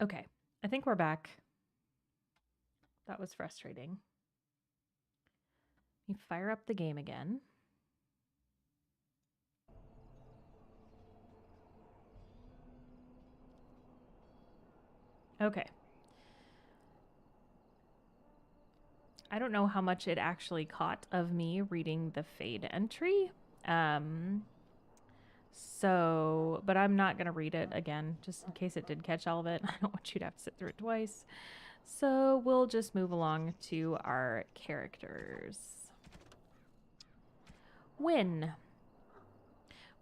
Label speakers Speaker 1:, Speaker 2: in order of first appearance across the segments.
Speaker 1: Okay, I think we're back. That was frustrating. Let me fire up the game again. Okay. I don't know how much it actually caught of me reading the fade entry. But I'm not going to read it again, just in case it did catch all of it. I don't want you to have to sit through it twice. So we'll just move along to our characters. Wynne.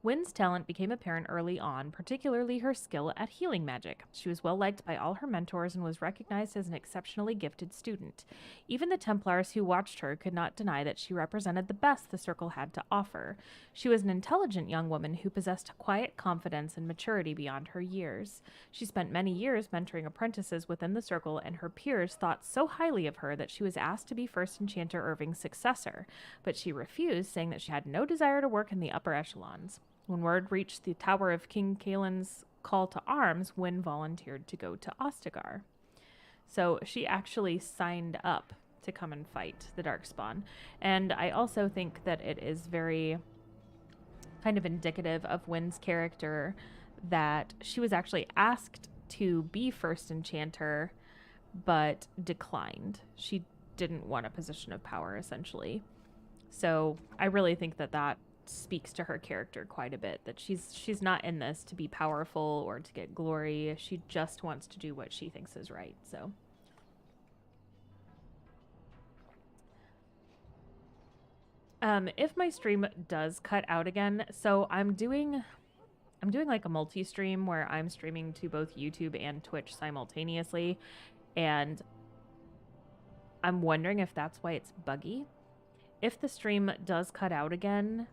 Speaker 1: Wynne's talent became apparent early on, particularly her skill at healing magic. She was well liked by all her mentors and was recognized as an exceptionally gifted student. Even the Templars who watched her could not deny that she represented the best the Circle had to offer. She was an intelligent young woman who possessed quiet confidence and maturity beyond her years. She spent many years mentoring apprentices within the Circle, and her peers thought so highly of her that she was asked to be First Enchanter Irving's successor, but she refused, saying that she had no desire to work in the upper echelons. When word reached the tower of King Kaelin's call to arms, Wynne volunteered to go to Ostagar. So she actually signed up to come and fight the Darkspawn. And I also think that it is very kind of indicative of Wynne's character that she was actually asked to be First Enchanter, but declined. She didn't want a position of power, essentially. So I really think that that speaks to her character quite a bit, that she's not in this to be powerful or to get glory. She just wants to do what she thinks is right. So if my stream does cut out again, so I'm doing like a multi-stream where I'm streaming to both YouTube and Twitch simultaneously, and I'm wondering if that's why it's buggy. If the stream does cut out again,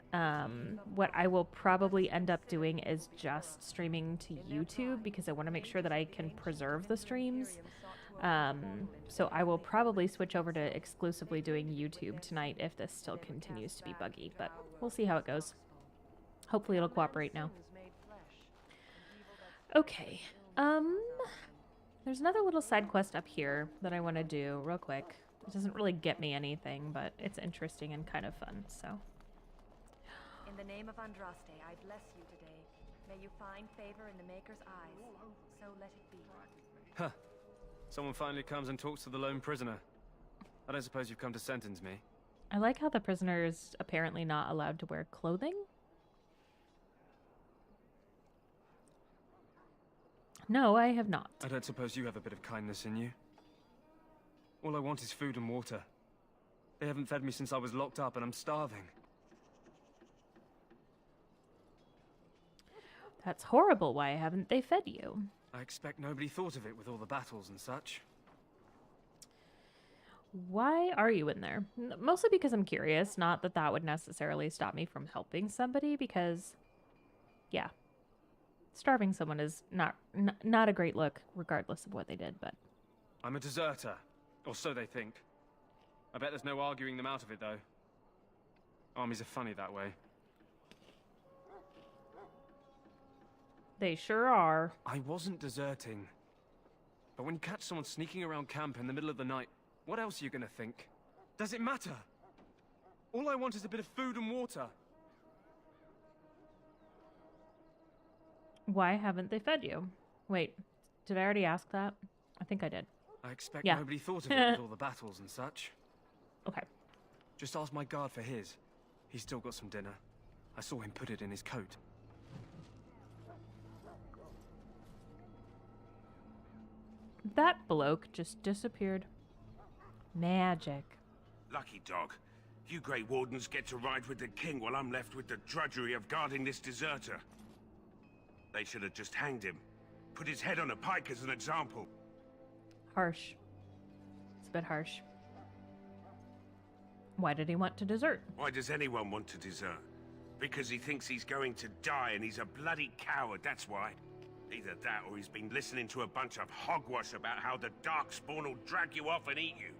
Speaker 1: what I will probably end up doing is just streaming to YouTube, because I want to make sure that I can preserve the streams. So I will probably switch over to exclusively doing YouTube tonight if this still continues to be buggy, but we'll see how it goes. Hopefully it'll cooperate now. Okay. There's another little side quest up here that I want to do real quick. It doesn't really get me anything, but it's interesting and kind of fun, so.
Speaker 2: In the name of Andraste, I bless you today. May you find favor in the Maker's eyes. So let it be.
Speaker 3: Huh. Someone finally comes and talks to the lone prisoner. I don't suppose you've come to sentence me.
Speaker 1: I like how the prisoner is apparently not allowed to wear clothing. No, I have not.
Speaker 3: I don't suppose you have a bit of kindness in you. All I want is food and water. They haven't fed me since I was locked up and I'm starving.
Speaker 1: That's horrible. Why haven't they fed you?
Speaker 3: I expect nobody thought of it with all the battles and such.
Speaker 1: Why are you in there? Mostly because I'm curious, not that that would necessarily stop me from helping somebody, because, yeah, starving someone is not a great look, regardless of what they did, but...
Speaker 3: I'm a deserter. Or so they think. I bet there's no arguing them out of it, though. Armies are funny that way.
Speaker 1: They sure are.
Speaker 3: I wasn't deserting. But when you catch someone sneaking around camp in the middle of the night, what else are you gonna think? Does it matter? All I want is a bit of food and water.
Speaker 1: Why haven't they fed you? Wait, did I already ask that? I think I did.
Speaker 3: I expect
Speaker 1: Yeah.
Speaker 3: nobody thought of it with all the battles and such.
Speaker 1: Okay.
Speaker 3: Just ask my guard for his. He's still got some dinner. I saw him put it in his coat.
Speaker 1: That bloke just disappeared. Magic.
Speaker 4: Lucky dog. You Grey Wardens get to ride with the king while I'm left with the drudgery of guarding this deserter. They should have just hanged him. Put his head on a pike as an example.
Speaker 1: Harsh. It's a bit harsh. Why did he want to desert?
Speaker 4: Why does anyone want to desert? Because he thinks he's going to die and he's a bloody coward, that's why. Either that or he's been listening to a bunch of hogwash about how the Darkspawn will drag you off and eat you.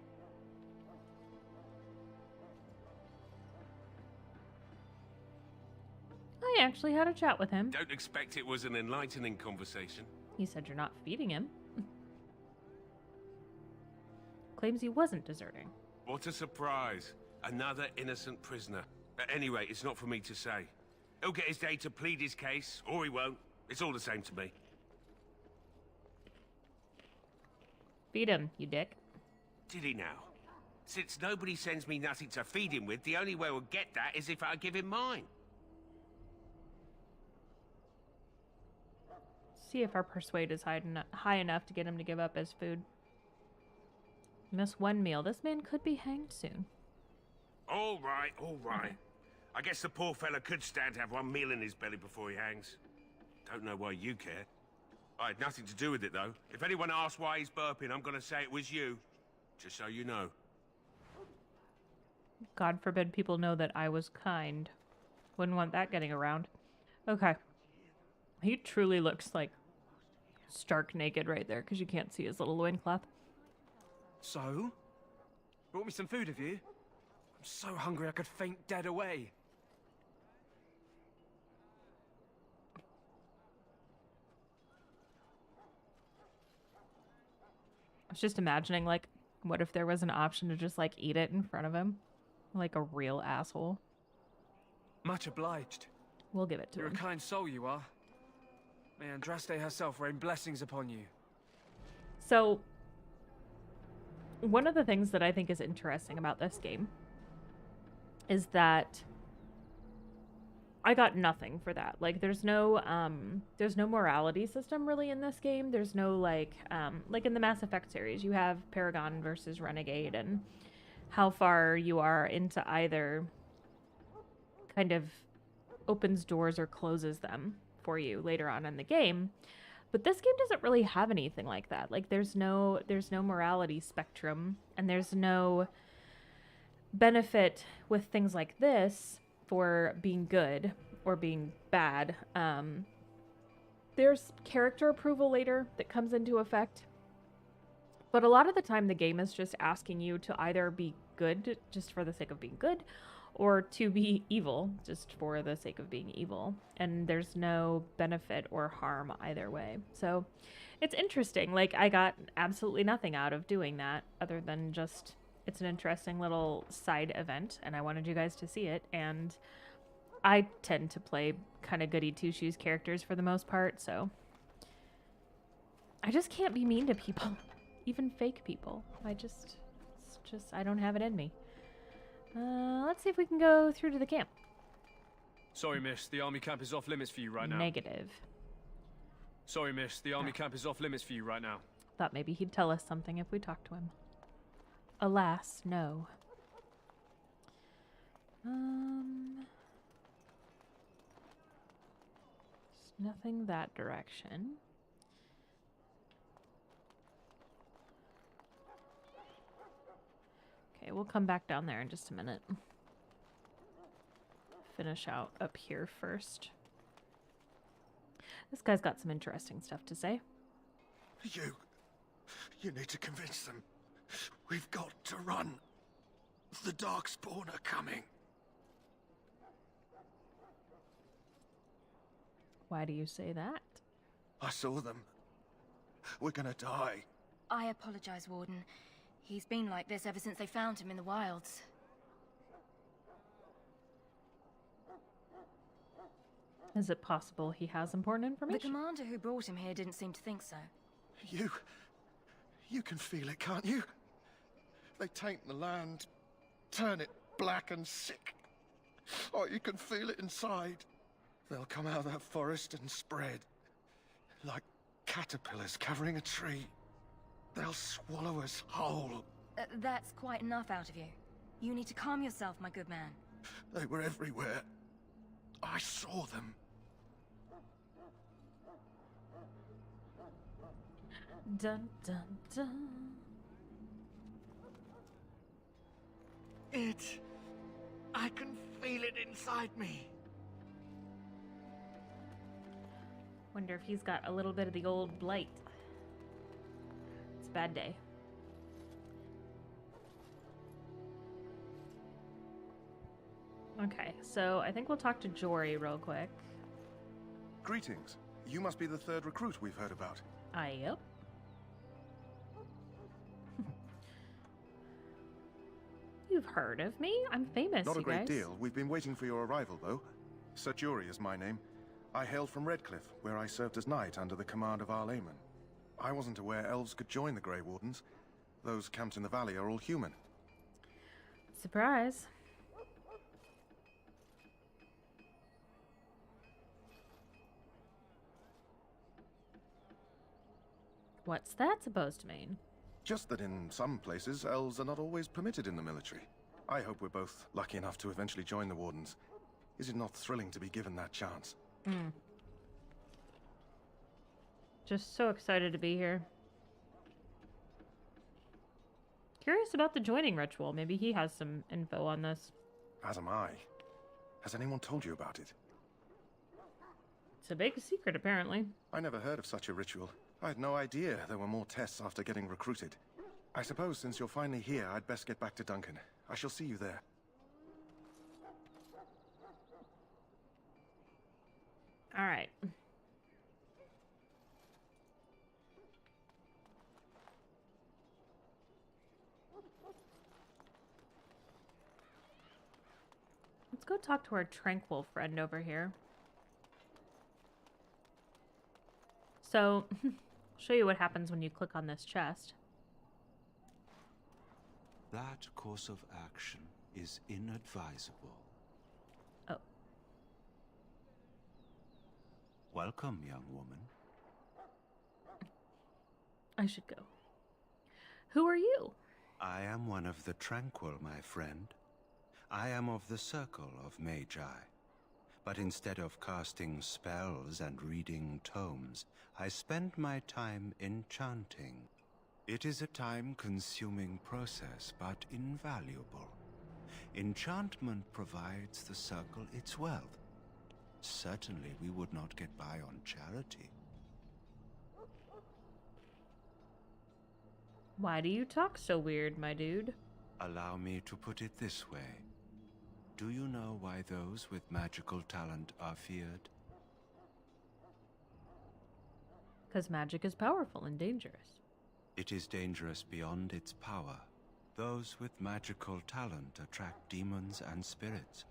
Speaker 1: I actually had a chat with him.
Speaker 4: Don't expect it was an enlightening conversation.
Speaker 1: He said you're not feeding him. claims he wasn't deserting.
Speaker 4: What a surprise. Another innocent prisoner. At any rate, it's not for me to say. He'll get his day to plead his case, or he won't. It's all the same to me.
Speaker 1: Feed him, you dick.
Speaker 4: Did he now? Since nobody sends me nothing to feed him with, the only way we'll get that is if I give him mine.
Speaker 1: See if our persuade is high enough to get him to give up his food. Miss one meal. This man could be hanged soon.
Speaker 4: All right, all right.
Speaker 1: Okay.
Speaker 4: I guess the poor fella could stand to have one meal in his belly before he hangs. Don't know why you care. I had nothing to do with it, though. If anyone asks why he's burping, I'm gonna say it was you. Just so you know.
Speaker 1: God forbid people know that I was kind. Wouldn't want that getting around. Okay. He truly looks like stark naked right there because you can't see his little loincloth.
Speaker 3: So? Brought me some food, have you? I'm so hungry I could faint dead away.
Speaker 1: I was just imagining, like, what if there was an option to just, like, eat it in front of him? Like a real asshole.
Speaker 3: Much obliged.
Speaker 1: We'll give it to
Speaker 3: You're a
Speaker 1: him.
Speaker 3: kind soul, you are. May Andraste herself rain blessings upon you.
Speaker 1: So, one of the things that I think is interesting about this game is that I got nothing for that. Like, there's no morality system really in this game. There's no, like in the Mass Effect series, you have Paragon versus Renegade, and how far you are into either kind of opens doors or closes them for you later on in the game. But this game doesn't really have anything like that. Like, there's no morality spectrum, and there's no benefit with things like this for being good or being bad. There's character approval later that comes into effect. But a lot of the time, the game is just asking you to either be good just for the sake of being good, or to be evil just for the sake of being evil. And there's no benefit or harm either way. So it's interesting. Like, I got absolutely nothing out of doing that other than just, it's an interesting little side event, and I wanted you guys to see it. And I tend to play kind of goody two-shoes characters for the most part, so I just can't be mean to people. Even fake people. I don't have it in me. Let's see if we can go through to the camp.
Speaker 3: Sorry, miss. The army camp is off limits for you right now.
Speaker 1: Negative.
Speaker 3: Sorry, miss. The army camp is off limits for you right now.
Speaker 1: Thought maybe he'd tell us something if we talked to him. Alas, no. There's nothing that direction. Okay, we'll come back down there in just a minute. Finish out up here first. This guy's got some interesting stuff to say.
Speaker 5: You need to convince them. We've got to run. The Darkspawn are coming.
Speaker 1: Why do you say that?
Speaker 5: I saw them. We're gonna die.
Speaker 6: I apologize, Warden. He's been like this ever since they found him in the wilds.
Speaker 1: Is it possible he has important
Speaker 6: The
Speaker 1: information?
Speaker 6: commander who brought him here didn't seem to think so.
Speaker 5: You can feel it, can't you? They taint the land, turn it black and sick. Oh, you can feel it inside. They'll come out of that forest and spread. Like caterpillars covering a tree. They'll swallow us whole.
Speaker 6: That's quite enough out of you. You need to calm yourself, my good man.
Speaker 5: They were everywhere. I saw them.
Speaker 1: Dun dun dun.
Speaker 5: I can feel it inside me.
Speaker 1: Wonder if he's got a little bit of the old blight. It's a bad day. Okay, so I think we'll talk to Jory real quick.
Speaker 7: Greetings. You must be the third recruit we've heard about.
Speaker 1: Yep. you've heard of me. I'm famous,
Speaker 7: Not a
Speaker 1: you
Speaker 7: great
Speaker 1: guys.
Speaker 7: deal. We've been waiting for your arrival, though. Sir Jury is my name. I hail from Redcliffe, where I served as knight under the command of Arl Aemon. I wasn't aware elves could join the Grey Wardens. Those camped in the valley are all human.
Speaker 1: Surprise. What's that supposed to mean?
Speaker 7: Just that in some places, elves are not always permitted in the military. I hope we're both lucky enough to eventually join the Wardens. Is it not thrilling to be given that chance?
Speaker 1: Just so excited to be here. Curious about the joining ritual. Maybe he has some info on this.
Speaker 7: As am I. Has anyone told you about it?
Speaker 1: It's a big secret, apparently.
Speaker 7: I never heard of such a ritual. I had no idea there were more tests after getting recruited. I suppose since you're finally here, I'd best get back to Duncan. I shall see you there.
Speaker 1: All right. Let's go talk to our tranquil friend over here. So, I'll show you what happens when you click on this chest.
Speaker 8: That course of action is inadvisable.
Speaker 1: Oh.
Speaker 8: Welcome, young woman.
Speaker 1: I should go. Who are you?
Speaker 8: I am one of the Tranquil, my friend. I am of the Circle of Magi. But instead of casting spells and reading tomes, I spend my time enchanting. It is a time-consuming process, but invaluable. Enchantment provides the Circle its wealth. Certainly we would not get by on charity.
Speaker 1: Why do you talk so weird, my dude?
Speaker 8: Allow me to put it this way. Do you know why those with magical talent are feared?
Speaker 1: 'Cause magic is powerful and dangerous.
Speaker 8: It is dangerous beyond its power. Those with magical talent attract demons and spirits.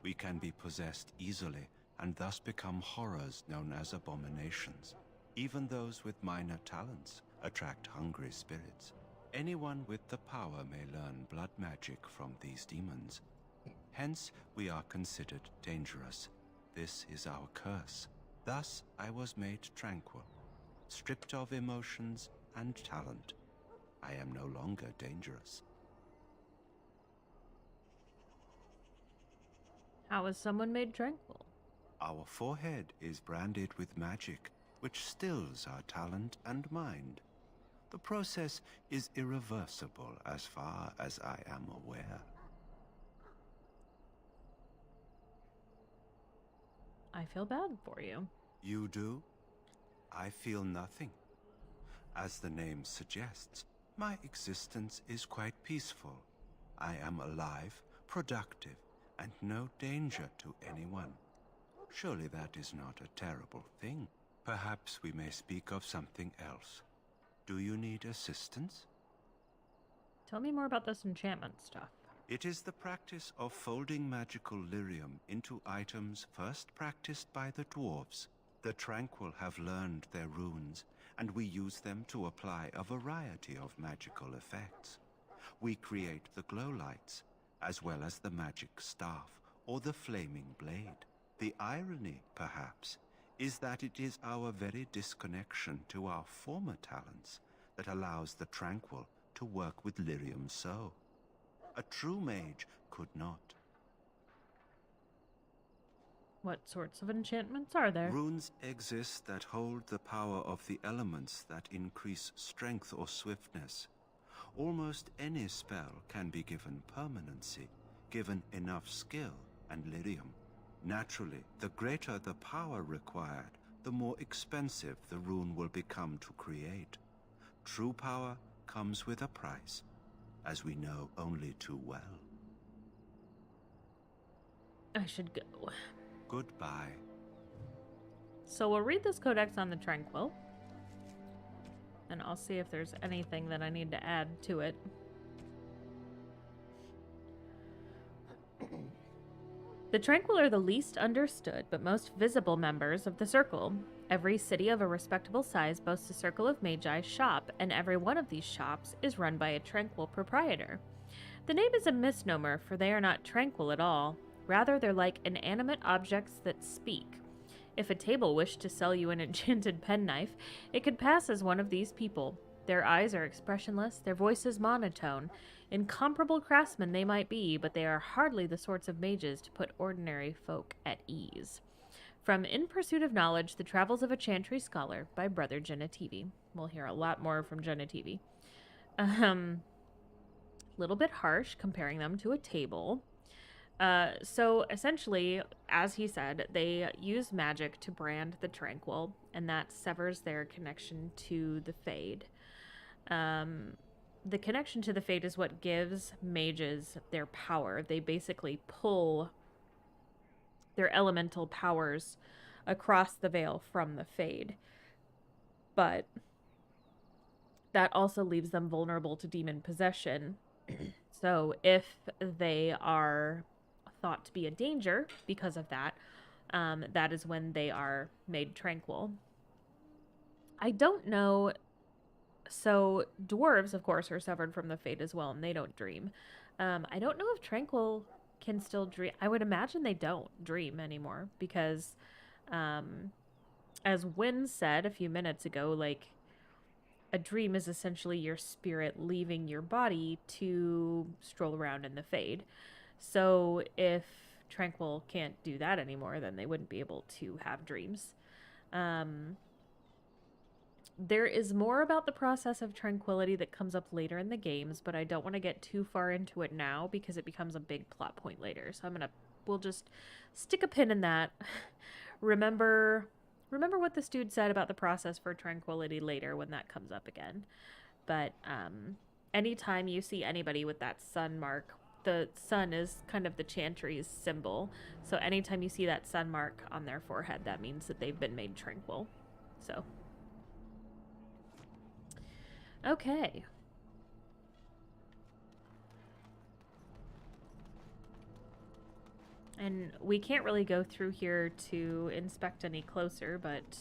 Speaker 8: We can be possessed easily and thus become horrors known as abominations. Even those with minor talents attract hungry spirits. Anyone with the power may learn blood magic from these demons. Hence, we are considered dangerous. This is our curse. Thus, I was made tranquil, stripped of emotions and talent. I am no longer dangerous.
Speaker 1: How is someone made tranquil?
Speaker 8: Our forehead is branded with magic, which stills our talent and mind. The process is irreversible as far as I am aware.
Speaker 1: I feel bad for you.
Speaker 8: You do? I feel nothing. As the name suggests, my existence is quite peaceful. I am alive, productive, and no danger to anyone. Surely that is not a terrible thing. Perhaps we may speak of something else. Do you need assistance?
Speaker 1: Tell me more about this enchantment stuff.
Speaker 8: It is the practice of folding magical lyrium into items first practiced by the dwarves. The Tranquil have learned their runes, and we use them to apply a variety of magical effects. We create the glow lights, as well as the magic staff or the flaming blade. The irony, perhaps, is that it is our very disconnection to our former talents that allows the Tranquil to work with lyrium so. A true mage could not.
Speaker 1: What sorts of enchantments are there?
Speaker 8: Runes exist that hold the power of the elements that increase strength or swiftness. Almost any spell can be given permanency, given enough skill and lyrium. Naturally, the greater the power required, the more expensive the rune will become to create. True power comes with a price, as we know only too well.
Speaker 1: I should go.
Speaker 8: Goodbye.
Speaker 1: So we'll read this codex on the Tranquil. And I'll see if there's anything that I need to add to it. The Tranquil are the least understood but most visible members of the Circle. Every city of a respectable size boasts a Circle of Magi shop, and every one of these shops is run by a Tranquil proprietor. The name is a misnomer, for they are not tranquil at all. Rather, they're like inanimate objects that speak. If a table wished to sell you an enchanted penknife, it could pass as one of these people. Their eyes are expressionless, their voices monotone. Incomparable craftsmen they might be, but they are hardly the sorts of mages to put ordinary folk at ease. From In Pursuit of Knowledge, The Travels of a Chantry Scholar by Brother Genetivi. We'll hear a lot more from Genetivi. Little bit harsh comparing them to a table. So essentially, as he said, they use magic to brand the Tranquil, and that severs their connection to the Fade. The connection to the Fade is what gives mages their power. They basically pull their elemental powers across the veil from the Fade. But that also leaves them vulnerable to demon possession. So if they are thought to be a danger because of that, that is when they are made tranquil. I don't know. So dwarves, of course, are severed from the Fade as well, and they don't dream. I don't know if tranquil can still dream. I would imagine they don't dream anymore because, as Wynn said a few minutes ago, like, a dream is essentially your spirit leaving your body to stroll around in the Fade. So if Tranquil can't do that anymore, then they wouldn't be able to have dreams. There is more about the process of tranquility that comes up later in the games, but I don't want to get too far into it now because it becomes a big plot point later. So we'll just stick a pin in that. Remember what this dude said about the process for tranquility later when that comes up again. But anytime you see anybody with that sun mark, the sun is kind of the Chantry's symbol. So anytime you see that sun mark on their forehead, that means that they've been made tranquil. So, okay. And we can't really go through here to inspect any closer, but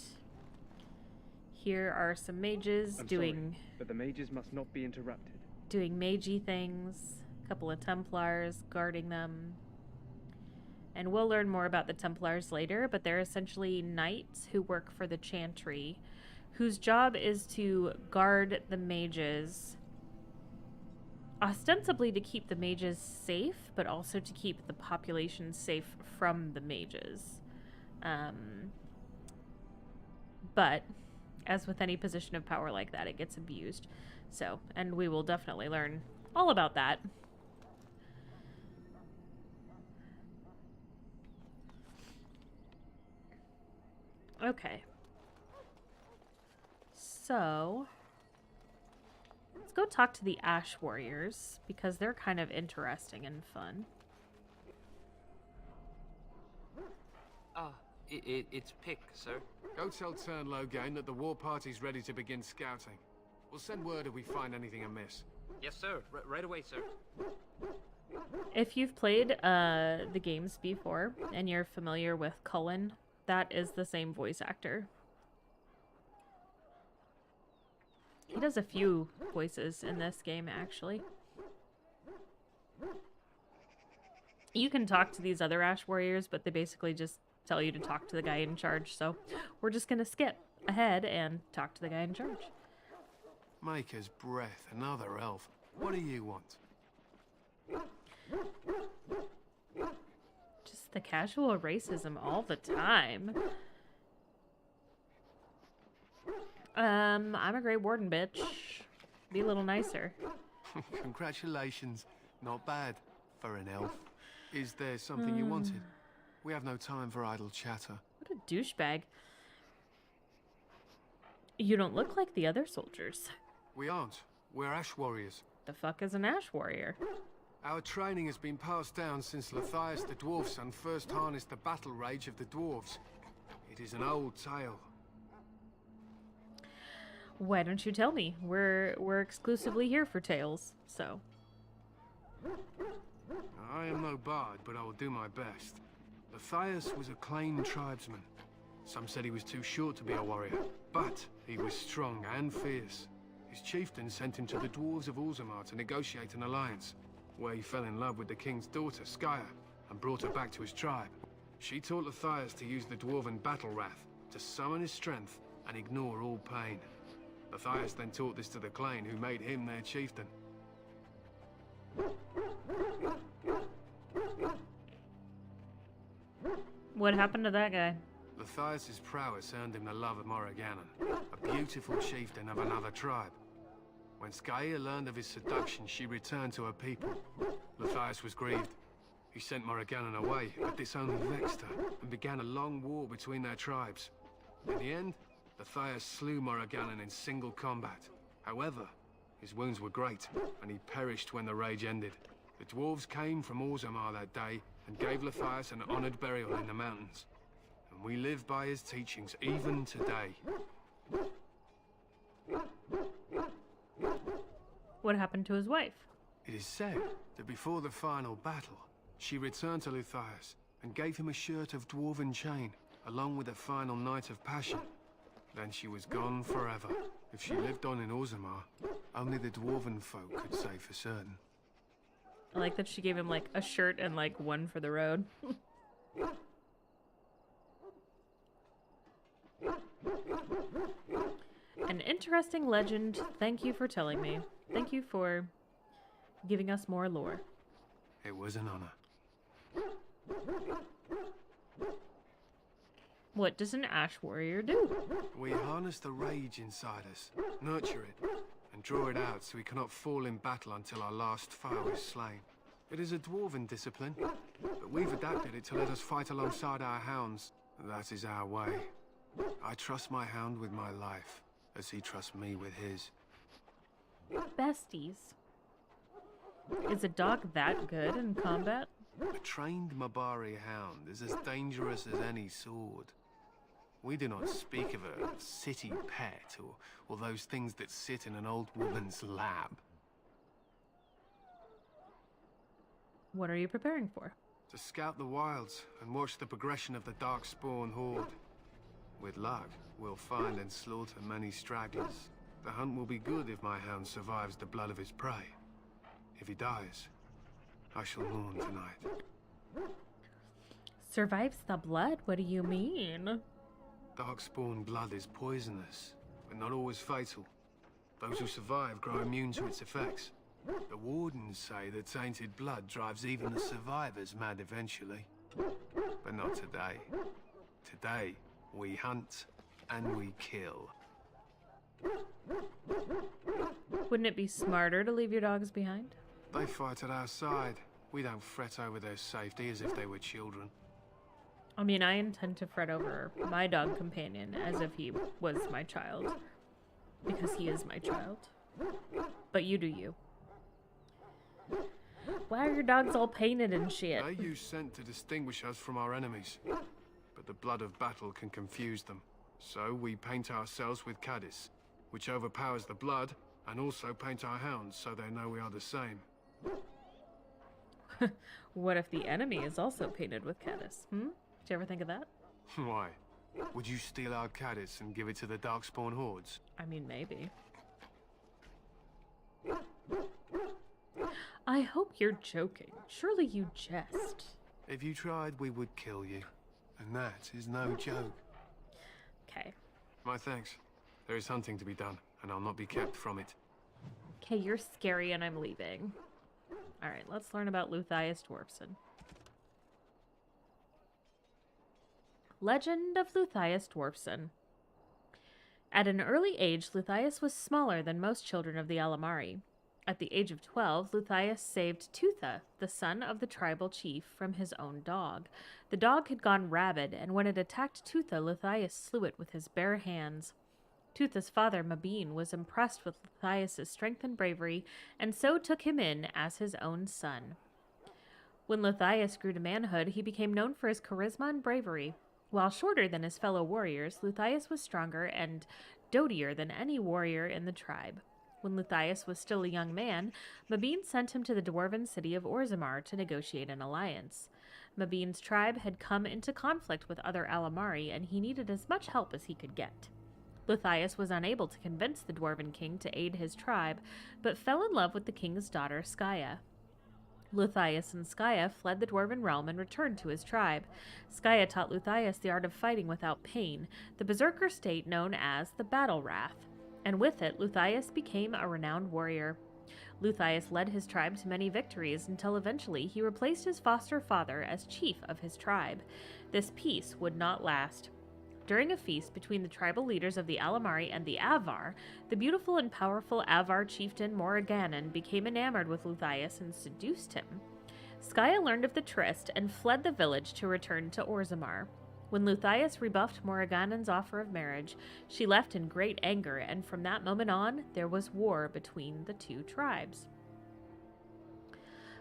Speaker 1: here are some mages doing...
Speaker 3: Sorry, but the mages must not be interrupted.
Speaker 1: Doing magey things. A couple of Templars guarding them. And we'll learn more about the Templars later, but they're essentially knights who work for the Chantry, whose job is to guard the mages, ostensibly to keep the mages safe, but also to keep the population safe from the mages. But, as with any position of power like that, it gets abused. So, and we will definitely learn all about that. Okay. So, let's go talk to the Ash Warriors, because they're kind of interesting and fun.
Speaker 9: It's Pick, sir.
Speaker 10: Go tell Turnlow-Gain that the war party's ready to begin scouting. We'll send word if we find anything amiss.
Speaker 9: Yes, sir. Right away, sir.
Speaker 1: If you've played the games before, and you're familiar with Cullen, that is the same voice actor. He does a few voices in this game, actually. You can talk to these other Ash Warriors, but they basically just tell you to talk to the guy in charge, so we're just gonna skip ahead and talk to the guy in charge.
Speaker 10: Maker's Breath, another elf. What do you want?
Speaker 1: Just the casual racism all the time. I'm a Grey Warden, bitch. Be a little nicer.
Speaker 10: Congratulations. Not bad for an elf. Is there something you wanted? We have no time for idle chatter.
Speaker 1: What a douchebag. You don't look like the other soldiers.
Speaker 10: We aren't. We're Ash Warriors.
Speaker 1: The fuck is an Ash Warrior?
Speaker 10: Our training has been passed down since Lathias the Dwarf Son first harnessed the battle rage of the dwarves. It is an old tale.
Speaker 1: Why don't you tell me? We're exclusively here for tales, so.
Speaker 10: I am no bard, but I will do my best. Matthias was a claimed tribesman. Some said he was too short to be a warrior, but he was strong and fierce. His chieftain sent him to the dwarves of Orzammar to negotiate an alliance, where he fell in love with the king's daughter, Skya, and brought her back to his tribe. She taught Matthias to use the dwarven battle wrath to summon his strength and ignore all pain. Matthias then taught this to the Clane, who made him their chieftain.
Speaker 1: What happened to that guy?
Speaker 10: Matthias's prowess earned him the love of Morriganon, a beautiful chieftain of another tribe. When Skya learned of his seduction, she returned to her people. Matthias was grieved. He sent Morriganon away, but this only vexed her, and began a long war between their tribes. In the end, Matthias slew Morriganon in single combat. However, his wounds were great, and he perished when the rage ended. The dwarves came from Orzammar that day, and gave Matthias an honored burial in the mountains. And we live by his teachings even today.
Speaker 1: What happened to his wife?
Speaker 10: It is said that before the final battle, she returned to Matthias and gave him a shirt of dwarven chain, along with a final night of passion. Then she was gone forever. If she lived on in Orzammar, only the dwarven folk could say for certain.
Speaker 1: I like that she gave him like a shirt and like one for the road. An interesting legend. Thank you for telling me. Thank you for giving us more lore.
Speaker 10: It was an honor.
Speaker 1: What does an ash warrior do?
Speaker 10: We harness the rage inside us, nurture it, and draw it out so we cannot fall in battle until our last foe is slain. It is a dwarven discipline, but we've adapted it to let us fight alongside our hounds. That is our way. I trust my hound with my life, as he trusts me with his.
Speaker 1: Besties. Is a dog that good in combat?
Speaker 10: A trained Mabari hound is as dangerous as any sword. We do not speak of a city pet or those things that sit in an old woman's lap.
Speaker 1: What are you preparing for?
Speaker 10: To scout the wilds and watch the progression of the Darkspawn horde. With luck, we'll find and slaughter many stragglers. The hunt will be good if my hound survives the blood of his prey. If he dies, I shall mourn tonight.
Speaker 1: Survives the blood? What do you mean?
Speaker 10: Darkspawn blood is poisonous, but not always fatal. Those who survive grow immune to its effects. The wardens say that tainted blood drives even the survivors mad eventually. But not today. Today, we hunt and we kill.
Speaker 1: Wouldn't it be smarter to leave your dogs behind?
Speaker 10: They fight at our side. We don't fret over their safety as if they were children.
Speaker 1: I mean, I intend to fret over my dog companion as if he was my child. Because he is my child. But you do you. Why are your dogs all painted and shit?
Speaker 10: They use scent to distinguish us from our enemies. But the blood of battle can confuse them. So we paint ourselves with caddis, which overpowers the blood, and also paint our hounds so they know we are the same.
Speaker 1: What if the enemy is also painted with caddis? Did you ever think of that?
Speaker 10: Why? Would you steal our caddis and give it to the Darkspawn hordes?
Speaker 1: I mean, maybe. I hope you're joking. Surely you jest.
Speaker 10: If you tried, we would kill you. And that is no joke.
Speaker 1: Okay.
Speaker 10: My thanks. There is hunting to be done, and I'll not be kept from it.
Speaker 1: Okay, you're scary and I'm leaving. Alright, let's learn about Luthius Dwarfson. Legend of Luthius Dwarfson. At an early age, Luthius was smaller than most children of the Alamari. At the age of 12, Luthius saved Tutha, the son of the tribal chief, from his own dog. The dog had gone rabid, and when it attacked Tutha, Luthius slew it with his bare hands. Tutha's father, Mabine, was impressed with Luthius' strength and bravery, and so took him in as his own son. When Luthius grew to manhood, he became known for his charisma and bravery. While shorter than his fellow warriors, Luthius was stronger and doughtier than any warrior in the tribe. When Luthius was still a young man, Mabine sent him to the dwarven city of Orzammar to negotiate an alliance. Mabine's tribe had come into conflict with other Alamari, and he needed as much help as he could get. Luthius was unable to convince the dwarven king to aid his tribe, but fell in love with the king's daughter, Skaya. Luthius and Skaya fled the dwarven realm and returned to his tribe. Skaya taught Luthius the art of fighting without pain, the berserker state known as the battle wrath, and with it, Luthius became a renowned warrior. Luthius led his tribe to many victories until eventually he replaced his foster father as chief of his tribe. This peace would not last. During a feast between the tribal leaders of the Alamari and the Avar, the beautiful and powerful Avar chieftain Morriganon became enamored with Luthius and seduced him. Skaya learned of the tryst and fled the village to return to Orzammar. When Luthius rebuffed Morriganon's offer of marriage, she left in great anger, and from that moment on, there was war between the two tribes.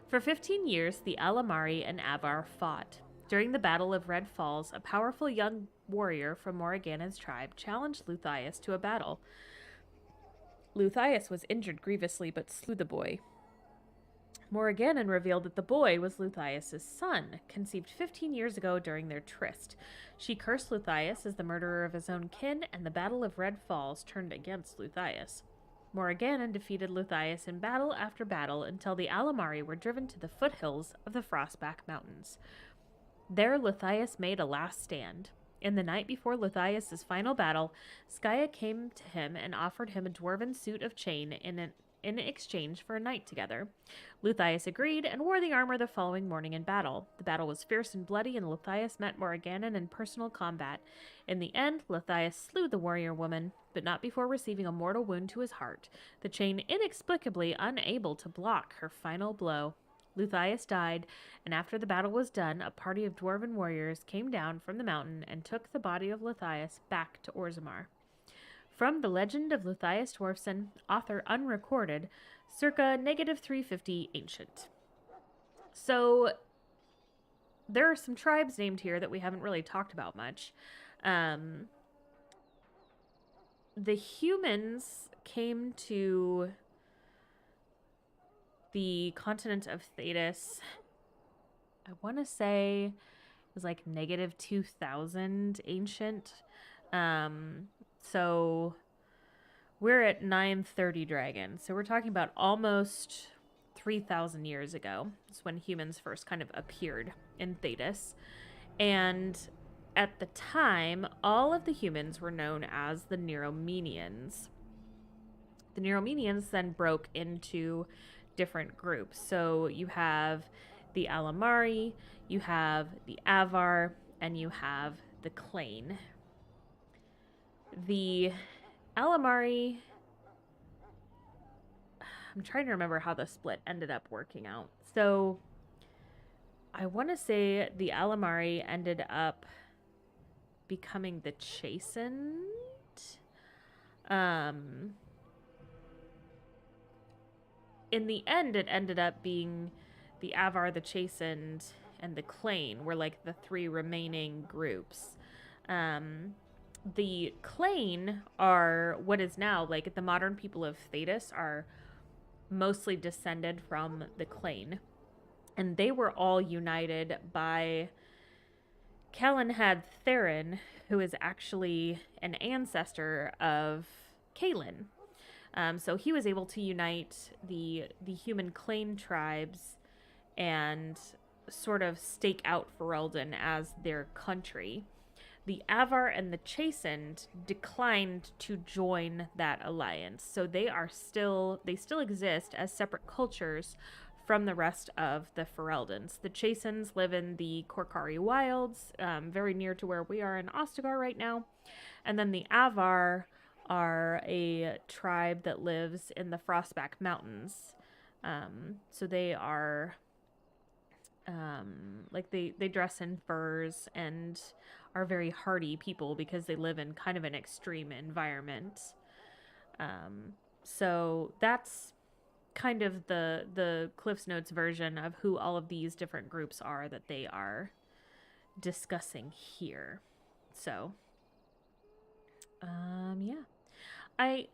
Speaker 1: For 15 years, the Alamari and Avar fought. During the Battle of Red Falls, a powerful young warrior from Morriganon's tribe challenged Luthius to a battle. Luthius was injured grievously but slew the boy. Morriganon revealed that the boy was Luthius' son, conceived 15 years ago during their tryst. She cursed Luthius as the murderer of his own kin, and the Battle of Red Falls turned against Luthius. Morriganon defeated Luthius in battle after battle until the Alamari were driven to the foothills of the Frostback Mountains. There, Luthius made a last stand. In the night before Luthius' final battle, Skaya came to him and offered him a dwarven suit of chain in exchange for a night together. Luthius agreed and wore the armor the following morning in battle. The battle was fierce and bloody, and Luthius met Morriganon in personal combat. In the end, Luthius slew the warrior woman, but not before receiving a mortal wound to his heart, the chain inexplicably unable to block her final blow. Luthius died, and after the battle was done, a party of dwarven warriors came down from the mountain and took the body of Luthius back to Orzammar. From The Legend of Luthius Dwarfson, author unrecorded, circa -350 ancient. So, there are some tribes named here that we haven't really talked about much. The humans came to the continent of Thedas, I want to say it was like -2000 ancient. So we're at 930 dragon. So we're talking about almost 3,000 years ago. It's when humans first kind of appeared in Thedas. And at the time, all of the humans were known as the Neromenians. The Neromenians then broke into different groups. So you have the Alamari, you have the Avar, and you have the Clane. The Alamari, I'm trying to remember how the split ended up working out. So I want to say the Alamari ended up becoming the Chastened. In the end, it ended up being the Avar, the Chastened, and the Clane were like the three remaining groups. The Clane are what is now, like, the modern people of Thedas are mostly descended from the Clane. And they were all united by Calenhad Therin, who is actually an ancestor of Kaelin. So he was able to unite the human Clane tribes and sort of stake out Ferelden as their country. The Avar and the Chastened declined to join that alliance, so they still exist as separate cultures from the rest of the Fereldans. The Chasens live in the Korkari wilds, very near to where we are in Ostagar right now, and then the Avar are a tribe that lives in the Frostback Mountains. So they are they dress in furs and are very hardy people because they live in kind of an extreme environment. So that's kind of the Cliff's Notes version of who all of these different groups are that they are discussing here. So, yeah. I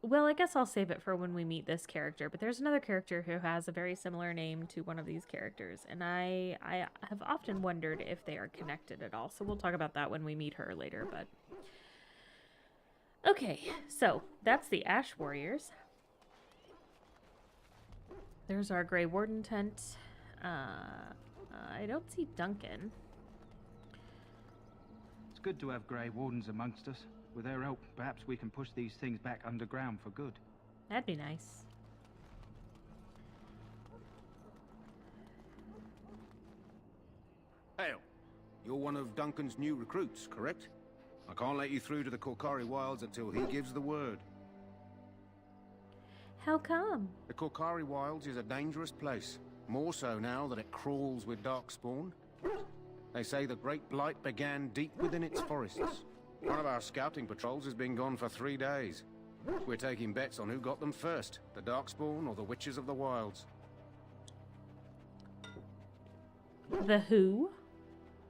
Speaker 1: Well, I guess I'll save it for when we meet this character, but there's another character who has a very similar name to one of these characters, and I have often wondered if they are connected at all, so we'll talk about that when we meet her later, but... Okay, so that's the Ash Warriors. There's our Grey Warden tent. I don't see Duncan.
Speaker 11: It's good to have Grey Wardens amongst us. With their help, perhaps we can push these things back underground for good.
Speaker 1: That'd be nice.
Speaker 12: Hail. You're one of Duncan's new recruits, correct? I can't let you through to the Korkari Wilds until he gives the word.
Speaker 1: How come?
Speaker 12: The Korkari Wilds is a dangerous place. More so now that it crawls with darkspawn. They say the Great Blight began deep within its forests. One of our scouting patrols has been gone for 3 days. We're taking bets on who got them first, the Darkspawn or the Witches of the Wilds.
Speaker 1: The who?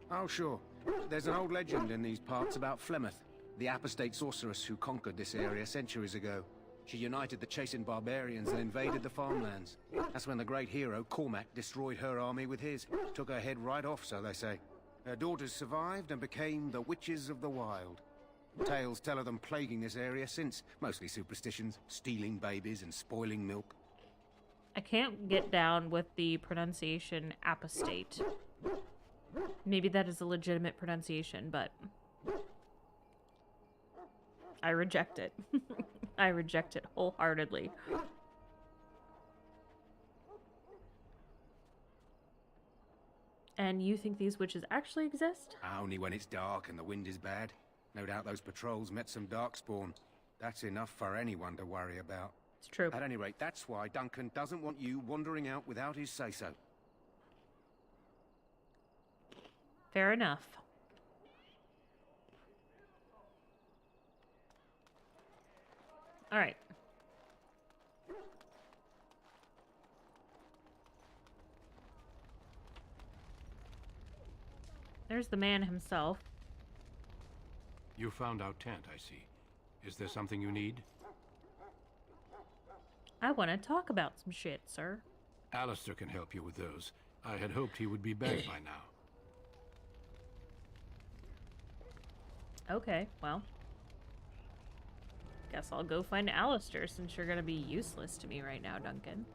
Speaker 12: Oh, sure. There's an old legend in these parts about Flemeth, the apostate sorceress who conquered this area centuries ago. She united the chastened barbarians and invaded the farmlands. That's when the great hero, Cormac, destroyed her army with his. Took her head right off, so they say. Her daughters survived and became the Witches of the Wild. Tales tell of them plaguing this area since. Mostly superstitions, stealing babies and spoiling milk.
Speaker 1: I can't get down with the pronunciation apostate. Maybe that is a legitimate pronunciation, but I reject it. I reject it wholeheartedly. And you think these witches actually exist?
Speaker 12: Only when it's dark and the wind is bad. No doubt those patrols met some darkspawn. That's enough for anyone to worry about.
Speaker 1: It's true.
Speaker 12: At any rate, that's why Duncan doesn't want you wandering out without his say-so.
Speaker 1: Fair enough. All right. There's the man himself.
Speaker 10: You found our tent, I see. Is there something you need?
Speaker 1: I want to talk about some shit, sir.
Speaker 10: Alistair can help you with those. I had hoped he would be back by now.
Speaker 1: Okay, well. Guess I'll go find Alistair since you're gonna be useless to me right now, Duncan.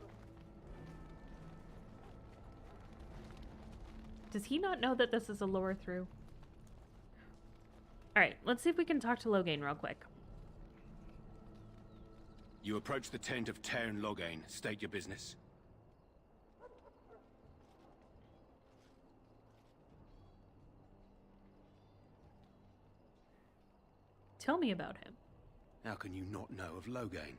Speaker 1: Does he not know that this is a Lorethrough? Alright, let's see if we can talk to Loghain real quick.
Speaker 12: You approach the tent of Tairn Loghain. State your business.
Speaker 1: Tell me about him.
Speaker 12: How can you not know of Loghain?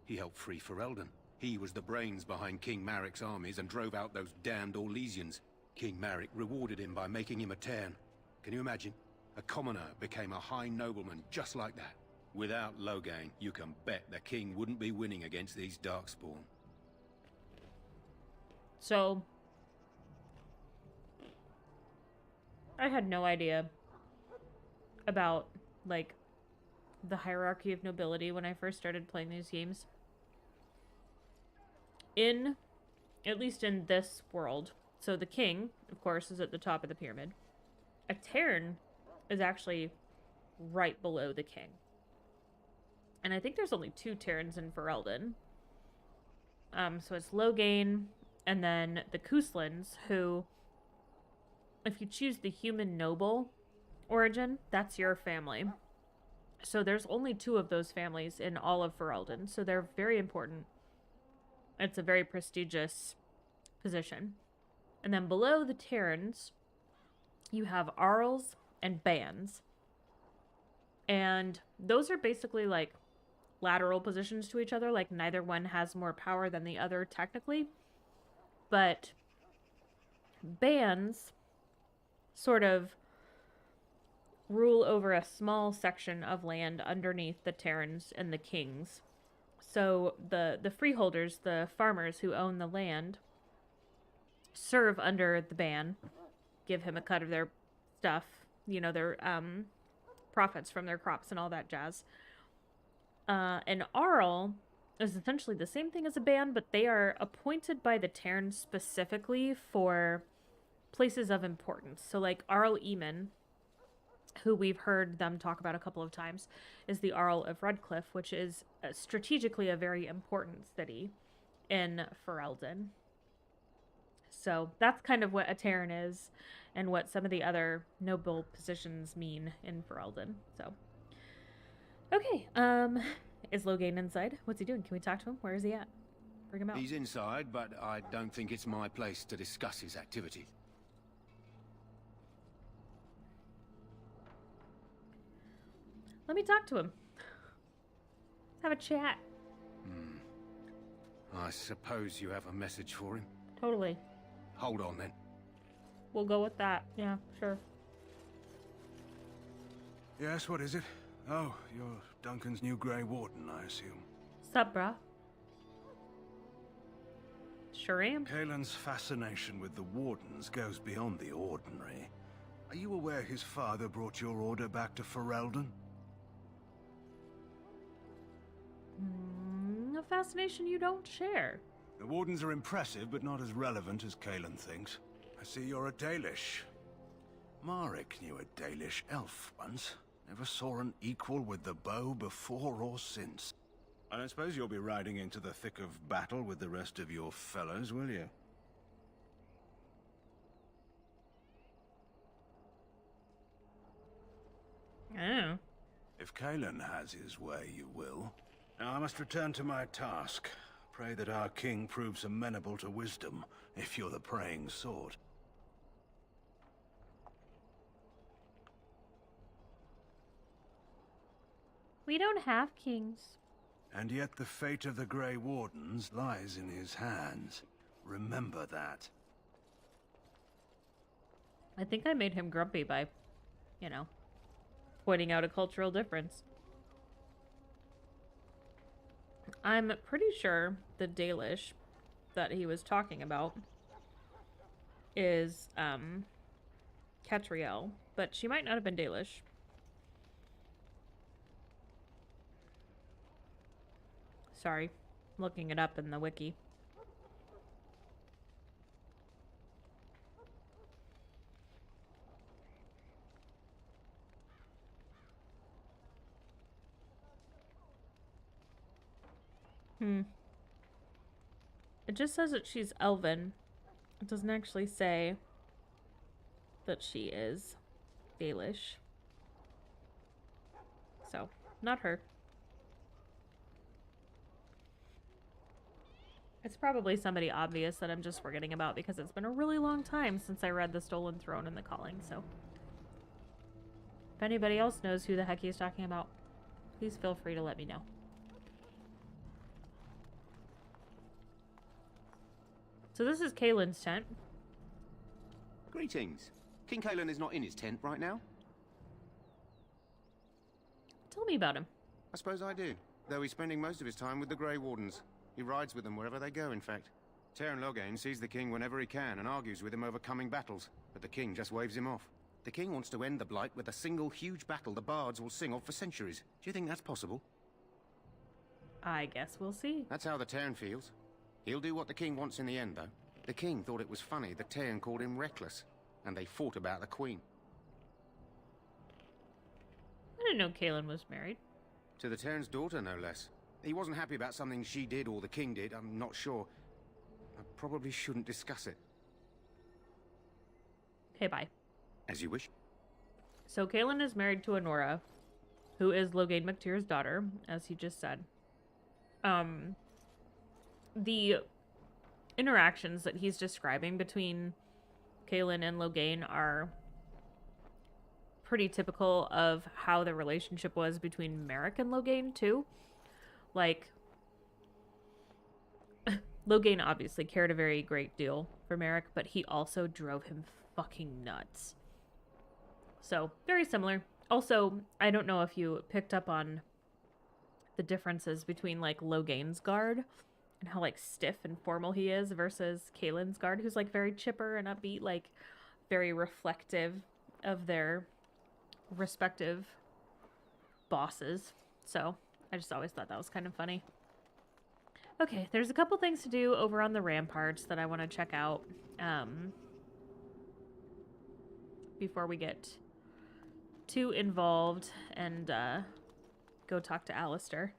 Speaker 12: He helped free Ferelden. He was the brains behind King Maric's armies and drove out those damned Orlesians. King Maric rewarded him by making him a Tairn. Can you imagine? A commoner became a high nobleman just like that. Without Loghain, you can bet the king wouldn't be winning against these darkspawn.
Speaker 1: So, I had no idea about, like, the hierarchy of nobility when I first started playing these games. At least in this world. So the king, of course, is at the top of the pyramid. A Tairn is actually right below the king. And I think there's only 2 Tairns in Ferelden. So it's Loghain, and then the Kuslans, who, if you choose the human noble origin, that's your family. So there's only 2 of those families in all of Ferelden, so they're very important. It's a very prestigious position. And then below the Tairns, you have Arls and Bans. And those are basically like lateral positions to each other, like neither one has more power than the other technically. But Bans sort of rule over a small section of land underneath the Tairns and the kings. So the freeholders, the farmers who own the land, serve under the ban, give him a cut of their stuff, you know, their profits from their crops and all that jazz. An Arl is essentially the same thing as a band, but they are appointed by the Terran specifically for places of importance. So like Arl Eamon, who we've heard them talk about a couple of times, is the Arl of Redcliffe, which is strategically a very important city in Ferelden. So that's kind of what a Terran is and what some of the other noble positions mean in Ferelden. So, okay. Is Loghain inside? What's he doing? Can we talk to him? Where is he at? Bring him out.
Speaker 12: He's inside, but I don't think it's my place to discuss his activity.
Speaker 1: Let me talk to him. Have a chat.
Speaker 12: I suppose you have a message for him?
Speaker 1: Totally.
Speaker 12: Hold on, then.
Speaker 1: We'll go with that. Yeah, sure.
Speaker 8: Yes, what is it? Oh, you're Duncan's new Grey Warden, I assume.
Speaker 1: Sup, brah? Sure am.
Speaker 8: Kaelin's fascination with the Wardens goes beyond the ordinary. Are you aware his father brought your order back to Ferelden?
Speaker 1: A fascination you don't share.
Speaker 8: The Wardens are impressive, but not as relevant as Kaelin thinks. I see you're a Dalish. Marek knew a Dalish elf once. Never saw an equal with the bow before or since. I don't suppose you'll be riding into the thick of battle with the rest of your fellows, will you?
Speaker 1: Oh.
Speaker 8: If Kaelin has his way, you will. Now I must return to my task. Pray that our king proves amenable to wisdom, if you're the praying sort.
Speaker 1: We don't have kings.
Speaker 8: And yet the fate of the Grey Wardens lies in his hands. Remember that.
Speaker 1: I think I made him grumpy by, you know, pointing out a cultural difference. I'm pretty sure the Dalish that he was talking about is Catriel, but she might not have been Dalish. Sorry, looking it up in the wiki. It just says that she's Elven. It doesn't actually say that she is Dalish. So, not her. It's probably somebody obvious that I'm just forgetting about because it's been a really long time since I read The Stolen Throne and The Calling, so. If anybody else knows who the heck he's talking about, please feel free to let me know. So this is Kaelin's tent.
Speaker 12: Greetings. King Kaelin is not in his tent right now?
Speaker 1: Tell me about him.
Speaker 12: I suppose I do, though he's spending most of his time with the Grey Wardens. He rides with them wherever they go, in fact. Terran Loghain sees the king whenever he can and argues with him over coming battles, but the king just waves him off. The king wants to end the Blight with a single huge battle the bards will sing of for centuries. Do you think that's possible?
Speaker 1: I guess we'll see.
Speaker 12: That's how the Terran feels. He'll do what the king wants in the end, though. The king thought it was funny the Terran called him reckless, and they fought about the queen.
Speaker 1: I didn't know Kaelin was married.
Speaker 12: To the Terran's daughter, no less. He wasn't happy about something she did or the king did, I'm not sure. I probably shouldn't discuss it.
Speaker 1: Okay, bye.
Speaker 12: As you wish.
Speaker 1: So Kaelin is married to Honora, who is Loghain McTyr's daughter, as he just said. The interactions that he's describing between Kaelin and Loghain are pretty typical of how the relationship was between Merrick and Loghain, too. Like, Loghain obviously cared a very great deal for Merrick, but he also drove him fucking nuts. So, very similar. Also, I don't know if you picked up on the differences between, like, Loghain's guard and how, like, stiff and formal he is versus Kaelin's guard, who's, like, very chipper and upbeat, like, very reflective of their respective bosses. So, I just always thought that was kind of funny. Okay, there's a couple things to do over on the ramparts that I want to check out before we get too involved and go talk to Alistair.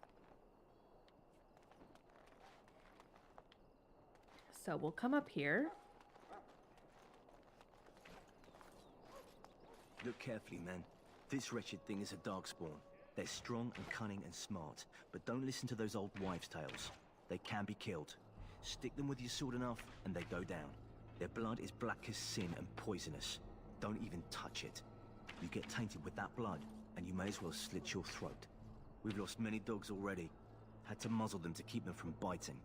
Speaker 1: So we'll come up here.
Speaker 13: Look carefully, man. This wretched thing is a darkspawn. They're strong and cunning and smart, but don't listen to those old wives' tales. They can be killed. Stick them with your sword enough, and they go down. Their blood is black as sin and poisonous. Don't even touch it. You get tainted with that blood, and you may as well slit your throat. We've lost many dogs already. Had to muzzle them to keep them from biting.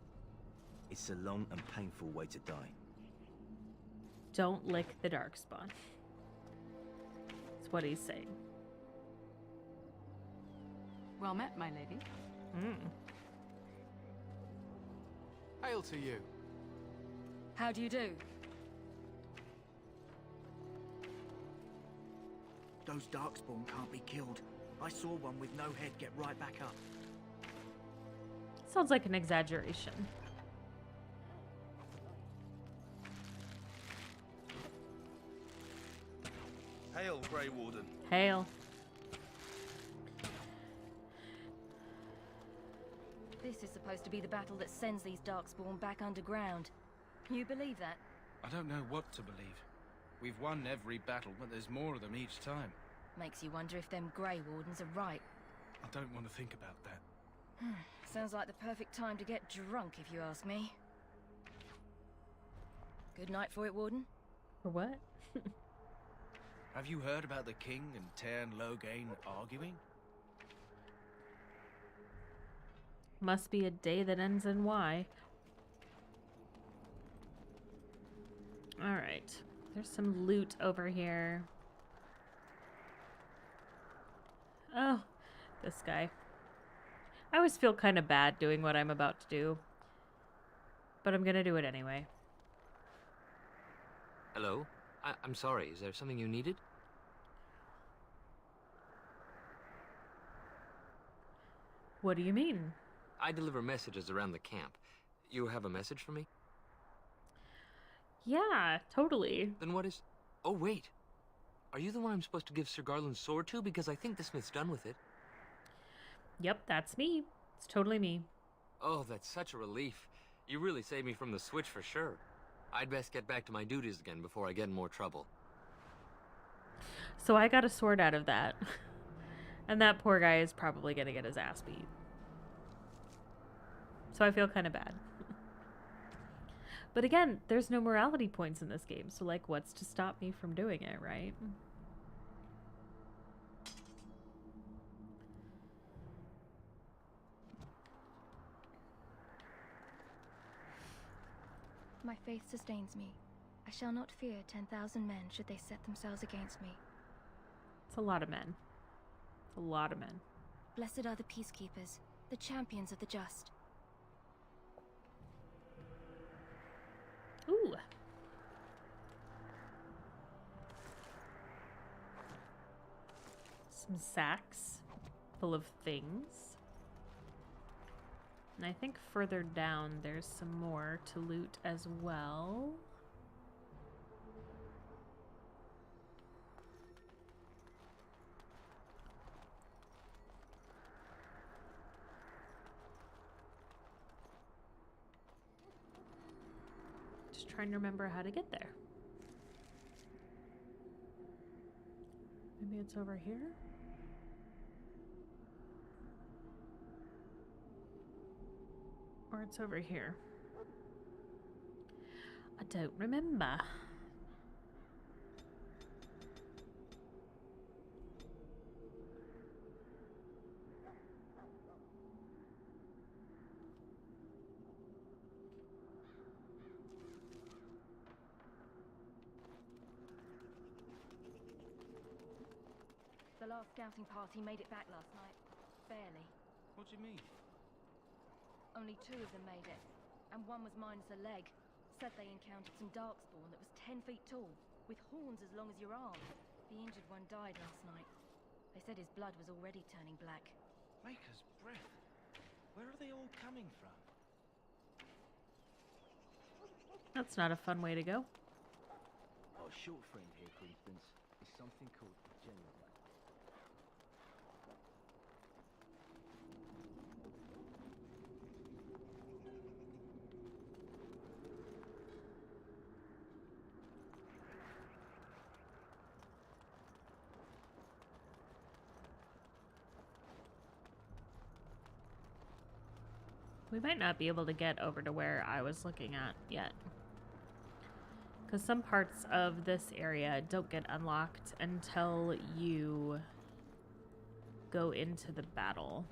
Speaker 13: It's a long and painful way to die.
Speaker 1: Don't lick the darkspawn. That's what he's saying.
Speaker 14: Well met, my lady.
Speaker 10: Hail to you.
Speaker 6: How do you do?
Speaker 15: Those darkspawn can't be killed. I saw one with no head get right back up.
Speaker 1: Sounds like an exaggeration.
Speaker 5: Hail, Grey Warden.
Speaker 1: Hail.
Speaker 6: This is supposed to be the battle that sends these darkspawn back underground. You believe that?
Speaker 11: I don't know what to believe. We've won every battle, but there's more of them each time.
Speaker 6: Makes you wonder if them Grey Wardens are right.
Speaker 11: I don't want to think about that.
Speaker 6: Sounds like the perfect time to get drunk, if you ask me. Good night for it, Warden.
Speaker 1: For what?
Speaker 11: Have you heard about the king and Tairn Loghain arguing?
Speaker 1: Must be a day that ends in Y. Alright. There's some loot over here. Oh, this guy. I always feel kind of bad doing what I'm about to do. But I'm gonna do it anyway.
Speaker 9: Hello? I'm sorry, is there something you needed?
Speaker 1: What do you mean?
Speaker 9: I deliver messages around the camp. You have a message for me?
Speaker 1: Yeah, totally.
Speaker 9: Then what is... Oh, wait. Are you the one I'm supposed to give Sir Garland's sword to? Because I think the smith's done with it.
Speaker 1: Yep, that's me. It's totally me.
Speaker 9: Oh, that's such a relief. You really saved me from the switch for sure. I'd best get back to my duties again before I get in more trouble.
Speaker 1: So I got a sword out of that. And that poor guy is probably gonna get his ass beat. So I feel kind of bad. But again, there's no morality points in this game, so like, what's to stop me from doing it, right?
Speaker 6: My faith sustains me. I shall not fear 10,000 men should they set themselves against me.
Speaker 1: It's a lot of men. It's a lot of men.
Speaker 6: Blessed are the peacekeepers, the champions of the just.
Speaker 1: Ooh. Some sacks full of things. And I think further down there's some more to loot as well. Just trying to remember how to get there. Maybe it's over here? Or it's over here. I don't remember.
Speaker 6: The last scouting party made it back last night. Barely.
Speaker 11: What do you mean?
Speaker 6: Only 2 of them made it, and one was minus a leg. Said they encountered some darkspawn that was 10 feet tall, with horns as long as your arm. The injured one died last night. They said his blood was already turning black.
Speaker 16: Maker's breath. Where are they all coming from?
Speaker 1: That's not a fun way to go.
Speaker 13: Our short friend here, for instance, is something called General.
Speaker 1: We might not be able to get over to where I was looking at yet. Because some parts of this area don't get unlocked until you go into the battle.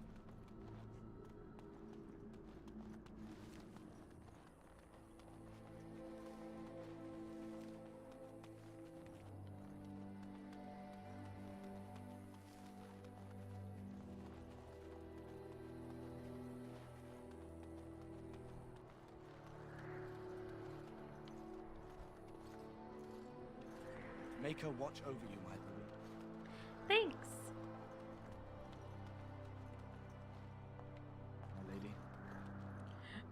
Speaker 16: Maker watch over you, my boy.
Speaker 1: Thanks.
Speaker 16: My lady.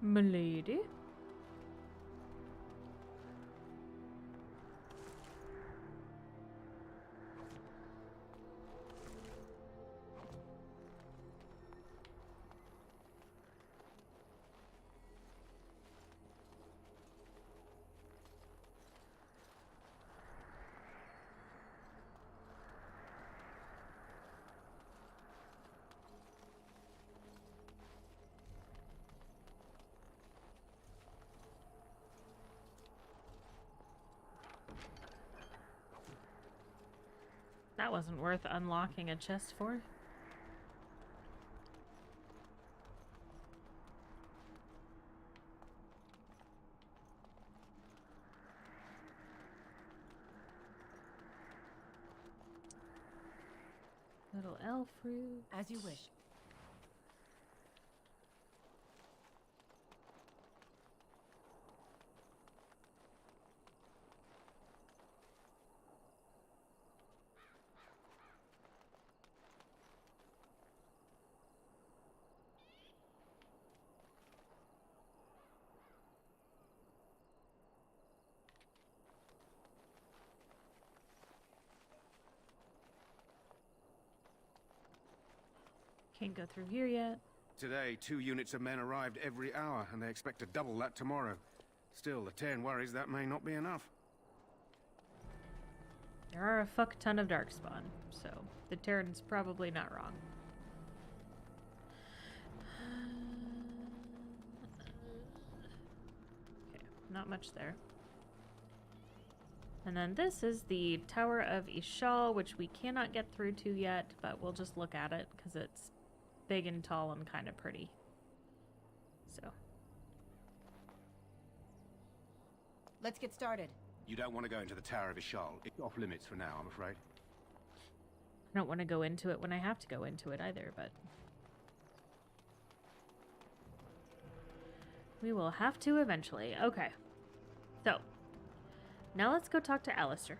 Speaker 1: Milady. That wasn't worth unlocking a chest for. Little elf fruit.
Speaker 2: As you wish.
Speaker 1: Can't go through here yet.
Speaker 12: Today, 2 units of men arrived every hour, and they expect to double that tomorrow. Still, the Terran worries that may not be enough.
Speaker 1: There are a fuck ton of darkspawn, so the Terran's probably not wrong. Okay, not much there. And then this is the Tower of Ishal, which we cannot get through to yet, but we'll just look at it because it's big and tall and kind of pretty. So.
Speaker 2: Let's get started.
Speaker 12: You don't want to go into the Tower of Ishal. It's off limits for now, I'm afraid.
Speaker 1: I don't want to go into it when I have to go into it either, but we will have to eventually. Okay. So, now let's go talk to Alistair.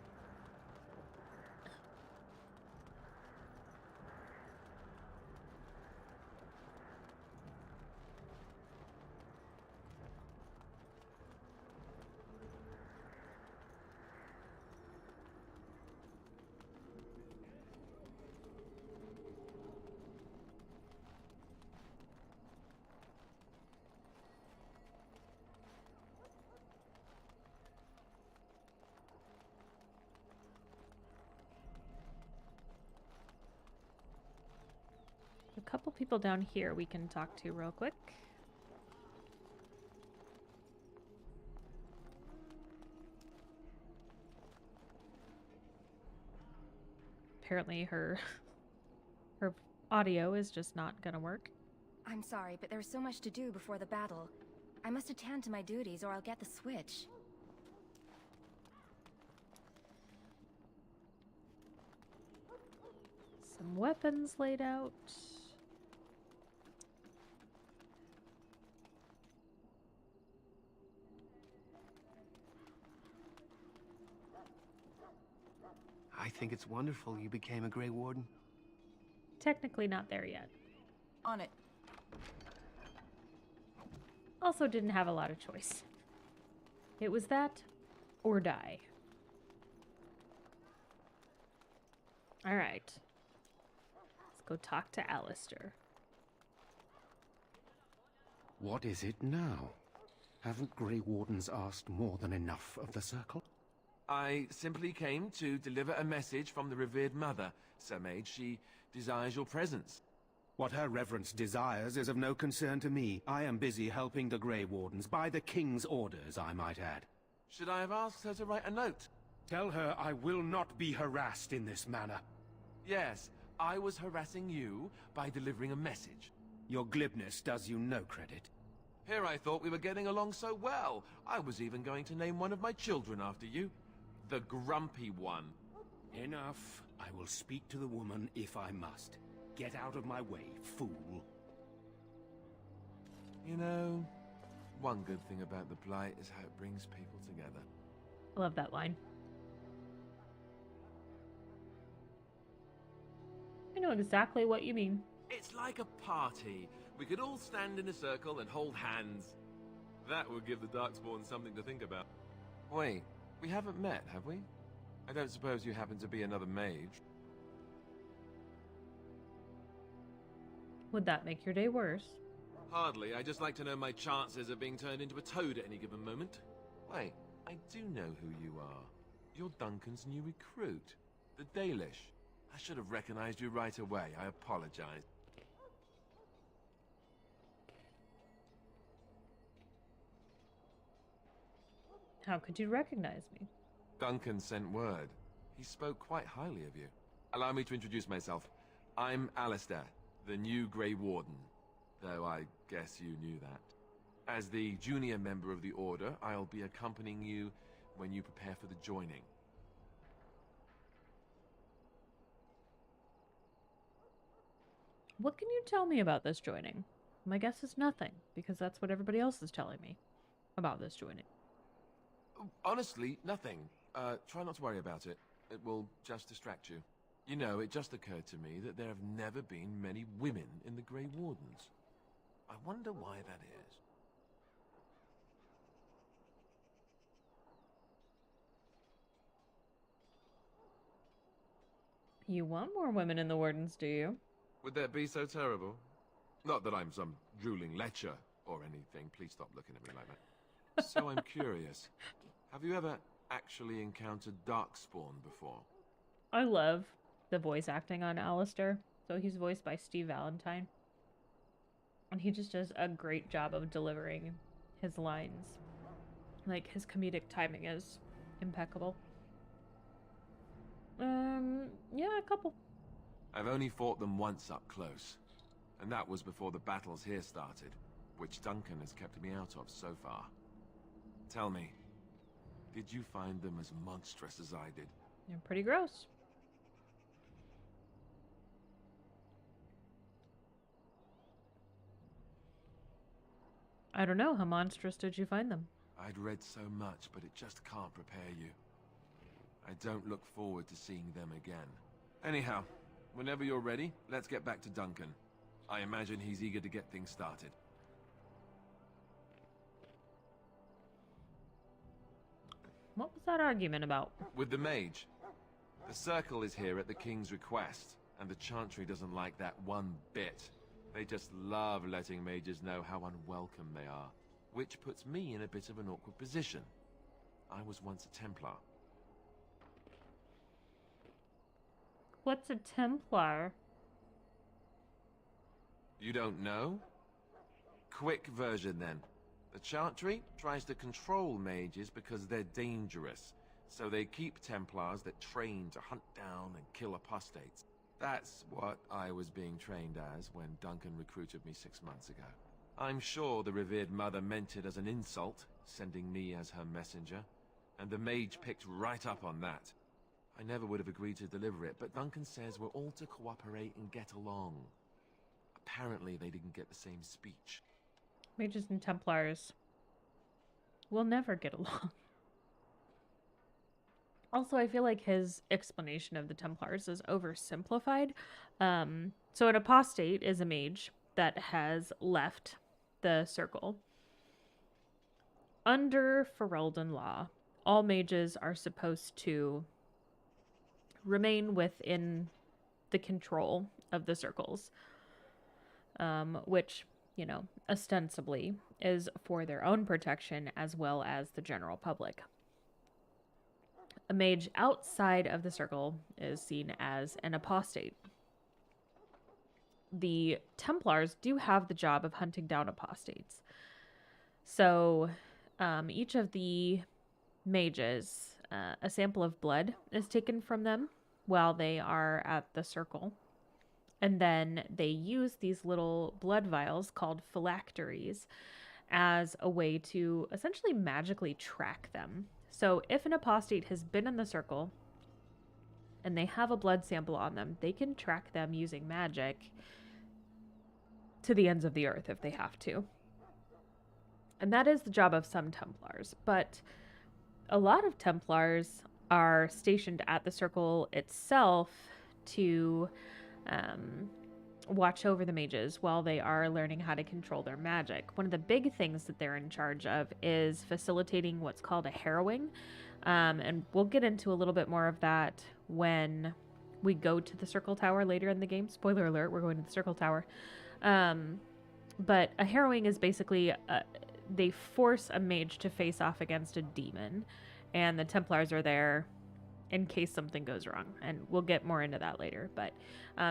Speaker 1: A couple people down here we can talk to real quick. Apparently her audio is just not gonna work.
Speaker 6: I'm sorry, but there's so much to do before the battle. I must attend to my duties or I'll get the switch.
Speaker 1: Some weapons laid out.
Speaker 10: I think it's wonderful you became a Grey Warden.
Speaker 1: Technically not there yet.
Speaker 14: On it.
Speaker 1: Also didn't have a lot of choice. It was that or die. All right. Let's go talk to Alistair.
Speaker 12: What is it now? Haven't Grey Wardens asked more than enough of the Circle?
Speaker 17: I simply came to deliver a message from the revered mother, Sir Mage. She desires your presence.
Speaker 12: What her reverence desires is of no concern to me. I am busy helping the Grey Wardens, by the King's orders, I might add.
Speaker 17: Should I have asked her to write a note?
Speaker 12: Tell her I will not be harassed in this manner.
Speaker 17: Yes, I was harassing you by delivering a message.
Speaker 12: Your glibness does you no credit.
Speaker 17: Here I thought we were getting along so well. I was even going to name one of my children after you. The Grumpy One.
Speaker 12: Enough. I will speak to the woman if I must. Get out of my way, fool.
Speaker 17: You know, one good thing about the Blight is how it brings people together.
Speaker 1: I love that line. I know exactly what you mean.
Speaker 17: It's like a party. We could all stand in a circle and hold hands. That would give the Darkspawn something to think about. Wait, we haven't met, have we? I don't suppose you happen to be another mage?
Speaker 1: Would that make your day worse?
Speaker 17: Hardly. I just like to know my chances of being turned into a toad at any given moment. Wait, I do know who you are. You're Duncan's new recruit, the Dalish. I should have recognized you right away. I apologize.
Speaker 1: How could you recognize me?
Speaker 17: Duncan sent word. He spoke quite highly of you. Allow me to introduce myself. I'm Alistair, the new Grey Warden. Though I guess you knew that. As the junior member of the Order, I'll be accompanying you when you prepare for the joining.
Speaker 1: What can you tell me about this joining? My guess is nothing, because that's what everybody else is telling me about this joining.
Speaker 17: Honestly, nothing. Try not to worry about it. It will just distract you. You know, it just occurred to me that there have never been many women in the Grey Wardens. I wonder why that is.
Speaker 1: You want more women in the Wardens, do you?
Speaker 17: Would that be so terrible? Not that I'm some drooling lecher or anything. Please stop looking at me like that. So I'm curious. Have you ever actually encountered Darkspawn before?
Speaker 1: I love the voice acting on Alistair. So he's voiced by Steve Valentine. And he just does a great job of delivering his lines. Like, his comedic timing is impeccable. Yeah, a couple.
Speaker 17: I've only fought them once up close. And that was before the battles here started, which Duncan has kept me out of so far. Tell me, did you find them as monstrous as I did?
Speaker 1: They're pretty gross. I don't know. How monstrous did you find them?
Speaker 17: I'd read so much, but it just can't prepare you. I don't look forward to seeing them again. Anyhow, whenever you're ready, let's get back to Duncan. I imagine he's eager to get things started.
Speaker 1: What was that argument about?
Speaker 17: With the mage. The Circle is here at the King's request, and the Chantry doesn't like that one bit. They just love letting mages know how unwelcome they are, which puts me in a bit of an awkward position. I was once a Templar.
Speaker 1: What's a Templar?
Speaker 17: You don't know? Quick version then. The Chantry tries to control mages because they're dangerous, so they keep Templars that train to hunt down and kill apostates. That's what I was being trained as when Duncan recruited me 6 months ago. I'm sure the revered mother meant it as an insult, sending me as her messenger, and the mage picked right up on that. I never would have agreed to deliver it, but Duncan says we're all to cooperate and get along. Apparently they didn't get the same speech.
Speaker 1: Mages and Templars will never get along. Also, I feel like his explanation of the Templars is oversimplified. So an apostate is a mage that has left the circle. Under Ferelden law, all mages are supposed to remain within the control of the circles, which, you know, ostensibly is for their own protection as well as the general public. A mage outside of the circle is seen as an apostate. The Templars do have the job of hunting down apostates. So each of the mages, a sample of blood is taken from them while they are at the circle. And then they use these little blood vials called phylacteries as a way to essentially magically track them. So if an apostate has been in the circle and they have a blood sample on them, they can track them using magic to the ends of the earth if they have to. And that is the job of some Templars, but a lot of Templars are stationed at the circle itself to watch over the mages while they are learning how to control their magic. One of the big things that they're in charge of is facilitating what's called a harrowing, and we'll get into a little bit more of that when we go to the Circle Tower later in the game. Spoiler alert, we're going to the Circle Tower. But a harrowing is basically they force a mage to face off against a demon, and the Templars are there in case something goes wrong, and we'll get more into that later. But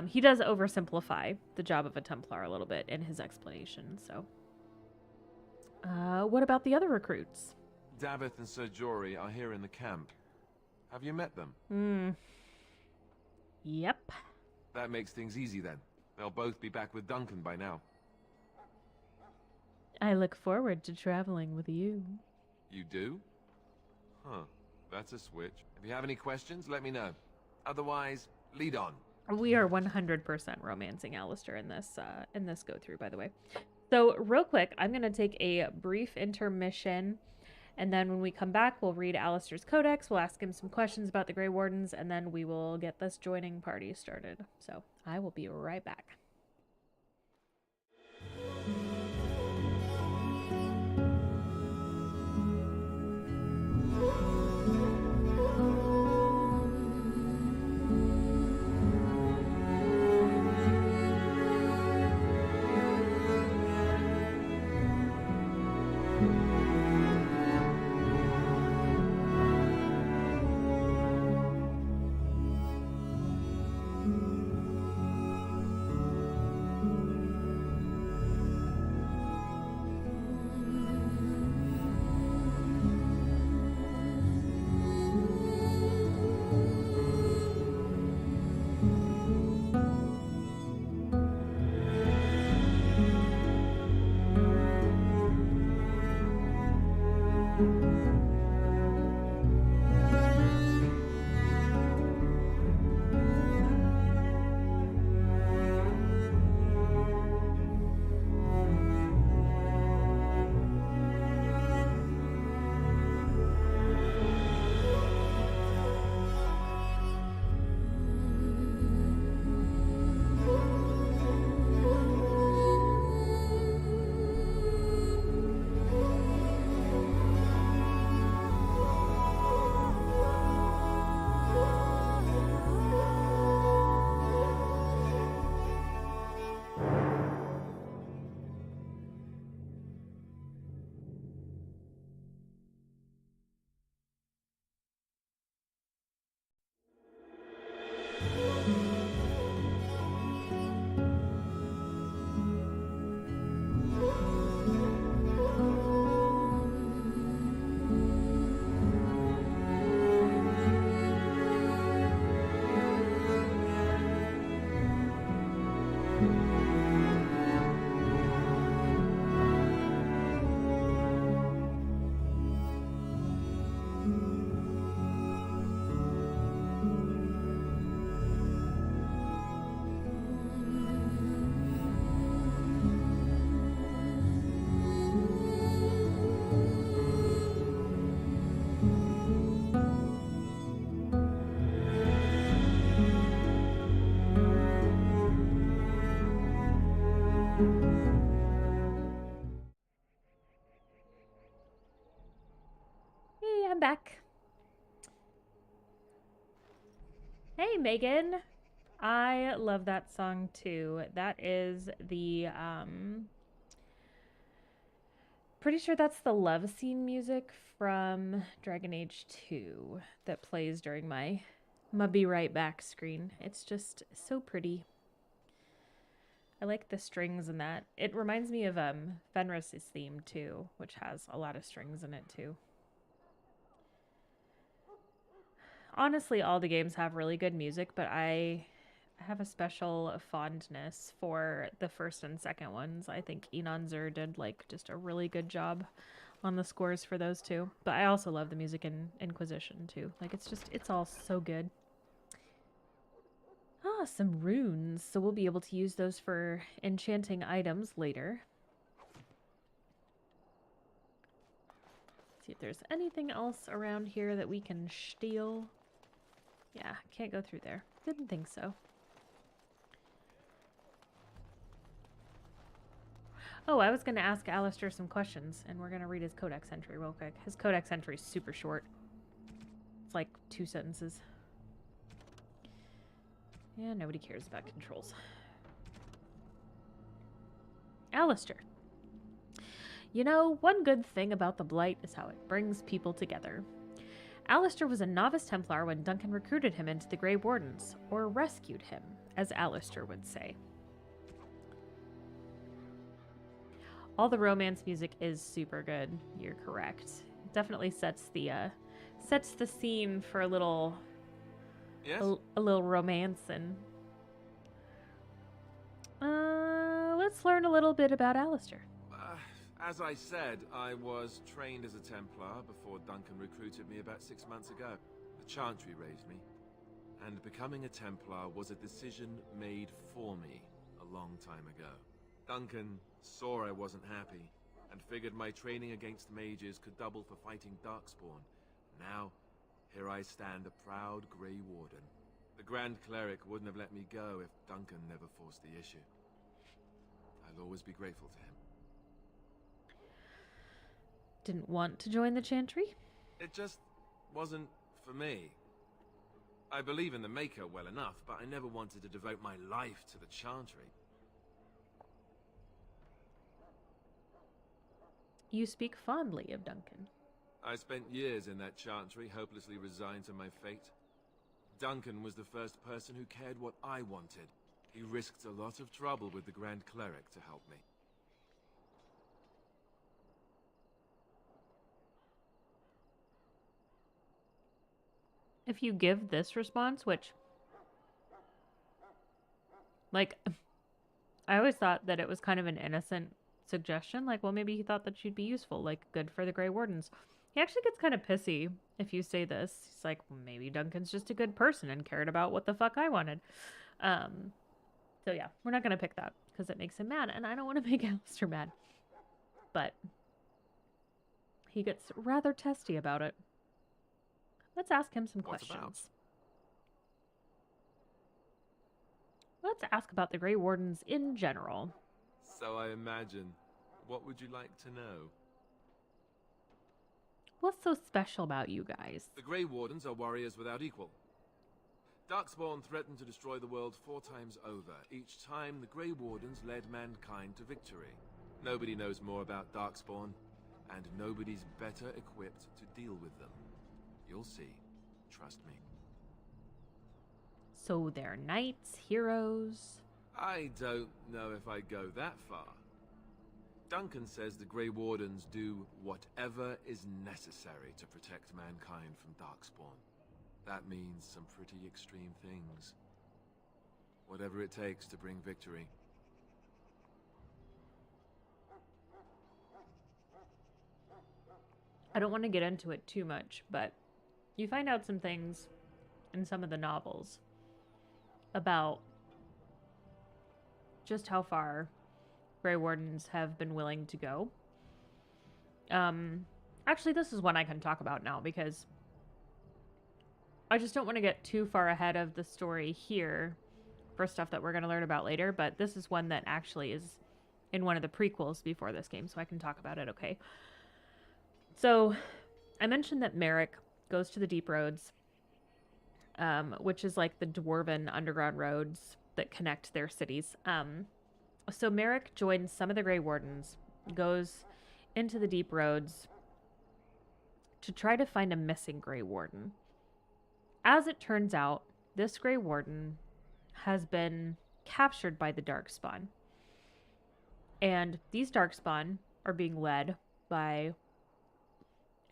Speaker 1: he does oversimplify the job of a Templar a little bit in his explanation. So what about the other recruits?
Speaker 17: Davith and Sir Jory are here in the camp. Have you met them?
Speaker 1: Yep.
Speaker 17: That makes things easy then. They'll both be back with Duncan by now.
Speaker 1: I look forward to traveling with you.
Speaker 17: You do? Huh. That's a switch. If you have any questions, let me know. Otherwise, lead on.
Speaker 1: We are 100% romancing Alistair in this go-through, by the way. So real quick, I'm going to take a brief intermission, and then when we come back, we'll read Alistair's codex, we'll ask him some questions about the Grey Wardens, and then we will get this joining party started. So I will be right back. I'm back. Hey, Megan. I love that song too. That is the, pretty sure that's the love scene music from Dragon Age 2 that plays during my be right back screen. It's just so pretty. I like the strings in that. It reminds me of Fenris's theme too, which has a lot of strings in it too. Honestly, all the games have really good music, but I have a special fondness for the first and second ones. I think Enon Zur did like just a really good job on the scores for those two. But I also love the music in Inquisition too. Like it's all so good. Ah, some runes. So we'll be able to use those for enchanting items later. See if there's anything else around here that we can steal. Yeah, can't go through there. Didn't think so. Oh, I was going to ask Alistair some questions, and we're going to read his codex entry real quick. His codex entry is super short. It's like 2 sentences. Yeah, nobody cares about controls. Alistair. You know, one good thing about the Blight is how it brings people together. Alistair was a novice Templar when Duncan recruited him into the Grey Wardens, or rescued him, as Alistair would say. All the romance music is super good. You're correct. It definitely sets the scene for a little a little romance. And let's learn a little bit about Alistair.
Speaker 17: As I said, I was trained as a Templar before Duncan recruited me about 6 months ago. The Chantry raised me, and becoming a Templar was a decision made for me a long time ago. Duncan saw I wasn't happy, and figured my training against mages could double for fighting Darkspawn. Now, here I stand, a proud Grey Warden. The Grand Cleric wouldn't have let me go if Duncan never forced the issue. I'll always be grateful to him.
Speaker 1: Didn't want to join the Chantry?
Speaker 17: It just wasn't for me. I believe in the Maker well enough, but I never wanted to devote my life to the Chantry.
Speaker 1: You speak fondly of Duncan.
Speaker 17: I spent years in that Chantry, hopelessly resigned to my fate. Duncan was the first person who cared what I wanted. He risked a lot of trouble with the Grand Cleric to help me.
Speaker 1: If you give this response, which, like, I always thought that it was kind of an innocent suggestion. Like, well, maybe he thought that she'd be useful, like, good for the Grey Wardens. He actually gets kind of pissy if you say this. He's like, well, maybe Duncan's just a good person and cared about what the fuck I wanted. So yeah, we're not going to pick that because it makes him mad, and I don't want to make Alistair mad. But he gets rather testy about it. Let's ask him some questions. Let's ask about the Grey Wardens in general.
Speaker 17: So I imagine. What would you like to know?
Speaker 1: What's so special about you guys?
Speaker 17: The Grey Wardens are warriors without equal. Darkspawn threatened to destroy the world 4 times over. Each time, the Grey Wardens led mankind to victory. Nobody knows more about Darkspawn, and nobody's better equipped to deal with them. You'll see. Trust me.
Speaker 1: So they're knights, heroes?
Speaker 17: I don't know if I'd go that far. Duncan says the Grey Wardens do whatever is necessary to protect mankind from Darkspawn. That means some pretty extreme things. Whatever it takes to bring victory.
Speaker 1: I don't want to get into it too much, but you find out some things in some of the novels about just how far Grey Wardens have been willing to go. Actually, this is one I can talk about now because I just don't want to get too far ahead of the story here for stuff that we're going to learn about later, but this is one that actually is in one of the prequels before this game, so I can talk about it, okay? So, I mentioned that Merrick goes to the Deep Roads, which is like the dwarven underground roads that connect their cities. So Merrick joins some of the Grey Wardens, goes into the Deep Roads to try to find a missing Grey Warden. As it turns out, this Grey Warden has been captured by the Darkspawn. And these Darkspawn are being led by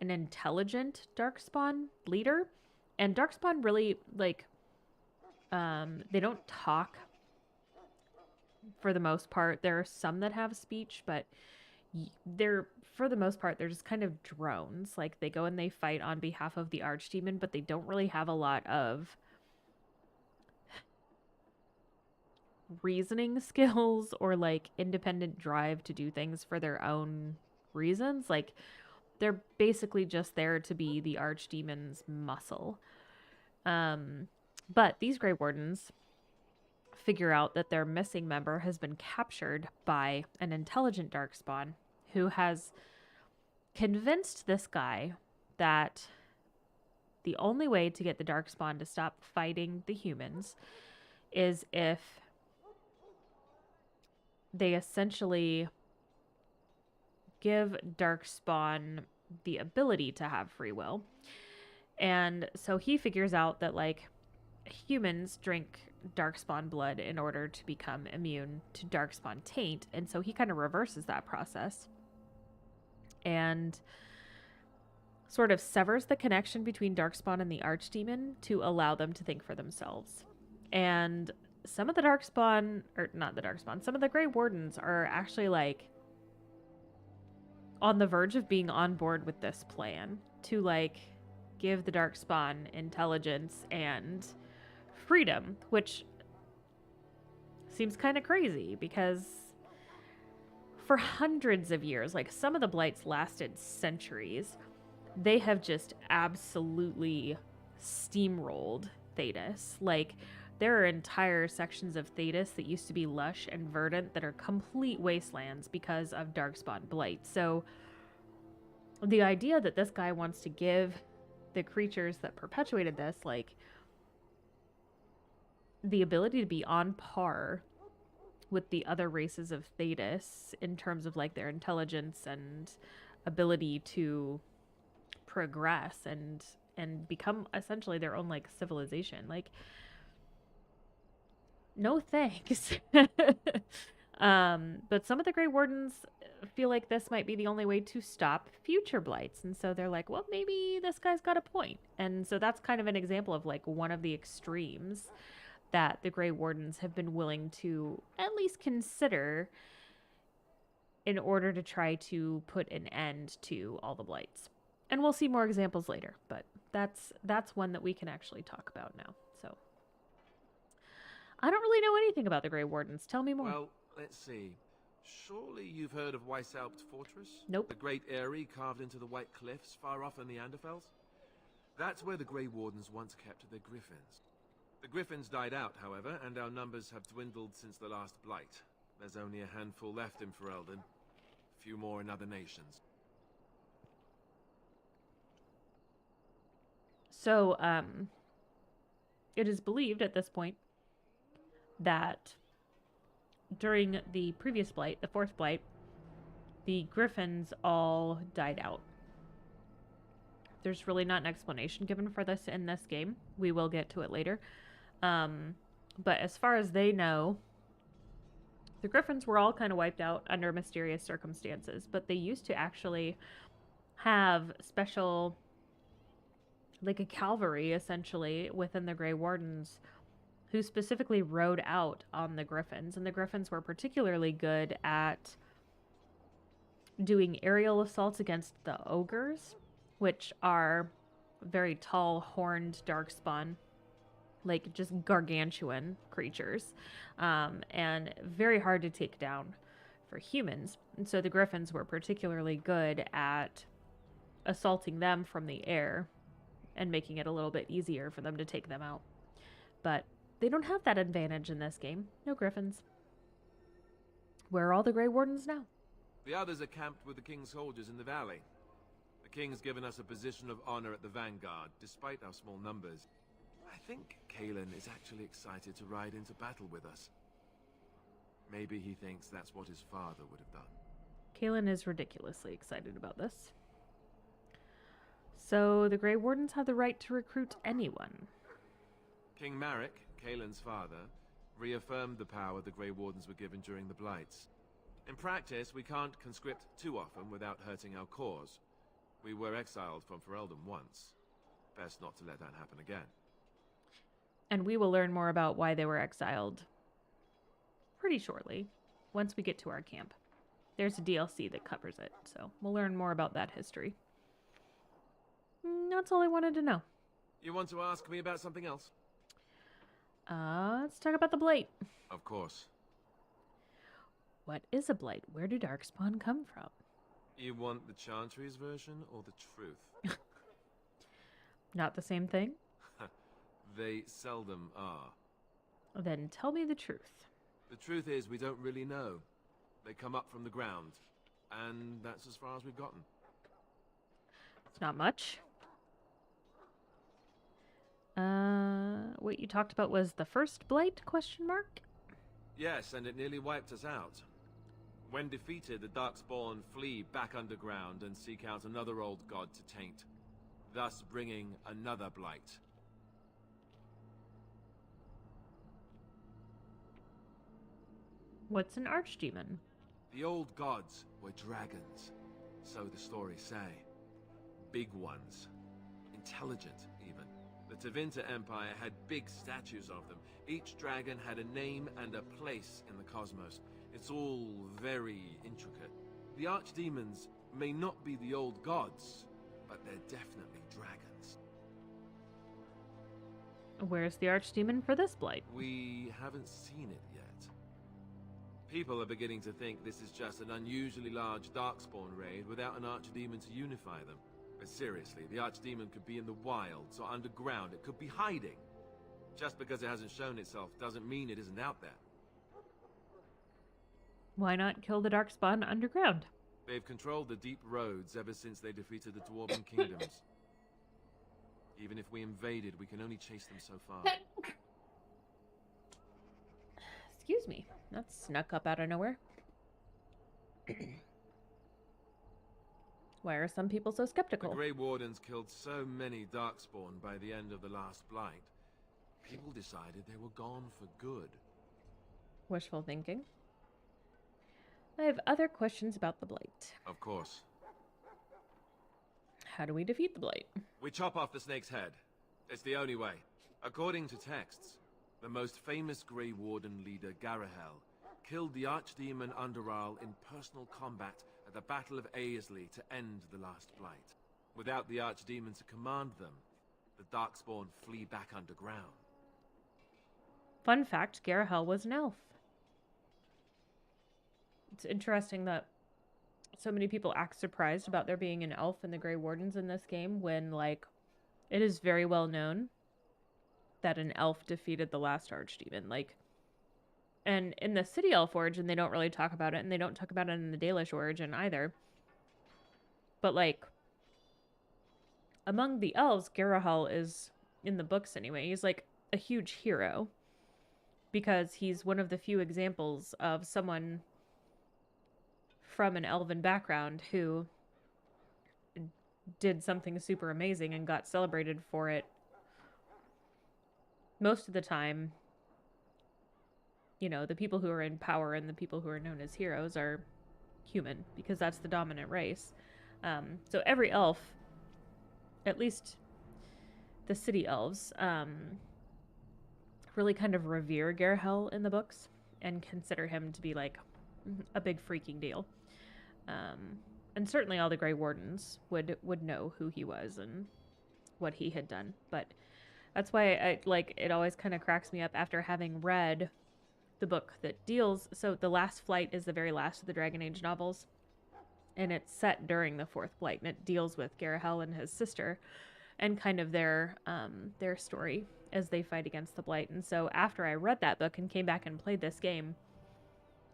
Speaker 1: an intelligent Darkspawn leader. And Darkspawn really, like, they don't talk for the most part. There are some that have speech, but for the most part, they're just kind of drones. Like, they go and they fight on behalf of the Archdemon, but they don't really have a lot of reasoning skills or, like, independent drive to do things for their own reasons. Like, they're basically just there to be the Archdemon's muscle. But these Grey Wardens figure out that their missing member has been captured by an intelligent Darkspawn who has convinced this guy that the only way to get the Darkspawn to stop fighting the humans is if they essentially give Darkspawn the ability to have free will. And so he figures out that, like, humans drink Darkspawn blood in order to become immune to Darkspawn taint, and so he kind of reverses that process and sort of severs the connection between Darkspawn and the Archdemon to allow them to think for themselves. And some of the Darkspawn, or not the Darkspawn, some of the Grey Wardens are actually, like, on the verge of being on board with this plan to, like, give the Darkspawn intelligence and freedom, which seems kind of crazy because for hundreds of years, like, some of the blights lasted centuries, they have just absolutely steamrolled Thedas. Like, there are entire sections of Thedas that used to be lush and verdant that are complete wastelands because of Darkspawn blight. So the idea that this guy wants to give the creatures that perpetuated this, like, the ability to be on par with the other races of Thedas in terms of, like, their intelligence and ability to progress and become essentially their own, like, civilization. Like, no thanks. But some of the Grey Wardens feel like this might be the only way to stop future blights. And so they're like, well, maybe this guy's got a point. And so that's kind of an example of, like, one of the extremes that the Grey Wardens have been willing to at least consider in order to try to put an end to all the blights. And we'll see more examples later, but that's one that we can actually talk about now. So I don't really know anything about the Grey Wardens. Tell me more.
Speaker 17: Well, let's see. Surely you've heard of Weishaupt Fortress?
Speaker 1: Nope.
Speaker 17: The great eyrie carved into the White Cliffs far off in the Anderfels? That's where the Grey Wardens once kept their griffins. The griffins died out, however, and our numbers have dwindled since the last blight. There's only a handful left in Ferelden. A few more in other nations.
Speaker 1: So, it is believed at this point that during the previous blight, the fourth blight, the griffins all died out. There's really not an explanation given for this in this game. We will get to it later. But as far as they know, the griffins were all kind of wiped out under mysterious circumstances, but they used to actually have special, like, a cavalry, essentially, within the Grey Wardens who specifically rode out on the griffins. And the griffins were particularly good at doing aerial assaults against the ogres, which are very tall, horned darkspawn, like, just gargantuan creatures, and very hard to take down for humans. And so the griffins were particularly good at assaulting them from the air and making it a little bit easier for them to take them out. But they don't have that advantage in this game. No griffins. Where are all the Grey Wardens now?
Speaker 17: The others are camped with the King's soldiers in the valley. The King's given us a position of honor at the vanguard, despite our small numbers. I think Kalen is actually excited to ride into battle with us. Maybe he thinks that's what his father would have done.
Speaker 1: Kalen is ridiculously excited about this. So the Grey Wardens have the right to recruit anyone.
Speaker 17: King Marek, Kalen's father, reaffirmed the power the Grey Wardens were given during the Blights. In practice, we can't conscript too often without hurting our cause. We were exiled from Ferelden once. Best not to let that happen again.
Speaker 1: And we will learn more about why they were exiled pretty shortly, once we get to our camp. There's a DLC that covers it, so we'll learn more about that history. That's all I wanted to know.
Speaker 17: You want to ask me about something else?
Speaker 1: Let's talk about the Blight.
Speaker 17: Of course.
Speaker 1: What is a Blight? Where do Darkspawn come from?
Speaker 17: You want the Chantry's version or the truth?
Speaker 1: Not the same thing?
Speaker 17: They seldom are.
Speaker 1: Then tell me the truth.
Speaker 17: The truth is, we don't really know. They come up from the ground, and that's as far as we've gotten.
Speaker 1: It's not much. What you talked about was the first Blight, question mark?
Speaker 17: Yes, and it nearly wiped us out. When defeated, the Darkspawn flee back underground and seek out another old god to taint, thus bringing another Blight.
Speaker 1: What's an archdemon?
Speaker 17: The old gods were dragons, so the stories say. Big ones. Intelligent, even. The Tevinter Empire had big statues of them. Each dragon had a name and a place in the cosmos. It's all very intricate. The archdemons may not be the old gods, but they're definitely dragons.
Speaker 1: Where's the archdemon for this Blight?
Speaker 17: We haven't seen it yet. People are beginning to think this is just an unusually large Darkspawn raid without an archdemon to unify them. But seriously, the archdemon could be in the wilds or underground. It could be hiding. Just because it hasn't shown itself doesn't mean it isn't out there.
Speaker 1: Why not kill the Darkspawn underground?
Speaker 17: They've controlled the deep roads ever since they defeated the Dwarven kingdoms. Even if we invaded, we can only chase them so far.
Speaker 1: Excuse me. That snuck up out of nowhere. Why are some people so skeptical?
Speaker 17: The Grey Wardens killed so many Darkspawn by the end of the last Blight. People decided they were gone for good.
Speaker 1: Wishful thinking. I have other questions about the Blight.
Speaker 17: Of course.
Speaker 1: How do we defeat the Blight?
Speaker 17: We chop off the snake's head. It's the only way. According to texts, the most famous Grey Warden leader, Garahel, killed the Archdemon Underarl in personal combat at the Battle of Aesley to end the last Blight. Without the Archdemon to command them, the Darkspawn flee back underground.
Speaker 1: Fun fact, Garahel was an elf. It's interesting that so many people act surprised about there being an elf in the Grey Wardens in this game when, like, it is very well known that an elf defeated the last Archdemon. Like, and in the City Elf origin, they don't really talk about it, and they don't talk about it in the Dalish origin either. But, like, among the elves, Garahel is, in the books anyway, he's, like, a huge hero. Because he's one of the few examples of someone from an elven background who did something super amazing and got celebrated for it. Most of the time, you know, the people who are in power and the people who are known as heroes are human, because that's the dominant race. So every elf, at least the city elves, really kind of revere Garahel in the books and consider him to be like a big freaking deal. And certainly all the Grey Wardens would know who he was and what he had done. But that's why it always kind of cracks me up after having read the book that deals. So The Last Flight is the very last of the Dragon Age novels, and it's set during the Fourth Blight, and it deals with Garahel and his sister and kind of their story as they fight against the Blight. And so after I read that book and came back and played this game,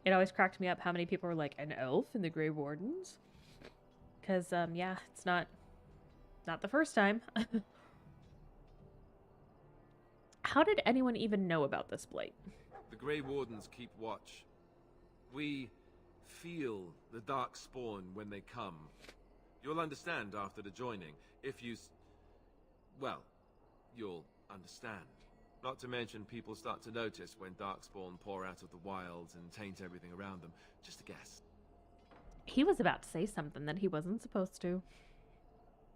Speaker 1: it always cracked me up how many people were like, an elf in the Grey Wardens? Because, yeah, it's not Not the first time. How did anyone even know about this blight?
Speaker 17: The Grey Wardens keep watch. We feel the dark spawn when they come. You'll understand after the joining, if you well, you'll understand. Not to mention people start to notice when darkspawn pour out of the wilds and taint everything around them. Just a guess.
Speaker 1: He was about to say something that he wasn't supposed to.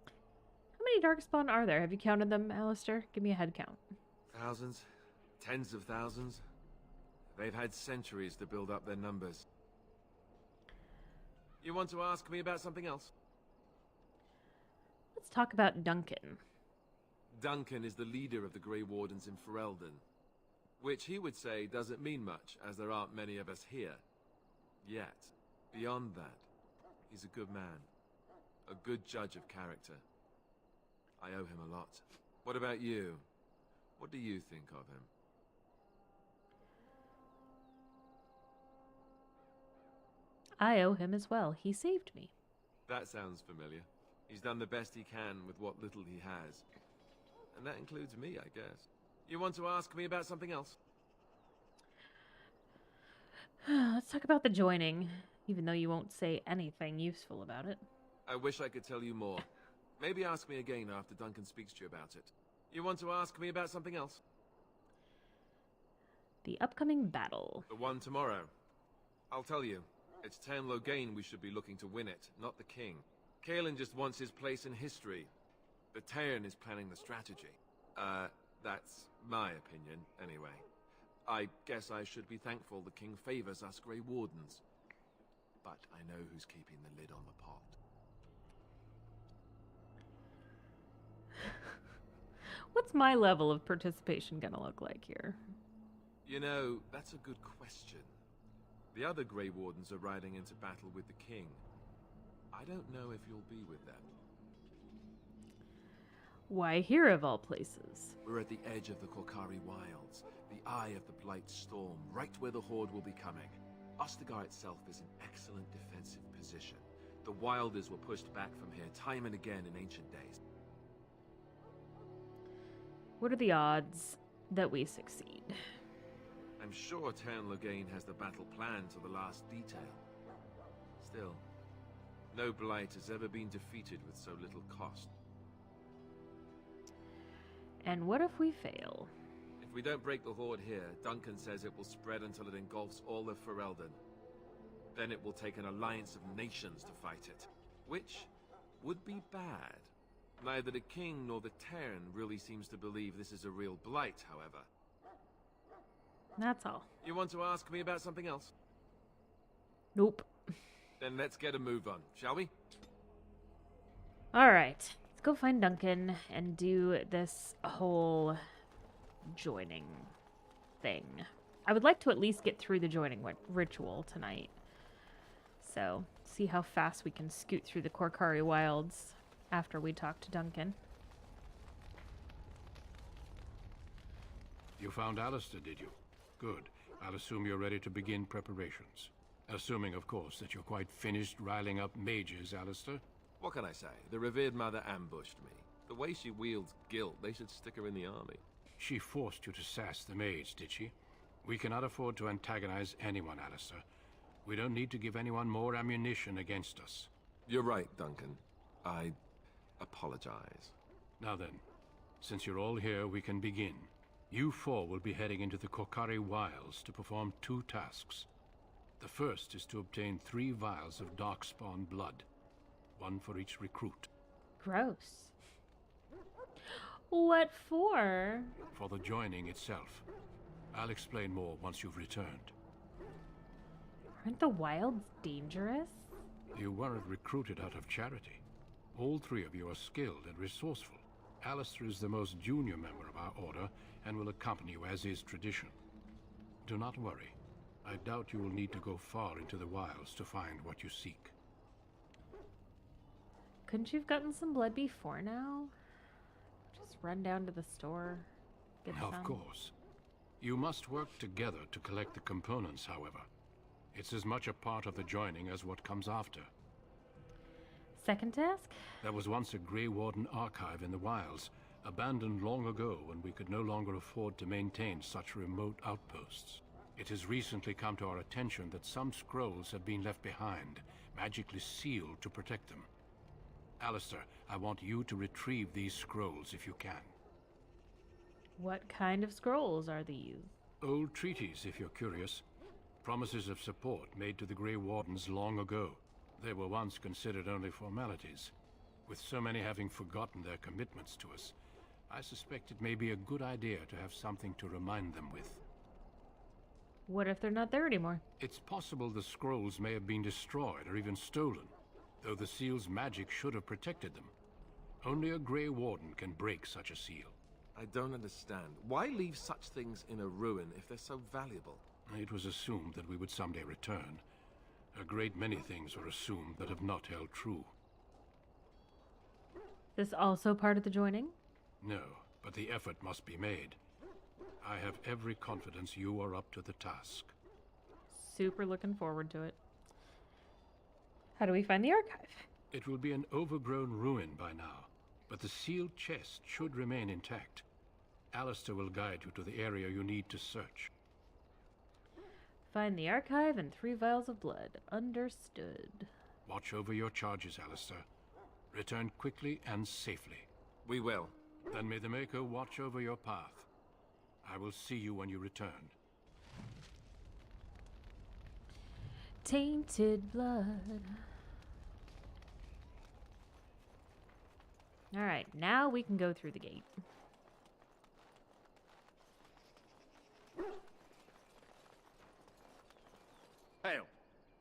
Speaker 1: How many darkspawn are there? Have you counted them, Alistair? Give me a head count.
Speaker 17: Thousands? Tens of thousands? They've had centuries to build up their numbers. You want to ask me about something else?
Speaker 1: Let's talk about Duncan.
Speaker 17: Duncan is the leader of the Grey Wardens in Ferelden, which he would say doesn't mean much, as there aren't many of us here. Yet, beyond that, he's a good man, a good judge of character. I owe him a lot. What about you? What do you think of him?
Speaker 1: I owe him as well. He saved me.
Speaker 17: That sounds familiar. He's done the best he can with what little he has. And that includes me, I guess. You want to ask me about something else?
Speaker 1: Let's talk about the joining, even though you won't say anything useful about it.
Speaker 17: I wish I could tell you more. Maybe ask me again after Duncan speaks to you about it. You want to ask me about something else?
Speaker 1: The upcoming battle.
Speaker 17: The one tomorrow. I'll tell you. It's Tairn Loghain we should be looking to win it, not the king. Caelan just wants his place in history. But Tairn is planning the strategy. That's my opinion, anyway. I guess I should be thankful the king favors us Grey Wardens. But I know who's keeping the lid on the pot.
Speaker 1: What's my level of participation gonna look like here?
Speaker 17: You know, that's a good question. The other Grey Wardens are riding into battle with the king. I don't know if you'll be with them.
Speaker 1: Why here of all places?
Speaker 17: We're at the edge of the Korkari Wilds, the eye of the Blight Storm, right where the Horde will be coming. Ostagar itself is an excellent defensive position. The Wilders were pushed back from here time and again in ancient days.
Speaker 1: What are the odds that we succeed?
Speaker 17: I'm sure Tairn Loghain has the battle planned to the last detail. Still, no Blight has ever been defeated with so little cost.
Speaker 1: And what if we fail?
Speaker 17: If we don't break the Horde here, Duncan says it will spread until it engulfs all of Ferelden. Then it will take an alliance of nations to fight it, which would be bad. Neither the king nor the Tairn really seems to believe this is a real Blight, however.
Speaker 1: That's all.
Speaker 17: You want to ask me about something else?
Speaker 1: Nope.
Speaker 17: Then let's get a move on, shall we?
Speaker 1: Alright. Let's go find Duncan and do this whole joining thing. I would like to at least get through the joining ritual tonight. So, see how fast we can scoot through the Korkari Wilds after we talk to Duncan.
Speaker 10: You found Alistair, did you? Good. I'll assume you're ready to begin preparations. Assuming, of course, that you're quite finished riling up mages, Alistair.
Speaker 17: What can I say? The revered mother ambushed me. The way she wields guilt, they should stick her in the army.
Speaker 10: She forced you to sass the mage, did she? We cannot afford to antagonize anyone, Alistair. We don't need to give anyone more ammunition against us.
Speaker 17: You're right, Duncan. I apologize.
Speaker 10: Now then, since you're all here, we can begin. You four will be heading into the Korkari Wilds to perform 2 tasks. The first is to obtain 3 vials of Darkspawn blood. 1 for each recruit.
Speaker 1: Gross. What for?
Speaker 10: For the joining itself. I'll explain more once you've returned.
Speaker 1: Aren't the wilds dangerous?
Speaker 10: You weren't recruited out of charity. All 3 of you are skilled and resourceful. Alistair is the most junior member of our order and will accompany you as is tradition. Do not worry. I doubt you will need to go far into the wilds to find what you seek.
Speaker 1: Couldn't you have gotten some blood before now? Just run down to the store, get some.
Speaker 10: Of course. You must work together to collect the components, however. It's as much a part of the joining as what comes after.
Speaker 1: Second task?
Speaker 18: There was once a Grey Warden archive in the wilds, abandoned long ago when we could no longer afford to maintain such remote outposts. It has recently come to our attention that some scrolls have been left behind, magically sealed to protect them. Alistair, I want you to retrieve these scrolls if you can.
Speaker 1: What kind of scrolls are these?
Speaker 18: Old treaties, if you're curious. Promises of support made to the Grey Wardens long ago. They were once considered only formalities. With so many having forgotten their commitments to us, I suspect it may be a good idea to have something to remind them with.
Speaker 1: What if they're not there anymore?
Speaker 18: It's possible the scrolls may have been destroyed or even stolen, though the seal's magic should have protected them. Only a Grey Warden can break such a seal.
Speaker 17: I don't understand. Why leave such things in a ruin if they're so valuable?
Speaker 18: It was assumed that we would someday return. A great many things are assumed that have not held true.
Speaker 1: This also part of the joining?
Speaker 18: No, but the effort must be made. I have every confidence you are up to the task.
Speaker 1: Super looking forward to it. How do we find the archive?
Speaker 18: It will be an overgrown ruin by now, but the sealed chest should remain intact. Alistair will guide you to the area you need to search.
Speaker 1: Find the archive and 3 vials of blood. Understood.
Speaker 18: Watch over your charges, Alistair. Return quickly and safely.
Speaker 17: We will.
Speaker 18: Then may the Maker watch over your path. I will see you when you return.
Speaker 1: Tainted blood. Alright, now we can go through the gate.
Speaker 12: Hail.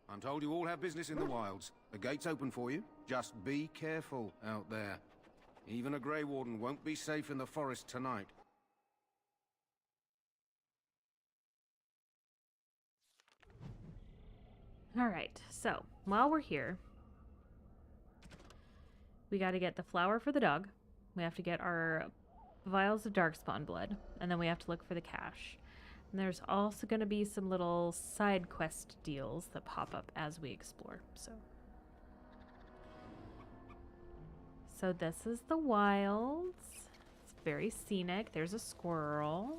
Speaker 12: I'm told you all have business in the wilds. The gate's open for you. Just be careful out there. Even a Grey Warden won't be safe in the forest tonight.
Speaker 1: Alright, so, while we're here, we gotta get the flower for the dog. We have to get our vials of darkspawn blood. And then we have to look for the cache. And there's also going to be some little side quest deals that pop up as we explore. So this is the wilds. It's very scenic. There's a squirrel.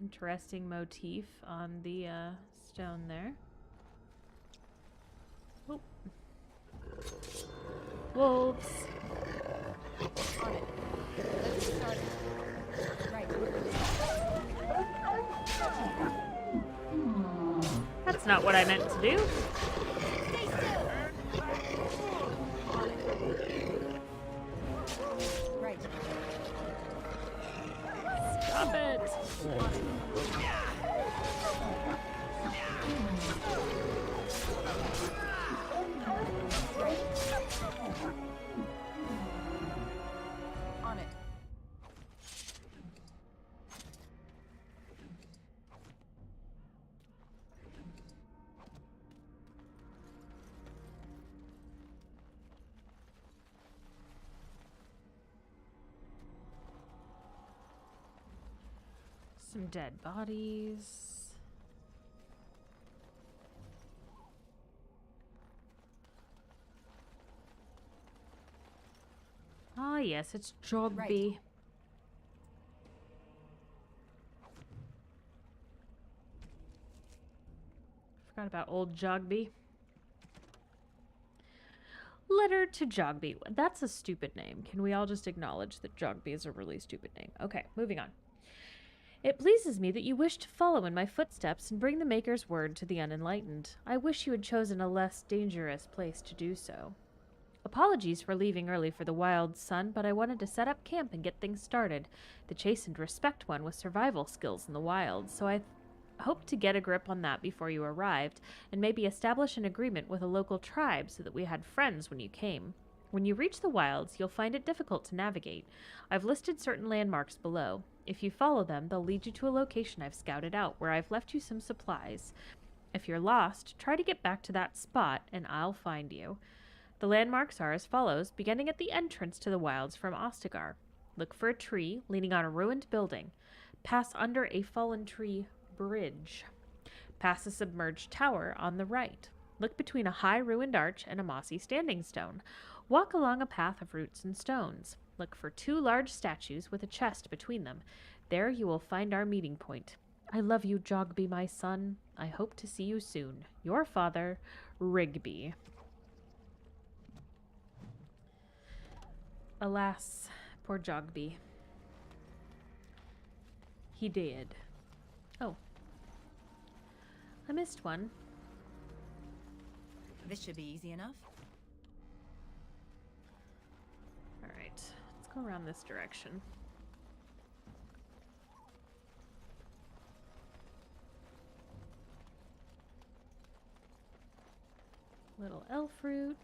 Speaker 1: Interesting motif on the stone there. Oh. Wolves.
Speaker 2: On it. Let's get started. Right.
Speaker 1: That's not what I meant to do.
Speaker 2: Stay still. Right.
Speaker 1: Stop it.
Speaker 2: On it.
Speaker 1: Some dead bodies. Ah, yes, it's Jogby.
Speaker 2: Right.
Speaker 1: Forgot about old Jogby. Letter to Jogby. That's a stupid name. Can we all just acknowledge that Jogby is a really stupid name? Okay, moving on. It pleases me that you wish to follow in my footsteps and bring the Maker's word to the unenlightened. I wish you had chosen a less dangerous place to do so. Apologies for leaving early for the wild, son, but I wanted to set up camp and get things started. The Chastened respect one with survival skills in the wild, so I hoped to get a grip on that before you arrived, and maybe establish an agreement with a local tribe so that we had friends when you came. When you reach the wilds, you'll find it difficult to navigate. I've listed certain landmarks below. If you follow them, they'll lead you to a location I've scouted out, where I've left you some supplies. If you're lost, try to get back to that spot, and I'll find you. The landmarks are as follows, beginning at the entrance to the wilds from Ostagar. Look for a tree leaning on a ruined building. Pass under a fallen tree bridge. Past a submerged tower on the right. Look between a high ruined arch and a mossy standing stone. Walk along a path of roots and stones. Look for 2 large statues with a chest between them. There you will find our meeting point. I love you, Jogby, my son. I hope to see you soon. Your father, Rigby. Alas, poor Jogby. He did. Oh. I missed one.
Speaker 19: This should be easy enough.
Speaker 1: Alright, let's go around this direction. Little elf fruit.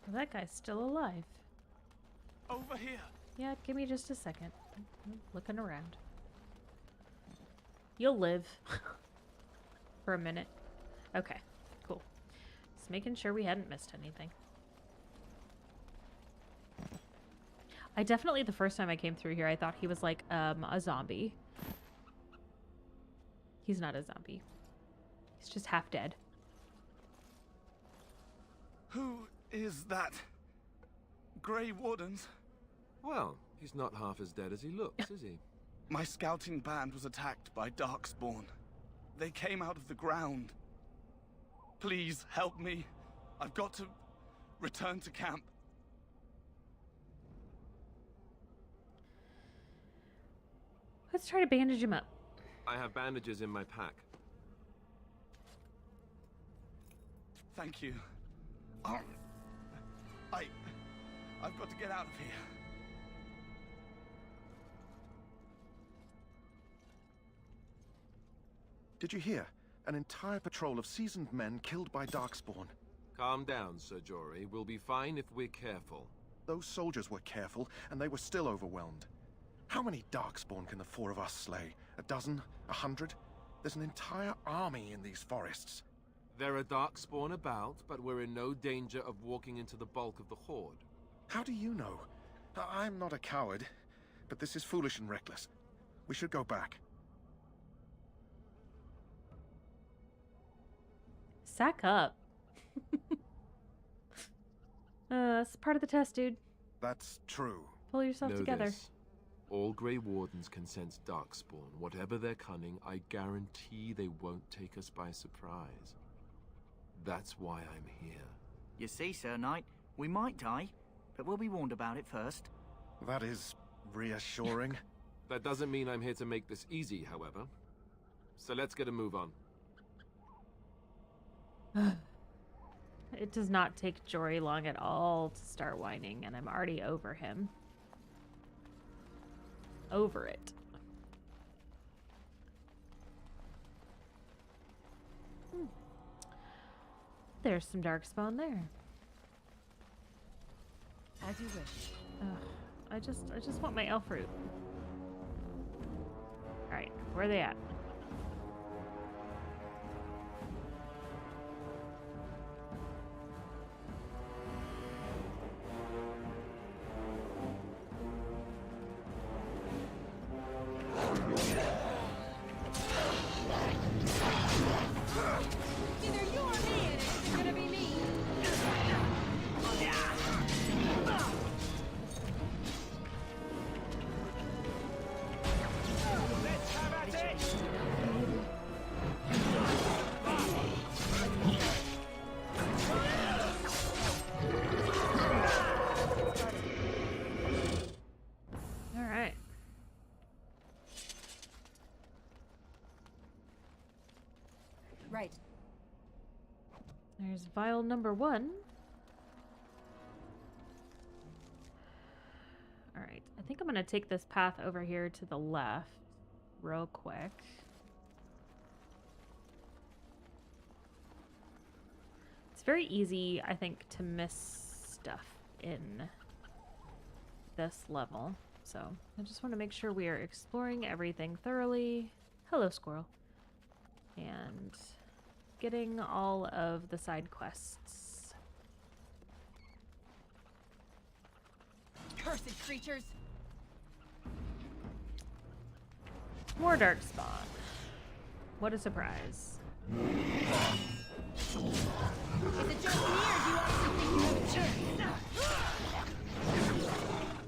Speaker 1: Well, that guy's still alive.
Speaker 16: Over here.
Speaker 1: Yeah, give me just a second. I'm looking around. You'll live. For a minute. Okay, cool. Just making sure we hadn't missed anything. I definitely, the first time I came through here, I thought he was like a zombie. He's not a zombie. He's just half dead.
Speaker 16: Who is that? Grey Wardens?
Speaker 17: Well, he's not half as dead as he looks, is he?
Speaker 16: My scouting band was attacked by Darkspawn. They came out of the ground. Please help me. I've got to return to camp.
Speaker 1: Let's try to bandage him up.
Speaker 17: I have bandages in my pack.
Speaker 16: Thank you. I've got to get out of here.
Speaker 7: Did you hear? An entire patrol of seasoned men killed by Darkspawn.
Speaker 17: Calm down, Sir Jory. We'll be fine if we're careful.
Speaker 7: Those soldiers were careful, and they were still overwhelmed. How many Darkspawn can the 4 of us slay? 12? 100? There's an entire army in these forests.
Speaker 17: There are Darkspawn about, but we're in no danger of walking into the bulk of the Horde.
Speaker 7: How do you know? I'm not a coward, but this is foolish and reckless. We should go back.
Speaker 1: Sack up. That's part of the test, dude.
Speaker 7: That's true.
Speaker 1: Pull yourself
Speaker 17: Know
Speaker 1: together.
Speaker 17: this. All Grey Wardens can sense Darkspawn. Whatever their cunning, I guarantee they won't take us by surprise. That's why I'm here.
Speaker 15: You see, Sir Knight, we might die, but we'll be warned about it first.
Speaker 7: That is reassuring.
Speaker 17: That doesn't mean I'm here to make this easy, however. So let's get a move on.
Speaker 1: It does not take Jory long at all to start whining, and I'm already over him. Over it. There's some Darkspawn there.
Speaker 19: As you wish.
Speaker 1: I just want my elf fruit. Alright, where are they at?
Speaker 6: Either you or me, and it's gonna be me.
Speaker 16: Let's have at it!
Speaker 1: Alright.
Speaker 19: Right.
Speaker 1: There's vial number 1. Alright, I think I'm gonna take this path over here to the left real quick. It's very easy, I think, to miss stuff in this level. So I just want to make sure we are exploring everything thoroughly. Hello, squirrel. And getting all of the side quests.
Speaker 19: Cursed creatures!
Speaker 1: More Darkspawn. What a surprise.
Speaker 19: Is it just me, or do you actually think you have a chance?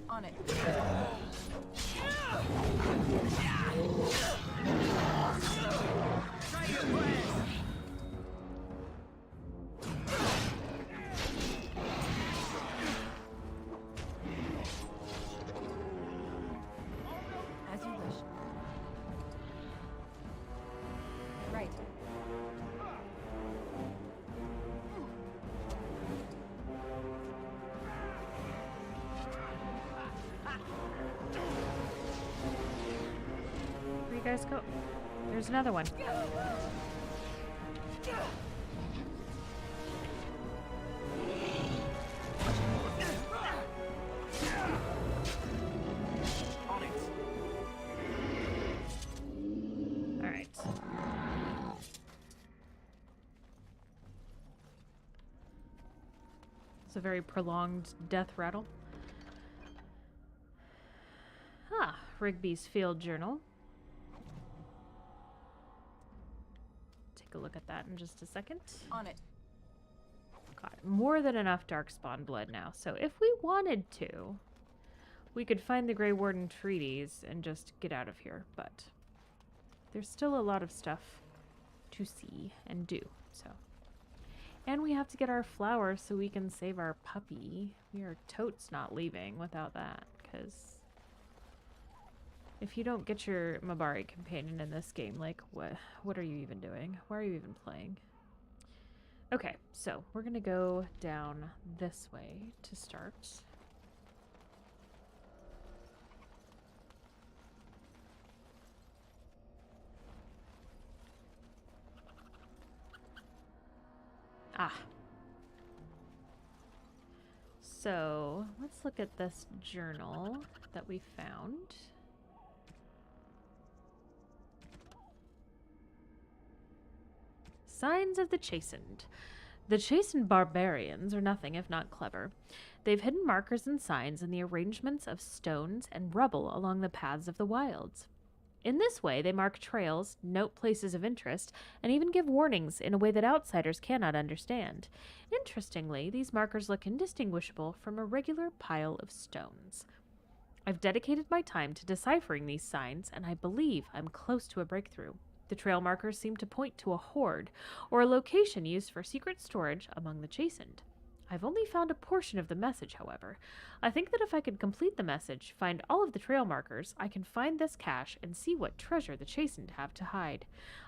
Speaker 19: On it. Try your plans. As you wish. Right.
Speaker 1: Where you guys go? There's another one. Alright. It's a very prolonged death rattle. Ah, Rigby's Field Journal. Take a look at that in just a second.
Speaker 19: On it.
Speaker 1: Got more than enough Darkspawn blood now, so if we wanted to, we could find the Grey Warden treaties and just get out of here, but there's still a lot of stuff to see and do, so. And we have to get our flowers so we can save our puppy. We are totes not leaving without that, because if you don't get your Mabari companion in this game, like, what are you even doing? Why are you even playing? Okay, so we're gonna go down this way to start. Ah. So, let's look at this journal that we found. Signs of the Chastened. The Chastened barbarians are nothing if not clever. They've hidden markers and signs in the arrangements of stones and rubble along the paths of the wilds. In this way, they mark trails, note places of interest, and even give warnings in a way that outsiders cannot understand. Interestingly, these markers look indistinguishable from a regular pile of stones. I've dedicated my time to deciphering these signs, and I believe I'm close to a breakthrough. The trail markers seem to point to a hoard, or a location used for secret storage among the Chastened. I've only found a portion of the message, however. I think that if I could complete the message, find all of the trail markers, I can find this cache and see what treasure the Chastened have to hide.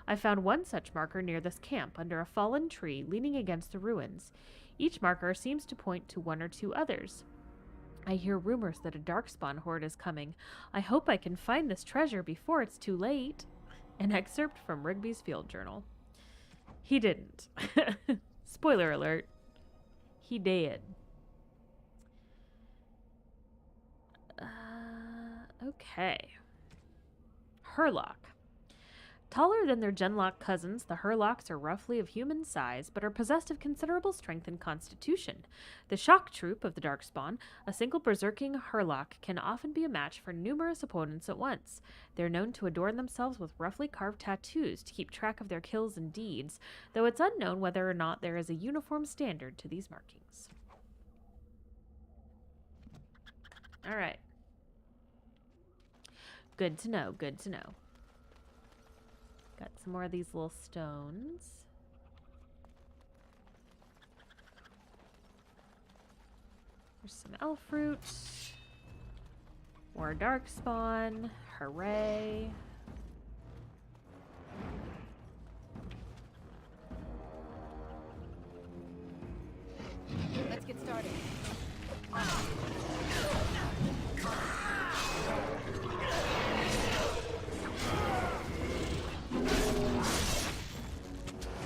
Speaker 1: I found one such marker near this camp, under a fallen tree leaning against the ruins. Each marker seems to point to one or two others. I hear rumors that a Darkspawn horde is coming. I hope I can find this treasure before it's too late. An excerpt from Rigby's Field Journal. He didn't. Spoiler alert. He did. Okay. Hurlock. Taller than their Genlock cousins, the Hurlocks are roughly of human size, but are possessed of considerable strength and constitution. The shock troop of the Darkspawn, a single berserking Hurlock, can often be a match for numerous opponents at once. They're known to adorn themselves with roughly carved tattoos to keep track of their kills and deeds, though it's unknown whether or not there is a uniform standard to these markings. Alright. Good to know, good to know. Got some more of these little stones. There's some elf fruit. More Darkspawn. Hooray.
Speaker 19: Let's get started.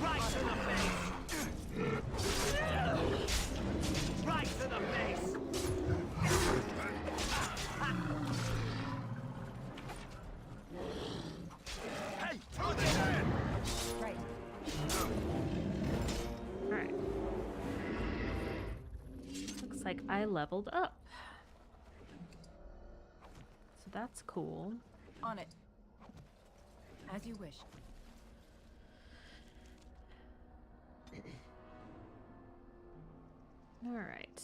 Speaker 15: Right to the face! Right to the face! Hey, turn it in!
Speaker 19: Right.
Speaker 1: like I leveled up. So that's cool.
Speaker 14: On it. As you wish.
Speaker 1: All right.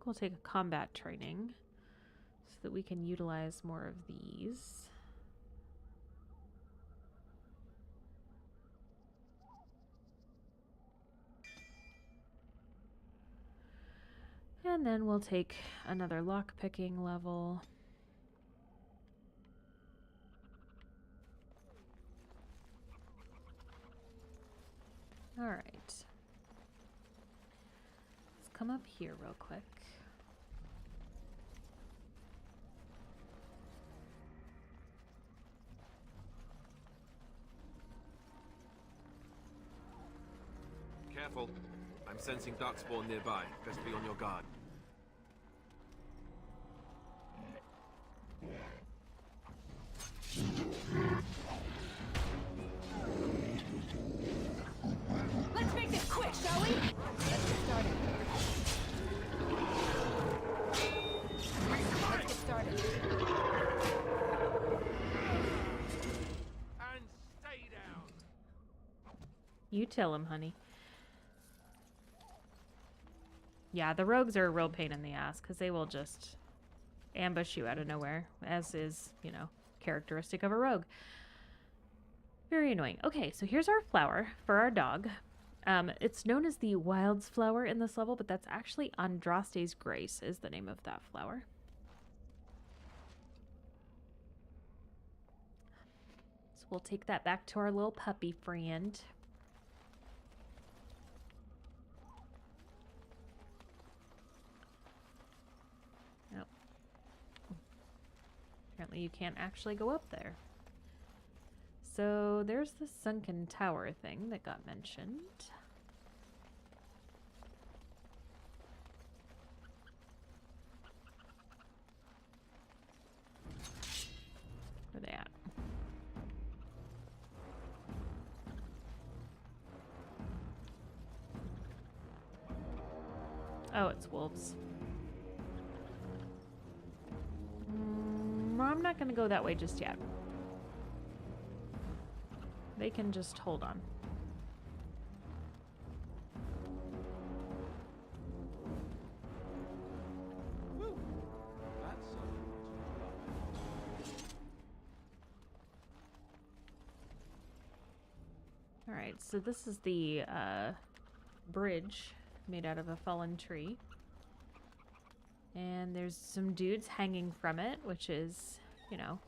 Speaker 1: We'll take a combat training so that we can utilize more of these. And then we'll take another lock-picking level. All right. Let's come up here real quick.
Speaker 17: Careful. I'm sensing darkspawn nearby. Best be on your guard.
Speaker 19: Let's make this quick, shall we? Let's get started. Let's get started.
Speaker 17: And stay down.
Speaker 1: You tell him, honey. Yeah, the rogues are a real pain in the ass because they will just ambush you out of nowhere, as is, you know, characteristic of a rogue. Very annoying. Okay, so here's our flower for our dog. It's known as the Wild's Flower in this level, but that's actually Andraste's Grace is the name of that flower. So we'll take that back to our little puppy friend. Apparently you can't actually go up there. So there's the sunken tower thing that got mentioned. Where are they at? Oh, it's wolves. I'm not going to go that way just yet. They can just hold on. All right, so this is the bridge made out of a fallen tree. And there's some dudes hanging from it, which is, you know,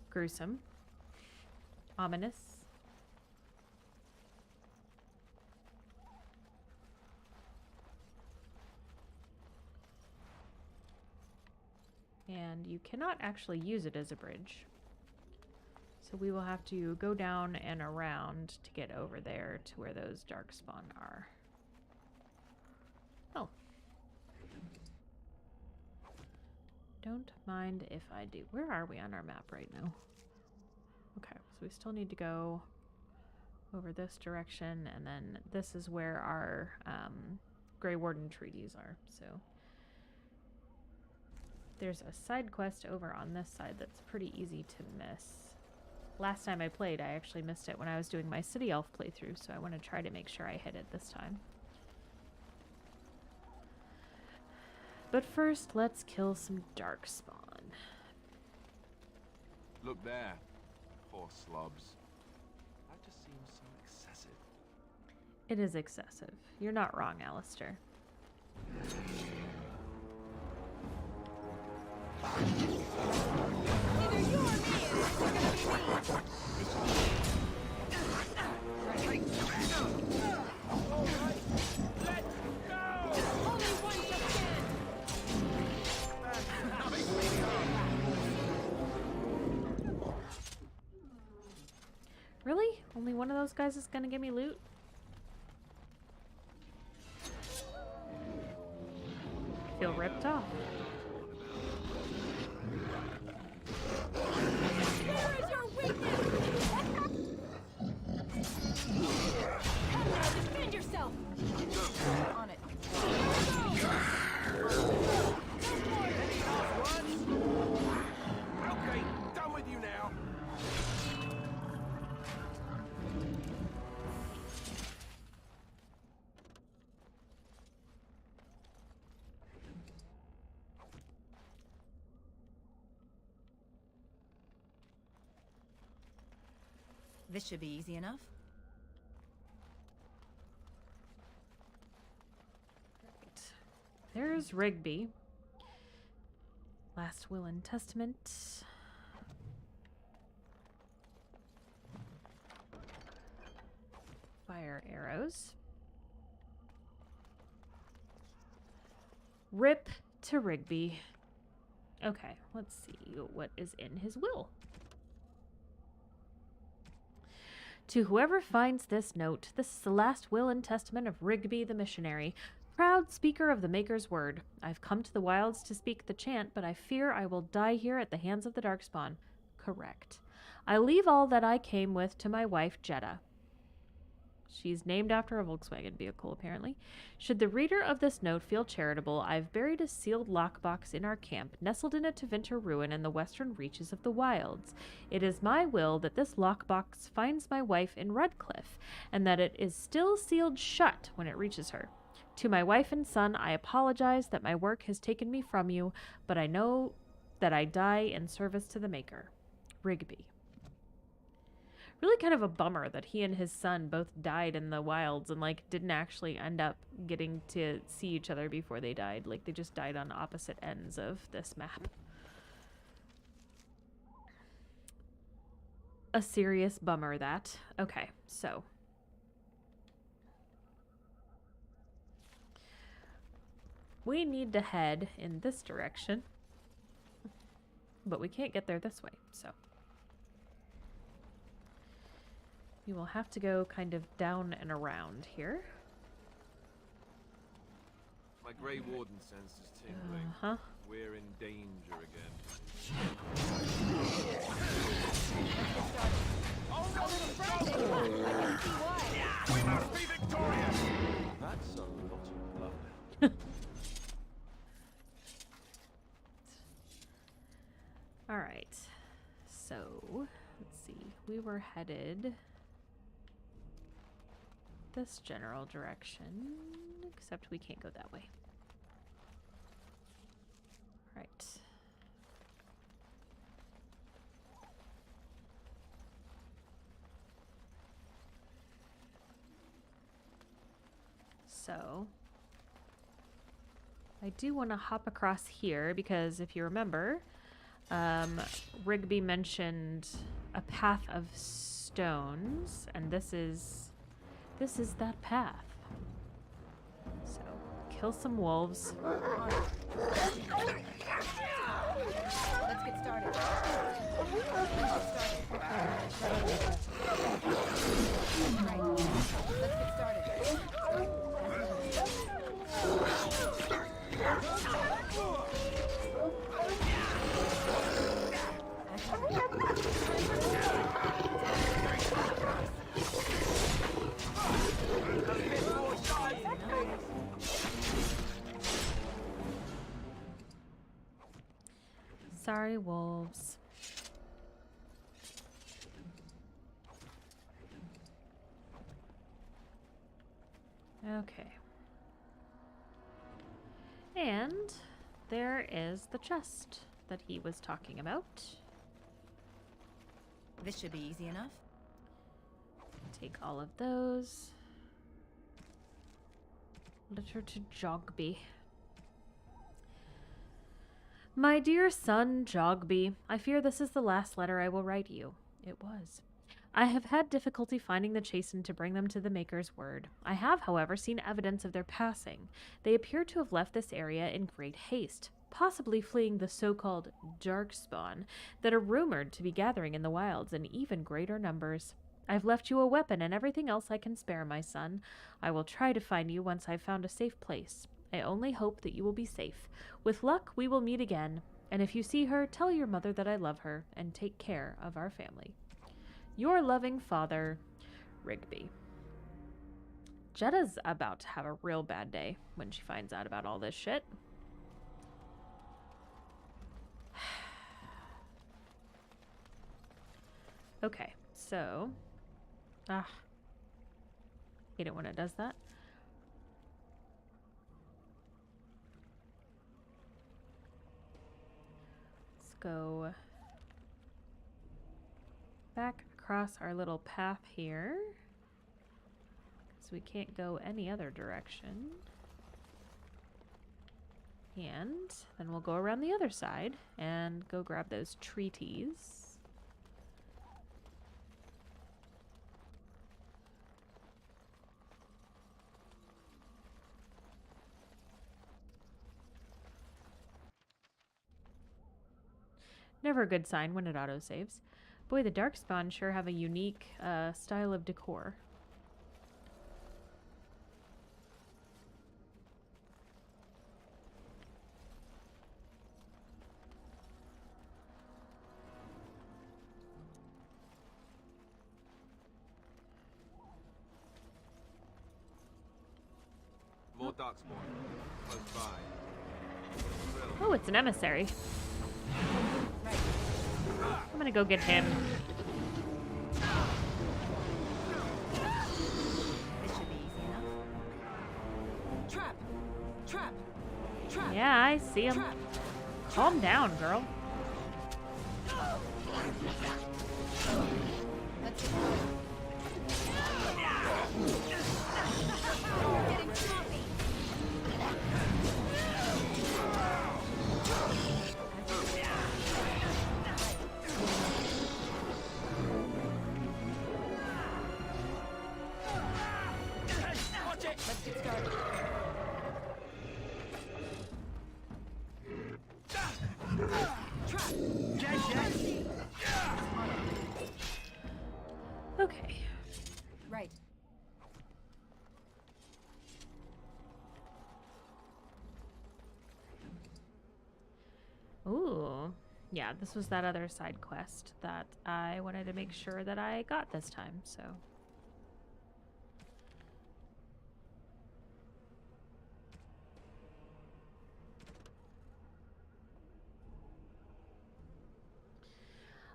Speaker 1: gruesome. Ominous. And you cannot actually use it as a bridge. So we will have to go down and around to get over there to where those darkspawn are. Oh. Don't mind if I do. Where are we on our map right now? Okay, so we still need to go over this direction, and then this is where our Grey Warden treaties are. So there's a side quest over on this side that's pretty easy to miss. Last time I played, I actually missed it when I was doing my City Elf playthrough, so I want to try to make sure I hit it this time. But first, let's kill some darkspawn.
Speaker 17: Look there. Poor slobs. That just seems so excessive.
Speaker 1: It is excessive. You're not wrong, Alistair.
Speaker 19: Either you or me, it's gonna be only one just in.
Speaker 1: Only one of those guys is gonna give me loot? I feel ripped off.
Speaker 19: Where is your weakness? Defend yourself!
Speaker 14: On it.
Speaker 4: Okay, done with you now.
Speaker 14: This should be easy enough.
Speaker 1: There's Rigby. Last will and testament. Fire arrows. Rip to Rigby. Okay, let's see what is in his will. To whoever finds this note, this is the last will and testament of Rigby the missionary, proud speaker of the Maker's word. I've come to the wilds to speak the chant, but I fear I will die here at the hands of the Darkspawn. Correct. I leave all that I came with to my wife, Jeddah. She's named after a Volkswagen vehicle, apparently. Should the reader of this note feel charitable, I've buried a sealed lockbox in our camp, nestled in a Tevinter ruin in the western reaches of the wilds. It is my will that this lockbox finds my wife in Redcliffe, and that it is still sealed shut when it reaches her. To my wife and son, I apologize that my work has taken me from you, but I know that I die in service to the Maker. Rigby. Really kind of a bummer that he and his son both died in the wilds and, like, didn't actually end up getting to see each other before they died. Like, they just died on opposite ends of this map. A serious bummer, that. Okay, so. We need to head in this direction. But we can't get there this way, so. You will have to go kind of down and around here.
Speaker 17: My Grey Warden sense is tingling.
Speaker 1: Uh-huh.
Speaker 17: We're in danger again.
Speaker 19: Oh, no, frantic! I can see why.
Speaker 4: We must be victorious!
Speaker 17: That's a lot of blood.
Speaker 1: All right. So, let's see. We were headed this general direction, except we can't go that way. Right. So, I do want to hop across here because if you remember, Rigby mentioned a path of stones, and this is that path. So, kill some wolves.
Speaker 14: Let's get started.
Speaker 1: Sorry, wolves. Okay. And there is the chest that he was talking about.
Speaker 14: This should be easy enough.
Speaker 1: Take all of those. Letter to Jogby. My dear son, Jogby, I fear this is the last letter I will write you. It was. I have had difficulty finding the Chastened to bring them to the Maker's word. I have, however, seen evidence of their passing. They appear to have left this area in great haste, possibly fleeing the so-called Darkspawn that are rumored to be gathering in the wilds in even greater numbers. I've left you a weapon and everything else I can spare, my son. I will try to find you once I've found a safe place. I only hope that you will be safe. With luck, we will meet again. And if you see her, tell your mother that I love her and take care of our family. Your loving father, Rigby. Jetta's about to have a real bad day when she finds out about all this shit. Okay, so... hate it when it does that. Let's go back across our little path here, because we can't go any other direction. And then we'll go around the other side and go grab those treaties. Never a good sign when it autosaves. Boy, the Darkspawn sure have a unique style of decor.
Speaker 17: More Darkspawn. Close by.
Speaker 1: Oh, it's an emissary. I'm gonna go get him.
Speaker 14: This should be easy enough.
Speaker 2: Trap! Trap! Trap!
Speaker 1: Yeah, I see him.
Speaker 2: Trap!
Speaker 1: Calm down, girl.
Speaker 14: Let's get going. You're getting sloppy. Let's get started.
Speaker 1: Okay.
Speaker 14: Right.
Speaker 1: Ooh. Yeah, this was that other side quest that I wanted to make sure that I got this time, so...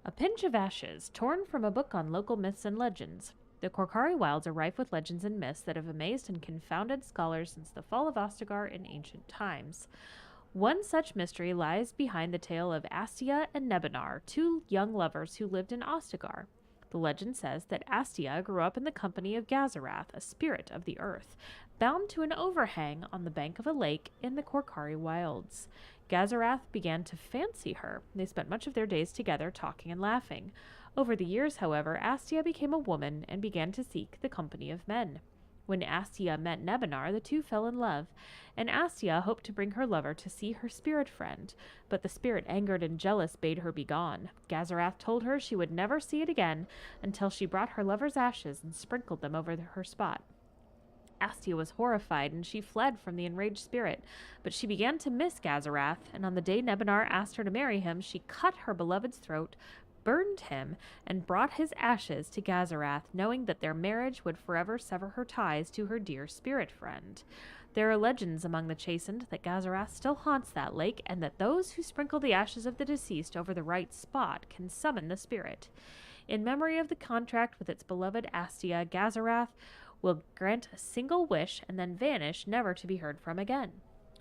Speaker 1: A pinch of ashes, torn from a book on local myths and legends. The Korkari wilds are rife with legends and myths that have amazed and confounded scholars since the fall of Ostagar in ancient times. One such mystery lies behind the tale of Astia and Nebinar, two young lovers who lived in Ostagar. The legend says that Astia grew up in the company of Gazarath, a spirit of the earth, bound to an overhang on the bank of a lake in the Korkari wilds. Gazarath began to fancy her. They spent much of their days together, talking and laughing. Over the years, however, Astia became a woman and began to seek the company of men. When Astia met Nebinar, the two fell in love, and Astia hoped to bring her lover to see her spirit friend, but the spirit, angered and jealous, bade her be gone. Gazarath told her she would never see it again until she brought her lover's ashes and sprinkled them over her spot. Astia was horrified, and she fled from the enraged spirit, but she began to miss Gazarath, and on the day Nebinar asked her to marry him, she cut her beloved's throat, burned him, and brought his ashes to Gazarath, knowing that their marriage would forever sever her ties to her dear spirit friend. There are legends among the chastened that Gazarath still haunts that lake, and that those who sprinkle the ashes of the deceased over the right spot can summon the spirit. In memory of the contract with its beloved Astia, Gazarath will grant a single wish and then vanish, never to be heard from again.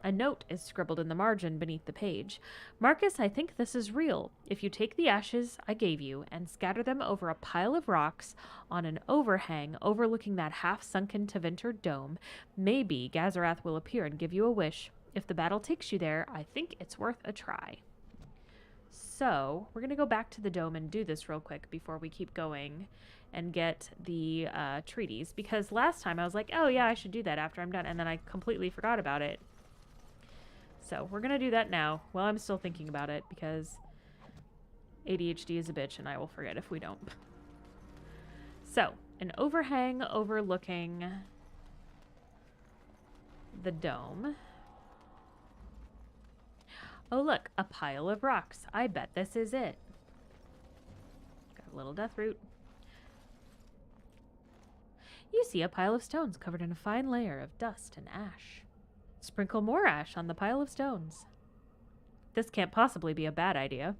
Speaker 1: A note is scribbled in the margin beneath the page. Marcus, I think this is real. If you take the ashes I gave you and scatter them over a pile of rocks on an overhang overlooking that half-sunken Tevinter dome, maybe Gazarath will appear and give you a wish. If the battle takes you there, I think it's worth a try. So, we're going to go back to the dome and do this real quick before we keep going and get the treaties. Because last time I was like, oh yeah, I should do that after I'm done. And then I completely forgot about it. So we're going to do that now while I'm still thinking about it, because ADHD is a bitch and I will forget if we don't. So, an overhang overlooking the dome. Oh, look, a pile of rocks. I bet this is it. Got a little death root. You see a pile of stones covered in a fine layer of dust and ash. Sprinkle more ash on the pile of stones. This can't possibly be a bad idea.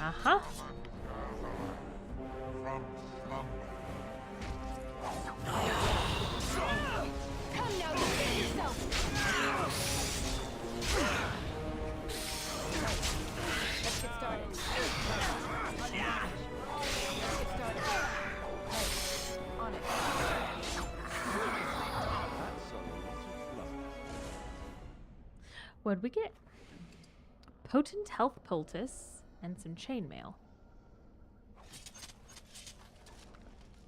Speaker 1: Uh-huh.
Speaker 19: Come now, defend yourself!
Speaker 6: Let's get started. Let's get started. Right. On it.
Speaker 1: What'd we get? Potent health poultice and some chainmail.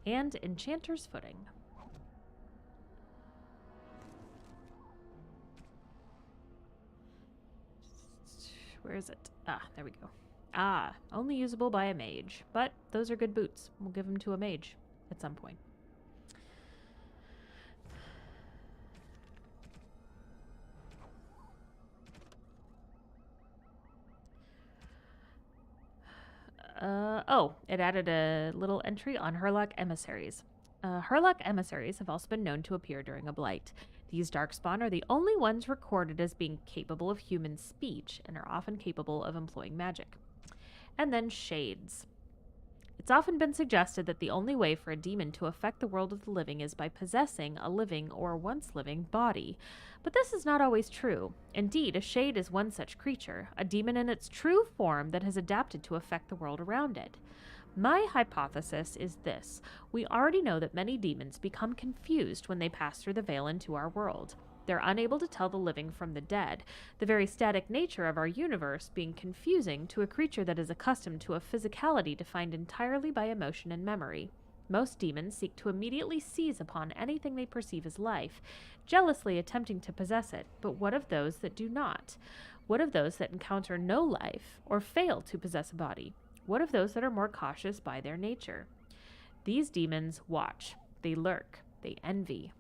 Speaker 1: And enchanter's footing. Where is it? Ah, there we go. Ah, only usable by a mage. But those are good boots. We'll give them to a mage at some point. Oh, it added a little entry on Herlock emissaries. Herlock emissaries have also been known to appear during a blight. These darkspawn are the only ones recorded as being capable of human speech and are often capable of employing magic. And then shades. It's often been suggested that the only way for a demon to affect the world of the living is by possessing a living or once living body. But this is not always true. Indeed, a shade is one such creature, a demon in its true form that has adapted to affect the world around it. My hypothesis is this. We already know that many demons become confused when they pass through the veil into our world. They're unable to tell the living from the dead, the very static nature of our universe being confusing to a creature that is accustomed to a physicality defined entirely by emotion and memory. Most demons seek to immediately seize upon anything they perceive as life, jealously attempting to possess it. But what of those that do not? What of those that encounter no life or fail to possess a body? What of those that are more cautious by their nature? These demons watch, they lurk, they envy.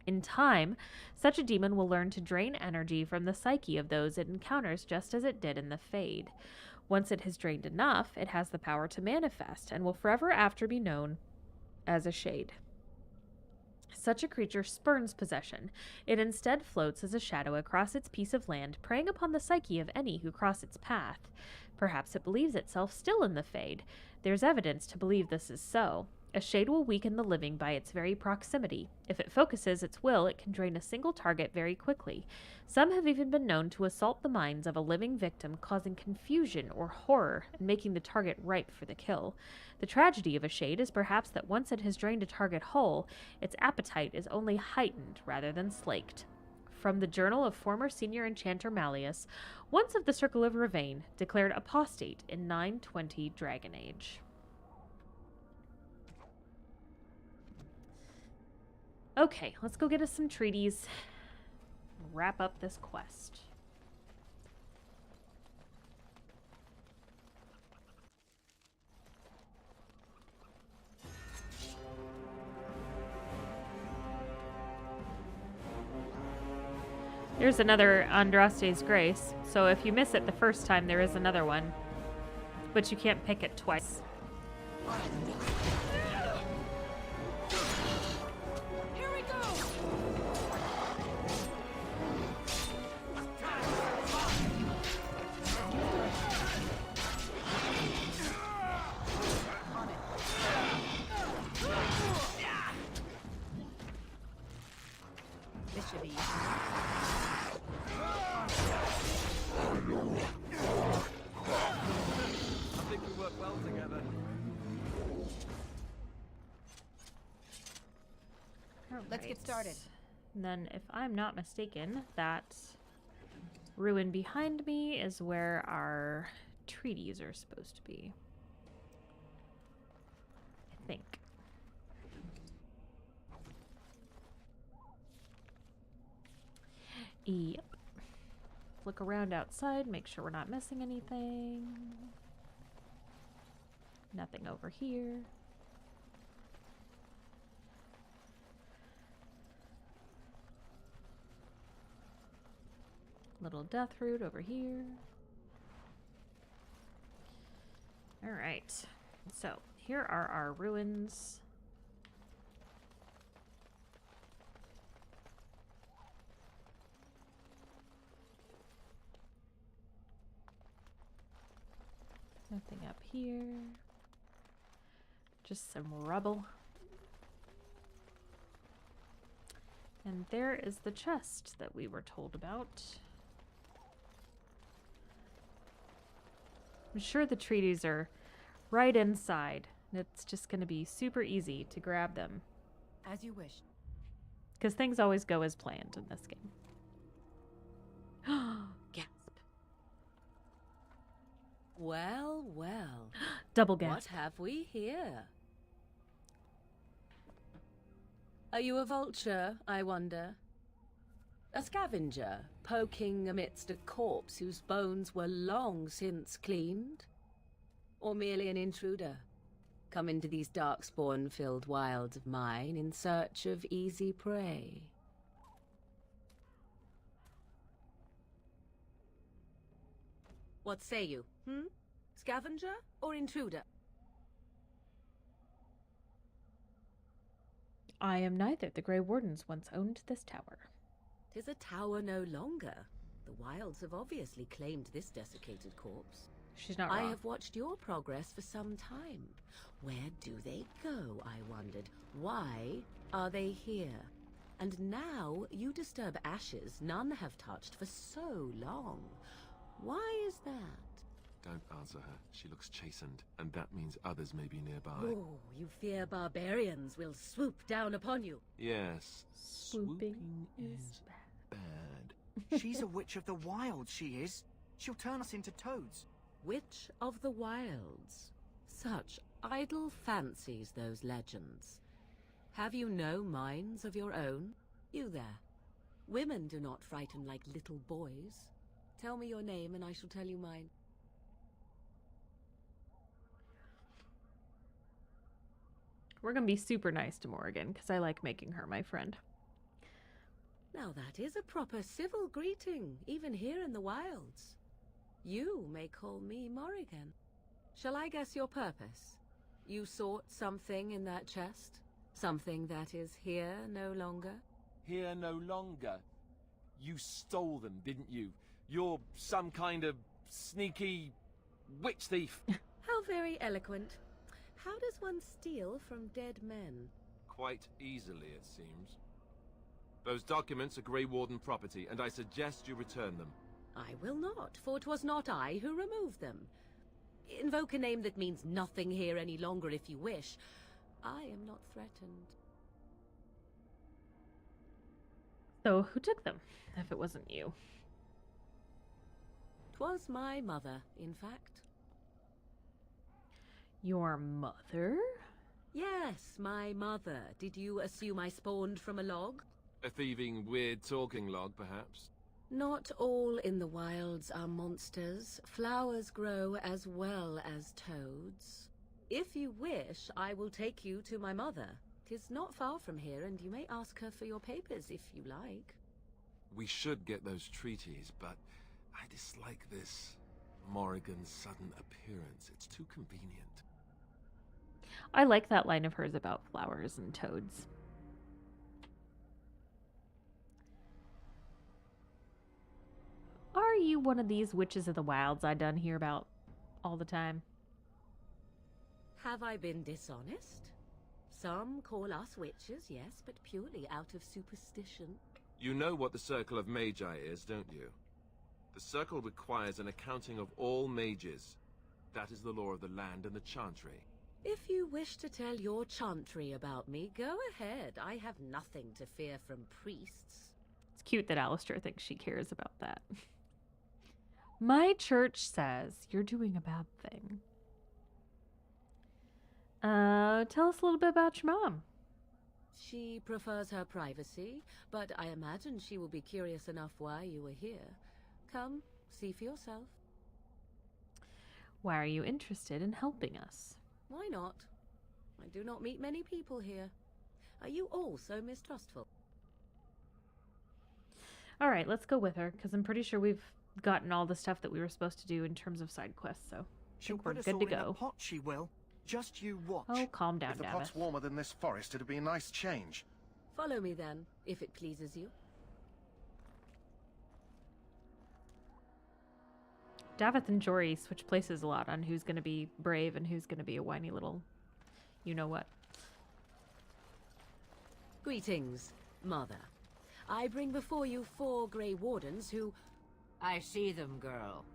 Speaker 1: In time, such a demon will learn to drain energy from the psyche of those it encounters just as it did in the Fade. Once it has drained enough, it has the power to manifest and will forever after be known as a shade. Such a creature spurns possession. It instead floats as a shadow across its piece of land, preying upon the psyche of any who cross its path. Perhaps it believes itself still in the Fade. There's evidence to believe this is so. A shade will weaken the living by its very proximity. If it focuses its will, it can drain a single target very quickly. Some have even been known to assault the minds of a living victim, causing confusion or horror and making the target ripe for the kill. The tragedy of a shade is perhaps that once it has drained a target whole, its appetite is only heightened rather than slaked. From the journal of former senior enchanter Malleus, once of the Circle of Ravane, declared apostate in 920 Dragon Age. Okay, let's go get us some treaties. Wrap up this quest. There's another Andraste's Grace, so if you miss it the first time, there is another one. But you can't pick it twice.
Speaker 19: Here we go!
Speaker 14: This should be easy.
Speaker 3: I think we work well together.
Speaker 14: Let's get started.
Speaker 1: And then, if I'm not mistaken, that ruin behind me is where our treaties are supposed to be. I think. Yep. Look around outside, make sure we're not missing anything. Nothing over here. Little death root over here. Alright. So, here are our ruins. Nothing up here. Just some rubble. And there is the chest that we were told about. I'm sure the treaties are right inside. It's just going to be super easy to grab them.
Speaker 14: As you wish.
Speaker 1: Because things always go as planned in this game.
Speaker 20: Gasp. Well, well.
Speaker 1: Double gasp.
Speaker 20: What have we here? Are you a vulture, I wonder? A scavenger, poking amidst a corpse whose bones were long since cleaned? Or merely an intruder, come into these darkspawn-filled wilds of mine in search of easy prey? What say you, Scavenger or intruder?
Speaker 1: I am neither. The Grey Wardens once owned this tower.
Speaker 20: 'Tis a tower no longer. The wilds have obviously claimed this desiccated corpse.
Speaker 1: She's not
Speaker 20: I
Speaker 1: wrong.
Speaker 20: have watched your progress for some time. Where do they go, I wondered? Why are they here? And now you disturb ashes none have touched for so long. Why is that?
Speaker 17: Don't answer her. She looks chastened, and that means others may be nearby.
Speaker 20: Oh, you fear barbarians will swoop down upon you.
Speaker 17: Yes.
Speaker 1: Swooping is
Speaker 17: bad.
Speaker 15: She's a witch of the wilds, she is. She'll turn us into toads.
Speaker 20: Witch of the wilds. Such idle fancies, those legends. Have you no minds of your own? You there. Women do not frighten like little boys. Tell me your name and I shall tell you mine.
Speaker 1: We're going to be super nice to Morrigan because I like making her my friend.
Speaker 20: Now that is a proper civil greeting, even here in the wilds. You may call me Morrigan. Shall I guess your purpose? You sought something in that chest? Something that is here no longer?
Speaker 17: Here no longer. You stole them, didn't you? You're some kind of sneaky witch thief.
Speaker 20: How very eloquent. How does one steal from dead men?
Speaker 17: Quite easily, it seems. Those documents are Grey Warden property, and I suggest you return them.
Speaker 20: I will not, for 'twas not I who removed them. Invoke a name that means nothing here any longer if you wish. I am not threatened.
Speaker 1: So who took them, if it wasn't you?
Speaker 20: 'Twas my mother, in fact.
Speaker 1: Your mother?
Speaker 20: Yes, my mother. Did you assume I spawned from a log?
Speaker 17: A thieving, weird talking log, perhaps?
Speaker 20: Not all in the wilds are monsters. Flowers grow as well as toads. If you wish, I will take you to my mother. 'Tis not far from here, and you may ask her for your papers if you like.
Speaker 17: We should get those treaties, but I dislike this Morrigan's sudden appearance. It's too convenient.
Speaker 1: I like that line of hers about flowers and toads. Are you one of these witches of the wilds I done hear about all the time?
Speaker 20: Have I been dishonest? Some call us witches, yes, but purely out of superstition.
Speaker 17: You know what the Circle of Magi is, don't you? The Circle requires an accounting of all mages. That is the law of the land and the Chantry.
Speaker 20: If you wish to tell your chantry about me, go ahead. I have nothing to fear from priests.
Speaker 1: It's cute that Alistair thinks she cares about that. My church says you're doing a bad thing. Tell us a little bit about your mom.
Speaker 20: She prefers her privacy, but I imagine she will be curious enough why you were here. Come, see for yourself.
Speaker 1: Why are you interested in helping us?
Speaker 20: Why not? I do not meet many people here. Are you all so mistrustful?
Speaker 1: All right, let's go with her, because I'm pretty sure we've gotten all the stuff that we were supposed to do in terms of side quests, so I
Speaker 15: She'll
Speaker 1: think we're
Speaker 15: put us
Speaker 1: good
Speaker 15: all
Speaker 1: to
Speaker 15: in a
Speaker 1: go.
Speaker 15: pot, she will. Just you watch.
Speaker 1: Oh, calm down,
Speaker 7: If the
Speaker 1: Davith.
Speaker 7: pot's warmer than this forest, it'd be a nice change.
Speaker 20: Follow me then, if it pleases you.
Speaker 1: Davith and Jory switch places a lot on who's going to be brave and who's going to be a whiny little you-know-what.
Speaker 20: Greetings, Mother. I bring before you 4 Grey Wardens who...
Speaker 21: I see them, girl.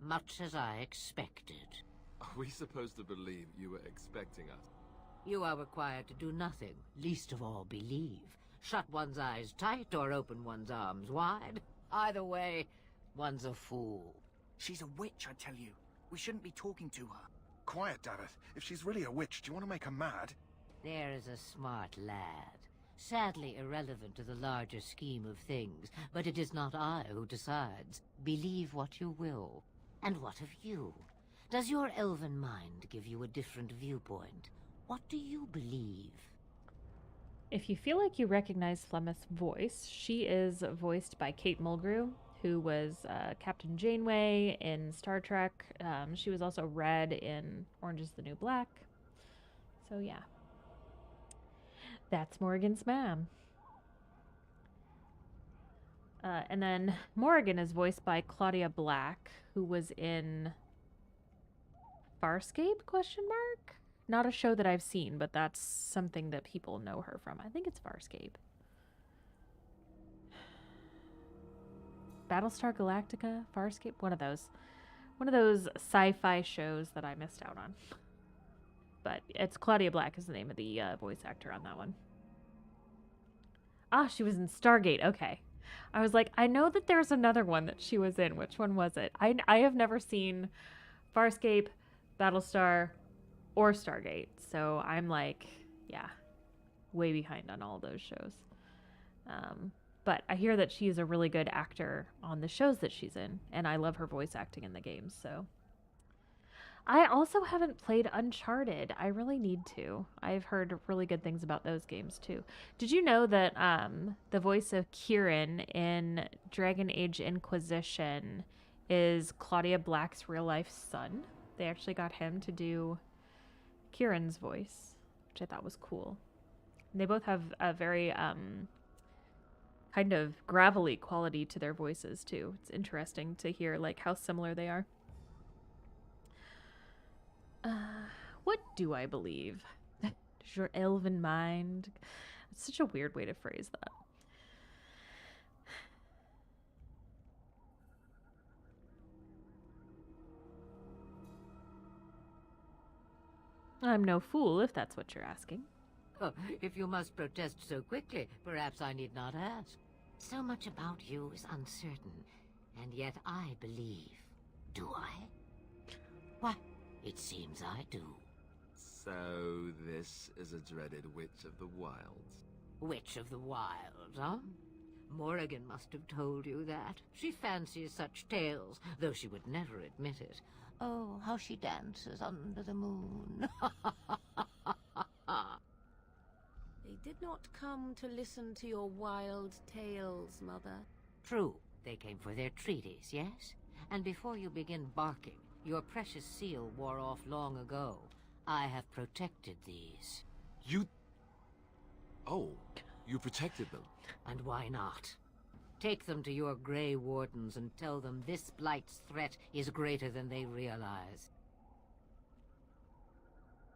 Speaker 21: Much as I expected.
Speaker 17: Are we supposed to believe you were expecting us?
Speaker 21: You are required to do nothing, least of all believe. Shut one's eyes tight or open one's arms wide. Either way, one's a fool.
Speaker 15: She's a witch, I tell you. We shouldn't be talking to her.
Speaker 7: Quiet, Davith. If she's really a witch, do you want to make her mad?
Speaker 21: There is a smart lad. Sadly irrelevant to the larger scheme of things, but it is not I who decides. Believe what you will. And what of you? Does your elven mind give you a different viewpoint? What do you believe?
Speaker 1: If you feel like you recognize Flemeth's voice, she is voiced by Kate Mulgrew, who was Captain Janeway in Star Trek. She was also Red in Orange is the New Black. So yeah. That's Morrigan's mom. And then Morrigan is voiced by Claudia Black, who was in Farscape, ? Not a show that I've seen, but that's something that people know her from. I think it's Farscape. Battlestar Galactica, Farscape, one of those sci-fi shows that I missed out on. But it's Claudia Black is the name of the voice actor on that one. Ah, she was in Stargate. Okay. I was like, I know that there's another one that she was in. Which one was it? I have never seen Farscape, Battlestar, or Stargate. So I'm like, yeah, way behind on all those shows. But I hear that she's a really good actor on the shows that she's in. And I love her voice acting in the games, so... I also haven't played Uncharted. I really need to. I've heard really good things about those games too. Did you know that the voice of Kieran in Dragon Age Inquisition is Claudia Black's real life son? They actually got him to do Kieran's voice, which I thought was cool. And they both have a very kind of gravelly quality to their voices too. It's interesting to hear like how similar they are. What do I believe? Does your elven mind? It's such a weird way to phrase that. I'm no fool, if that's what you're asking.
Speaker 21: Oh, if you must protest so quickly, perhaps I need not ask. So much about you is uncertain, and yet I believe. Do I? Why, it seems I do.
Speaker 17: So this is a dreaded Witch of the Wilds.
Speaker 21: Witch of the Wilds, huh? Morrigan must have told you that. She fancies such tales, though she would never admit it. Oh, how she dances under the moon.
Speaker 20: They did not come to listen to your wild tales, Mother.
Speaker 21: True, they came for their treaties, yes? And before you begin barking, your precious seal wore off long ago. I have protected these.
Speaker 17: You... Oh, you protected them.
Speaker 21: And why not? Take them to your Grey Wardens and tell them this Blight's threat is greater than they realize.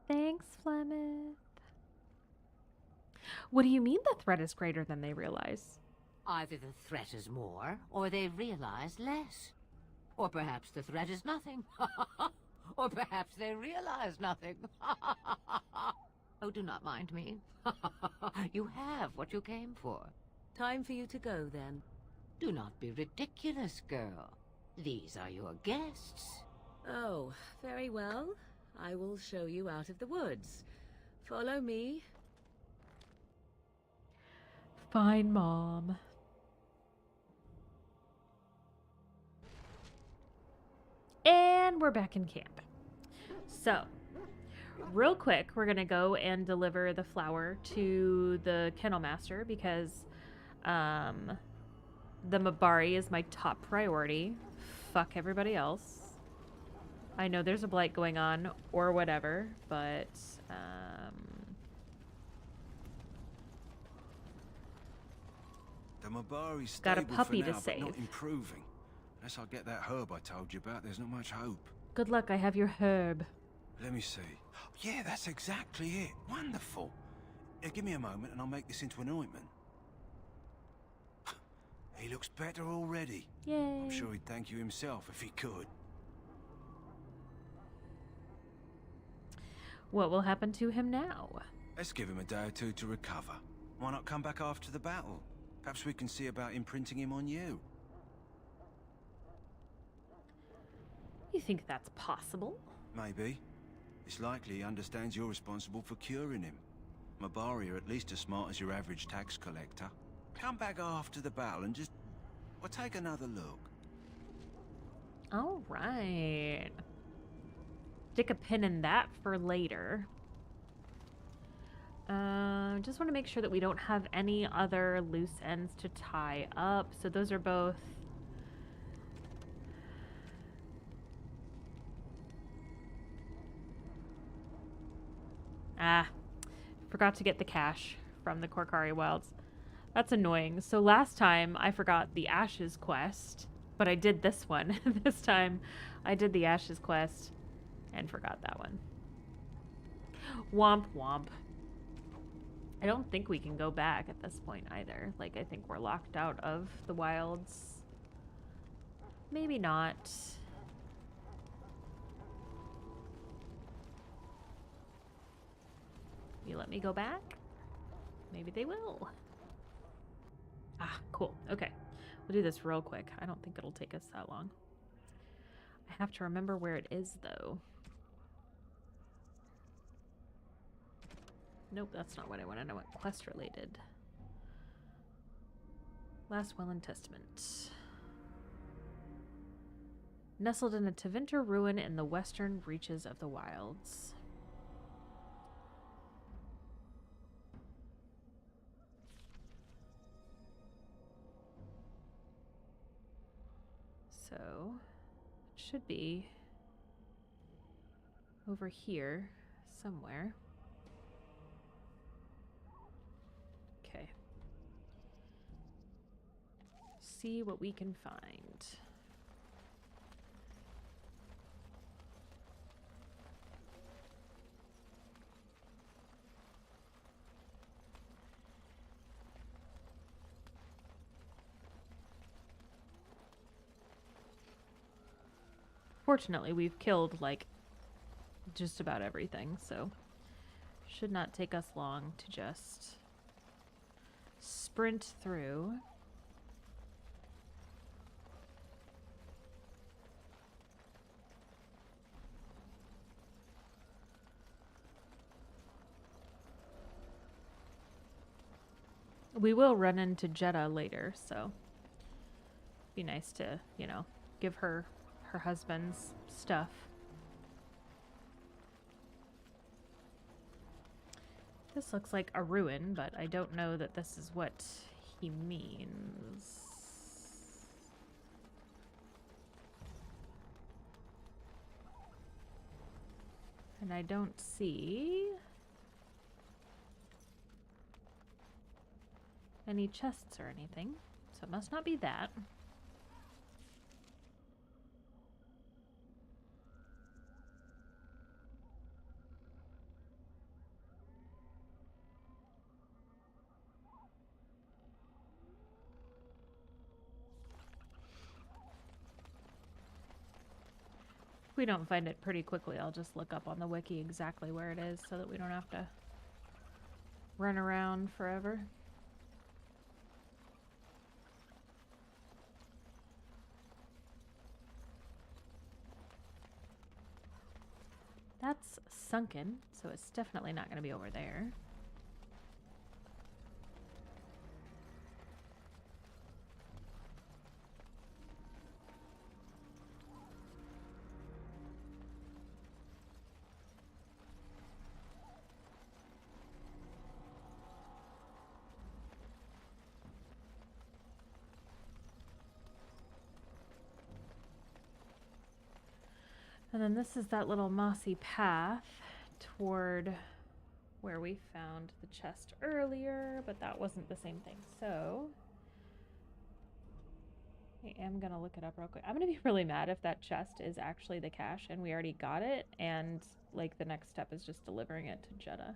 Speaker 1: Thanks, Flemeth. What do you mean the threat is greater than they realize?
Speaker 21: Either the threat is more, or they realize less. Or perhaps the threat is nothing. Or perhaps they realize nothing. Oh, do not mind me. You have what you came for.
Speaker 20: Time for you to go, then.
Speaker 21: Do not be ridiculous, girl. These are your guests.
Speaker 20: Oh, very well. I will show you out of the woods. Follow me.
Speaker 1: Fine, Mom. And we're back in camp. So, real quick, we're going to go and deliver the flour to the kennel master because the Mabari is my top priority. Fuck everybody else. I know there's a blight going on or whatever, but
Speaker 12: The Mabari's
Speaker 1: got a
Speaker 12: stable
Speaker 1: puppy
Speaker 12: for
Speaker 1: to
Speaker 12: now, but not
Speaker 1: save.
Speaker 12: improving. Unless I get that herb I told you about, there's not much hope.
Speaker 1: Good luck, I have your herb.
Speaker 12: Let me see. Yeah, that's exactly it. Wonderful. Give me a moment and I'll make this into an ointment. He looks better already.
Speaker 1: Yay.
Speaker 12: I'm sure he'd thank you himself if he could.
Speaker 1: What will happen to him now?
Speaker 12: Let's give him a day or two to recover. Why not come back after the battle? Perhaps we can see about imprinting him on you.
Speaker 1: You think that's possible?
Speaker 12: Maybe. It's likely he understands you're responsible for curing him. Mabari are at least as smart as your average tax collector. Come back after the battle and just... well, take another look.
Speaker 1: All right. Stick a pin in that for later. Just want to make sure that we don't have any other loose ends to tie up. So those are both... forgot to get the cash from the Korkari Wilds. That's annoying. So last time I forgot the Ashes quest, but I did this one. This time I did the Ashes quest and forgot that one. Womp womp. I don't think we can go back at this point either. Like, I think we're locked out of the wilds. Maybe not. You let me go back? Maybe they will. Ah, cool. Okay. We'll do this real quick. I don't think it'll take us that long. I have to remember where it is, though. Nope, that's not what I want to know. What quest related? Last Will and Testament. Nestled in a Tevinter ruin in the western reaches of the wilds. So, it should be over here somewhere. Okay. See what we can find. Fortunately, we've killed, like, just about everything, so should not take us long to just sprint through. We will run into Jeddah later, so be nice to, you know, give her her husband's stuff. This looks like a ruin, but I don't know that this is what he means. And I don't see any chests or anything, so it must not be that. If we don't find it pretty quickly, I'll just look up on the wiki exactly where it is so that we don't have to run around forever. That's sunken, so it's definitely not going to be over there. And then this is that little mossy path toward where we found the chest earlier, but that wasn't the same thing. So I am gonna look it up real quick. I'm gonna be really mad if that chest is actually the cache and we already got it, and like the next step is just delivering it to Jeddah.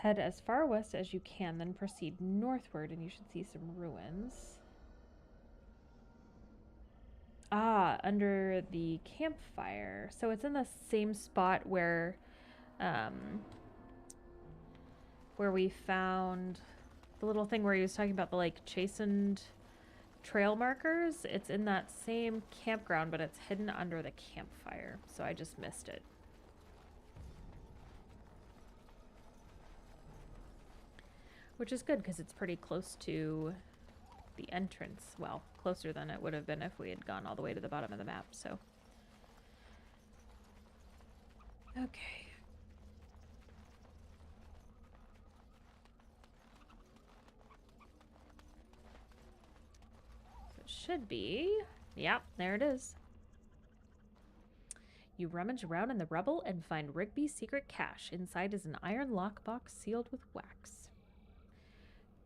Speaker 1: Head as far west as you can, then proceed northward and you should see some ruins. Ah, under the campfire. So it's in the same spot where we found the little thing where he was talking about the like chastened trail markers. It's in that same campground, but it's hidden under the campfire. So I just missed it. Which is good because it's pretty close to the entrance. Well, closer than it would have been if we had gone all the way to the bottom of the map, so. Okay. So it should be, yep, there it is. You rummage around in the rubble and find Rigby's secret cache. Inside is an iron lockbox sealed with wax.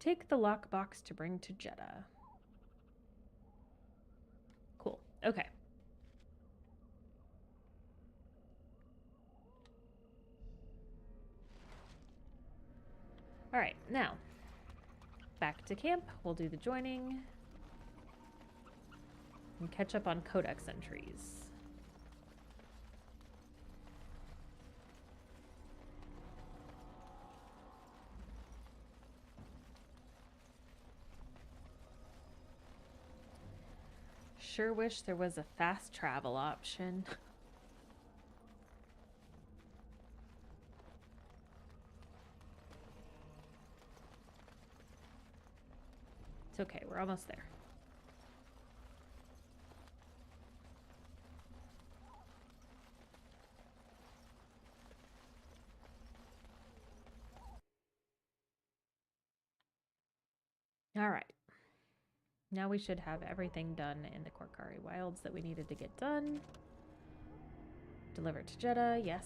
Speaker 1: Take the lockbox to bring to Jeddah. Cool. Okay. All right, now back to camp. We'll do the joining and catch up on codex entries. Sure wish there was a fast travel option. It's okay, we're almost there. All right. Now we should have everything done in the Korkari Wilds that we needed to get done. Deliver to Jeddah, yes.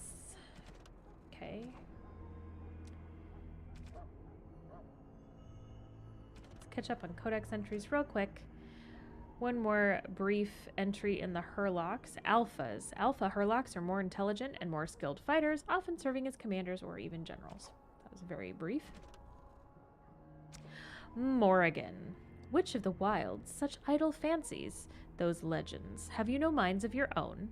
Speaker 1: Okay. Let's catch up on codex entries real quick. One more brief entry in the Hurlocks. Alphas. Alpha Hurlocks are more intelligent and more skilled fighters, often serving as commanders or even generals. That was very brief. Morrigan. Witch of the Wilds, such idle fancies, those legends. Have you no minds of your own?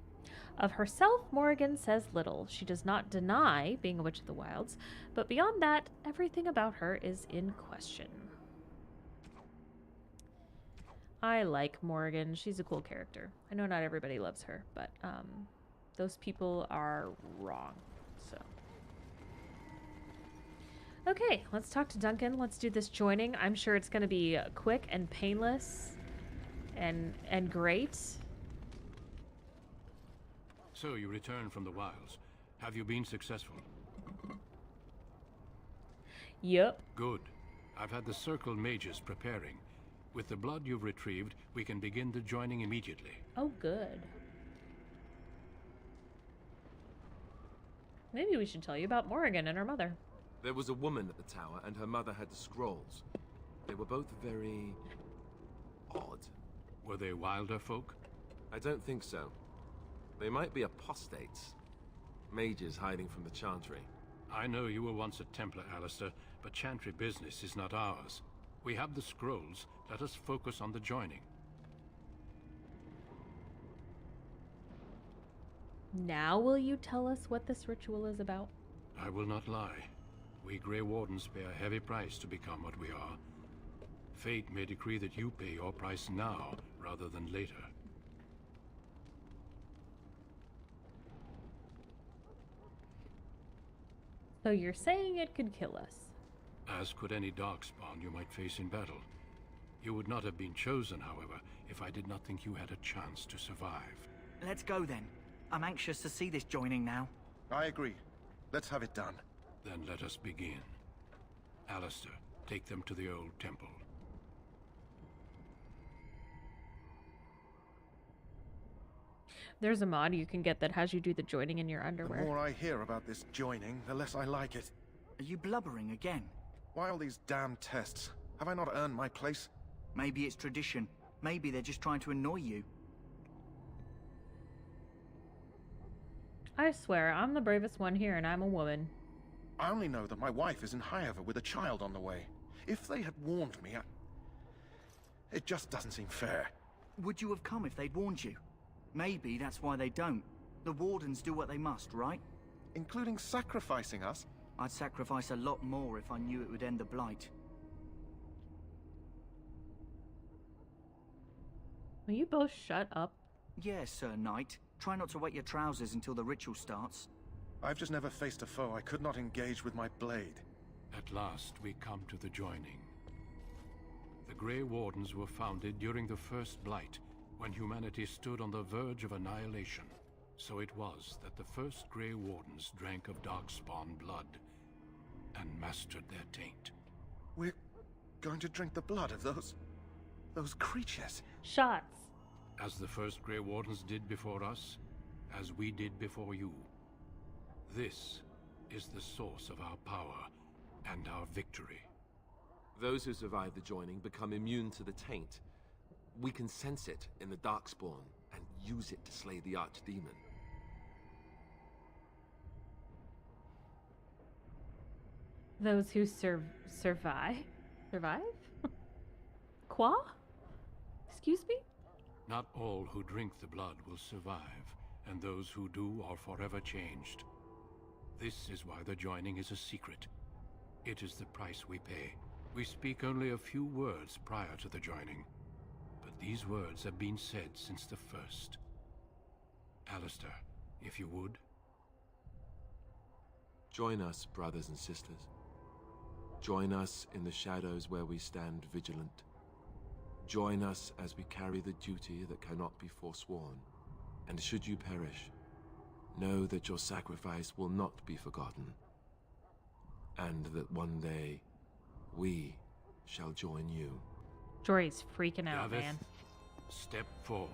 Speaker 1: Of herself, Morrigan says little. She does not deny being a Witch of the Wilds, but beyond that, everything about her is in question. I like Morrigan. She's a cool character. I know not everybody loves her, but those people are wrong, so. Okay, let's talk to Duncan. Let's do this joining. I'm sure it's going to be quick and painless and great.
Speaker 18: So you returned from the wilds. Have you been successful?
Speaker 1: Yep.
Speaker 18: Good. I've had the Circle mages preparing. With the blood you've retrieved, we can begin the joining immediately.
Speaker 1: Oh, good. Maybe we should tell you about Morrigan and her mother.
Speaker 17: There was a woman at the tower, and her mother had the scrolls. They were both very odd.
Speaker 18: Were they wilder folk?
Speaker 17: I don't think so. They might be apostates. Mages hiding from the Chantry.
Speaker 18: I know you were once a Templar, Alistair, but Chantry business is not ours. We have the scrolls. Let us focus on the joining.
Speaker 1: Now will you tell us what this ritual is about?
Speaker 18: I will not lie. We Grey Wardens pay a heavy price to become what we are. Fate may decree that you pay your price now, rather than later.
Speaker 1: So you're saying it could kill us?
Speaker 18: As could any darkspawn you might face in battle. You would not have been chosen, however, if I did not think you had a chance to survive.
Speaker 15: Let's go then. I'm anxious to see this joining now.
Speaker 7: I agree. Let's have it done.
Speaker 18: Then let us begin. Alistair, take them to the old temple.
Speaker 1: There's a mod you can get that has you do the joining in your underwear.
Speaker 7: The more I hear about this joining, the less I like it.
Speaker 15: Are you blubbering again?
Speaker 7: Why all these damn tests? Have I not earned my place?
Speaker 15: Maybe it's tradition. Maybe they're just trying to annoy you.
Speaker 1: I swear, I'm the bravest one here and I'm a woman.
Speaker 7: I only know that my wife is in Highover with a child on the way. If they had warned me, it just doesn't seem fair.
Speaker 15: Would you have come if they'd warned you? Maybe that's why they don't. The Wardens do what they must, right?
Speaker 7: Including sacrificing us?
Speaker 15: I'd sacrifice a lot more if I knew it would end the Blight.
Speaker 1: Will you both shut up?
Speaker 15: Yes, Sir Knight. Try not to wet your trousers until the ritual starts.
Speaker 7: I've just never faced a foe I could not engage with my blade.
Speaker 18: At last, we come to the joining. The Grey Wardens were founded during the First Blight, when humanity stood on the verge of annihilation. So it was that the first Grey Wardens drank of Darkspawn blood and mastered their taint.
Speaker 7: We're going to drink the blood of those creatures.
Speaker 1: Shots.
Speaker 18: As the first Grey Wardens did before us, as we did before you. This is the source of our power and our victory.
Speaker 17: Those who survive the joining become immune to the taint. We can sense it in the Darkspawn and use it to slay the Archdemon.
Speaker 1: Those who survive? Survive? Qua? Excuse me?
Speaker 18: Not all who drink the blood will survive, and those who do are forever changed. This is why the joining is a secret. It is the price we pay. We speak only a few words prior to the joining, but these words have been said since the first. Alistair, if you would.
Speaker 17: Join us, brothers and sisters. Join us in the shadows where we stand vigilant. Join us as we carry the duty that cannot be forsworn. And should you perish, know that your sacrifice will not be forgotten. And that one day, we shall join you.
Speaker 1: Jory's freaking out,
Speaker 18: Davith,
Speaker 1: man.
Speaker 18: Step forward.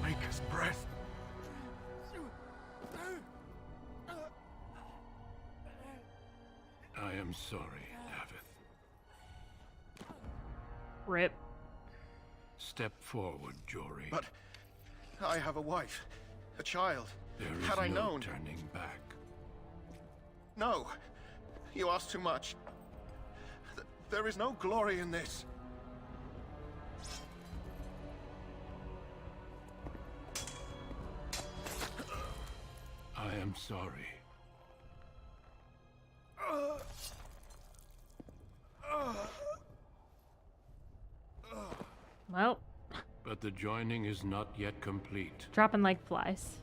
Speaker 7: Maker's breath.
Speaker 18: I am sorry, Davith.
Speaker 1: Rip.
Speaker 18: Step forward, Jory.
Speaker 7: But I have a wife, a child.
Speaker 18: There is
Speaker 7: Had I
Speaker 18: no
Speaker 7: known...
Speaker 18: turning back.
Speaker 7: No. You ask too much. There is no glory in this.
Speaker 18: I am sorry.
Speaker 1: Well.
Speaker 18: But the joining is not yet complete.
Speaker 1: Dropping like flies.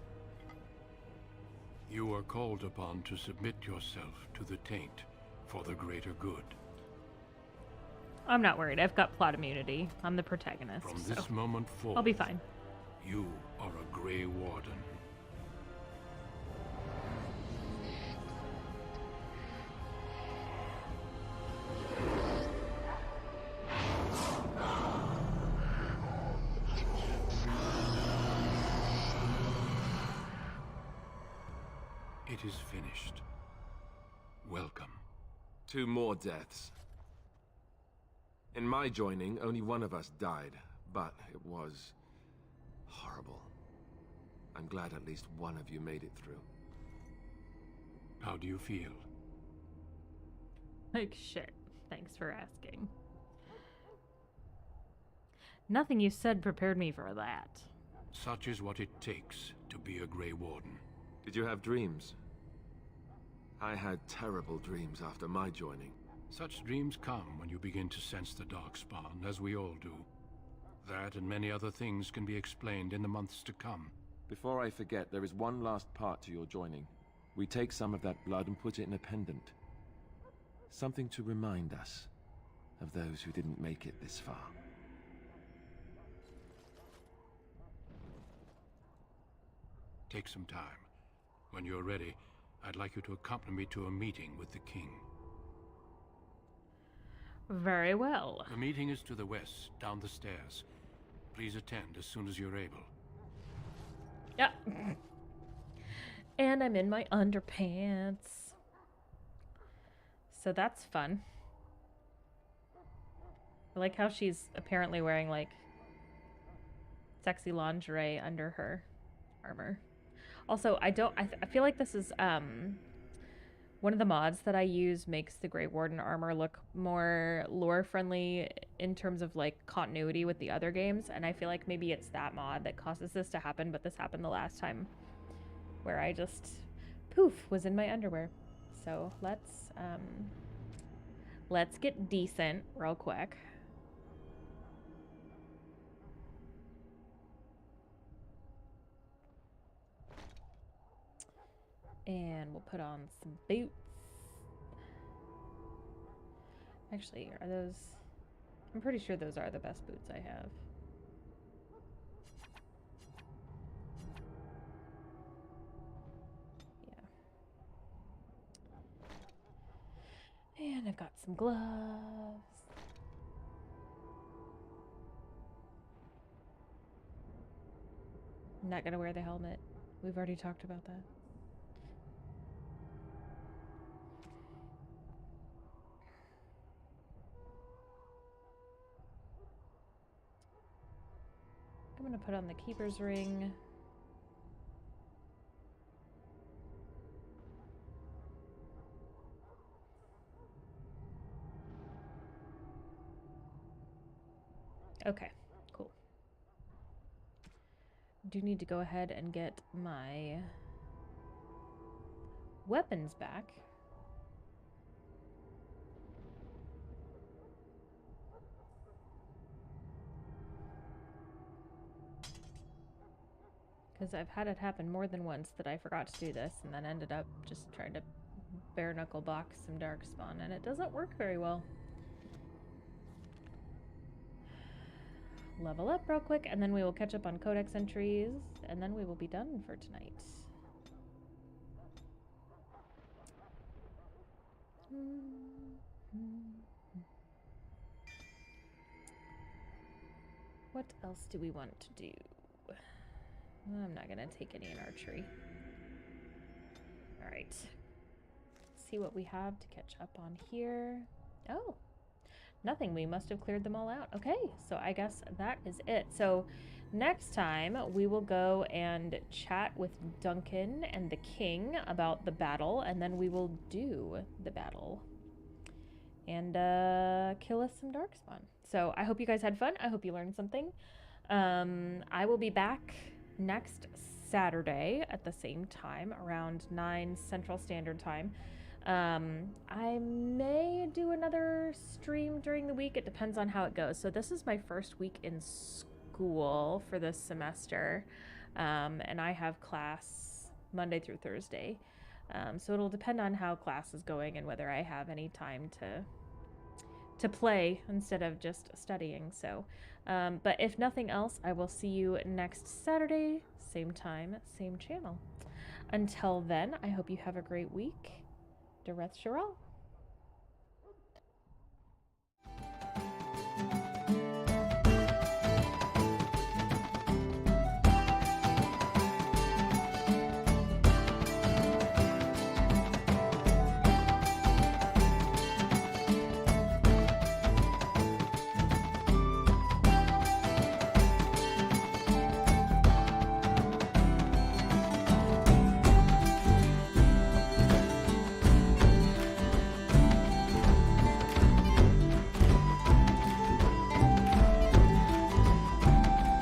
Speaker 18: You are called upon to submit yourself to the taint for the greater good.
Speaker 1: I'm not worried. I've got plot immunity. I'm the protagonist.
Speaker 18: From
Speaker 1: so
Speaker 18: this moment forward,
Speaker 1: I'll be fine.
Speaker 18: You are a Grey Warden. It is finished. Welcome.
Speaker 17: 2 more deaths. In my joining, only one of us died, but it was horrible. I'm glad at least one of you made it through.
Speaker 18: How do you feel?
Speaker 1: Like shit. Thanks for asking. Nothing you said prepared me for that.
Speaker 18: Such is what it takes to be a Grey Warden.
Speaker 17: Did you have dreams? I had terrible dreams after my joining.
Speaker 18: Such dreams come when you begin to sense the Darkspawn, as we all do. That and many other things can be explained in the months to come.
Speaker 17: Before I forget, there is one last part to your joining. We take some of that blood and put it in a pendant. Something to remind us of those who didn't make it this far.
Speaker 18: Take some time. When you're ready, I'd like you to accompany me to a meeting with the king.
Speaker 1: Very well.
Speaker 18: The meeting is to the west, down the stairs. Please attend as soon as you're able.
Speaker 1: Yeah. And I'm in my underpants. So that's fun. I like how she's apparently wearing, like, sexy lingerie under her armor. Also, I feel like this is, one of the mods that I use makes the Grey Warden armor look more lore-friendly in terms of, like, continuity with the other games, and I feel like maybe it's that mod that causes this to happen, but this happened the last time where I just, poof, was in my underwear. So let's get decent real quick. And we'll put on some boots. Actually, are those... I'm pretty sure those are the best boots I have. Yeah. And I've got some gloves. I'm not gonna wear the helmet. We've already talked about that. I'm gonna put on the keeper's ring. Okay, cool. Do need to go ahead and get my weapons back. Because I've had it happen more than once that I forgot to do this and then ended up just trying to bare knuckle box some Darkspawn, and it doesn't work very well. Level up real quick, and then we will catch up on codex entries, and then we will be done for tonight. What else do we want to do? I'm not gonna take any in archery. Alright. Let's see what we have to catch up on here. Oh, nothing. We must have cleared them all out. Okay, so I guess that is it. So next time we will go and chat with Duncan and the king about the battle, and then we will do the battle and kill us some Darkspawn. So I hope you guys had fun. I hope you learned something. I will be back next Saturday at the same time, around 9 Central Standard Time. I may do another stream during the week. It depends on how it goes. So this is my first week in school for this semester, and I have class Monday through Thursday. So it'll depend on how class is going and whether I have any time to play instead of just studying. So, but if nothing else, I will see you next Saturday, same time, same channel. Until then, I hope you have a great week. Lorethrough.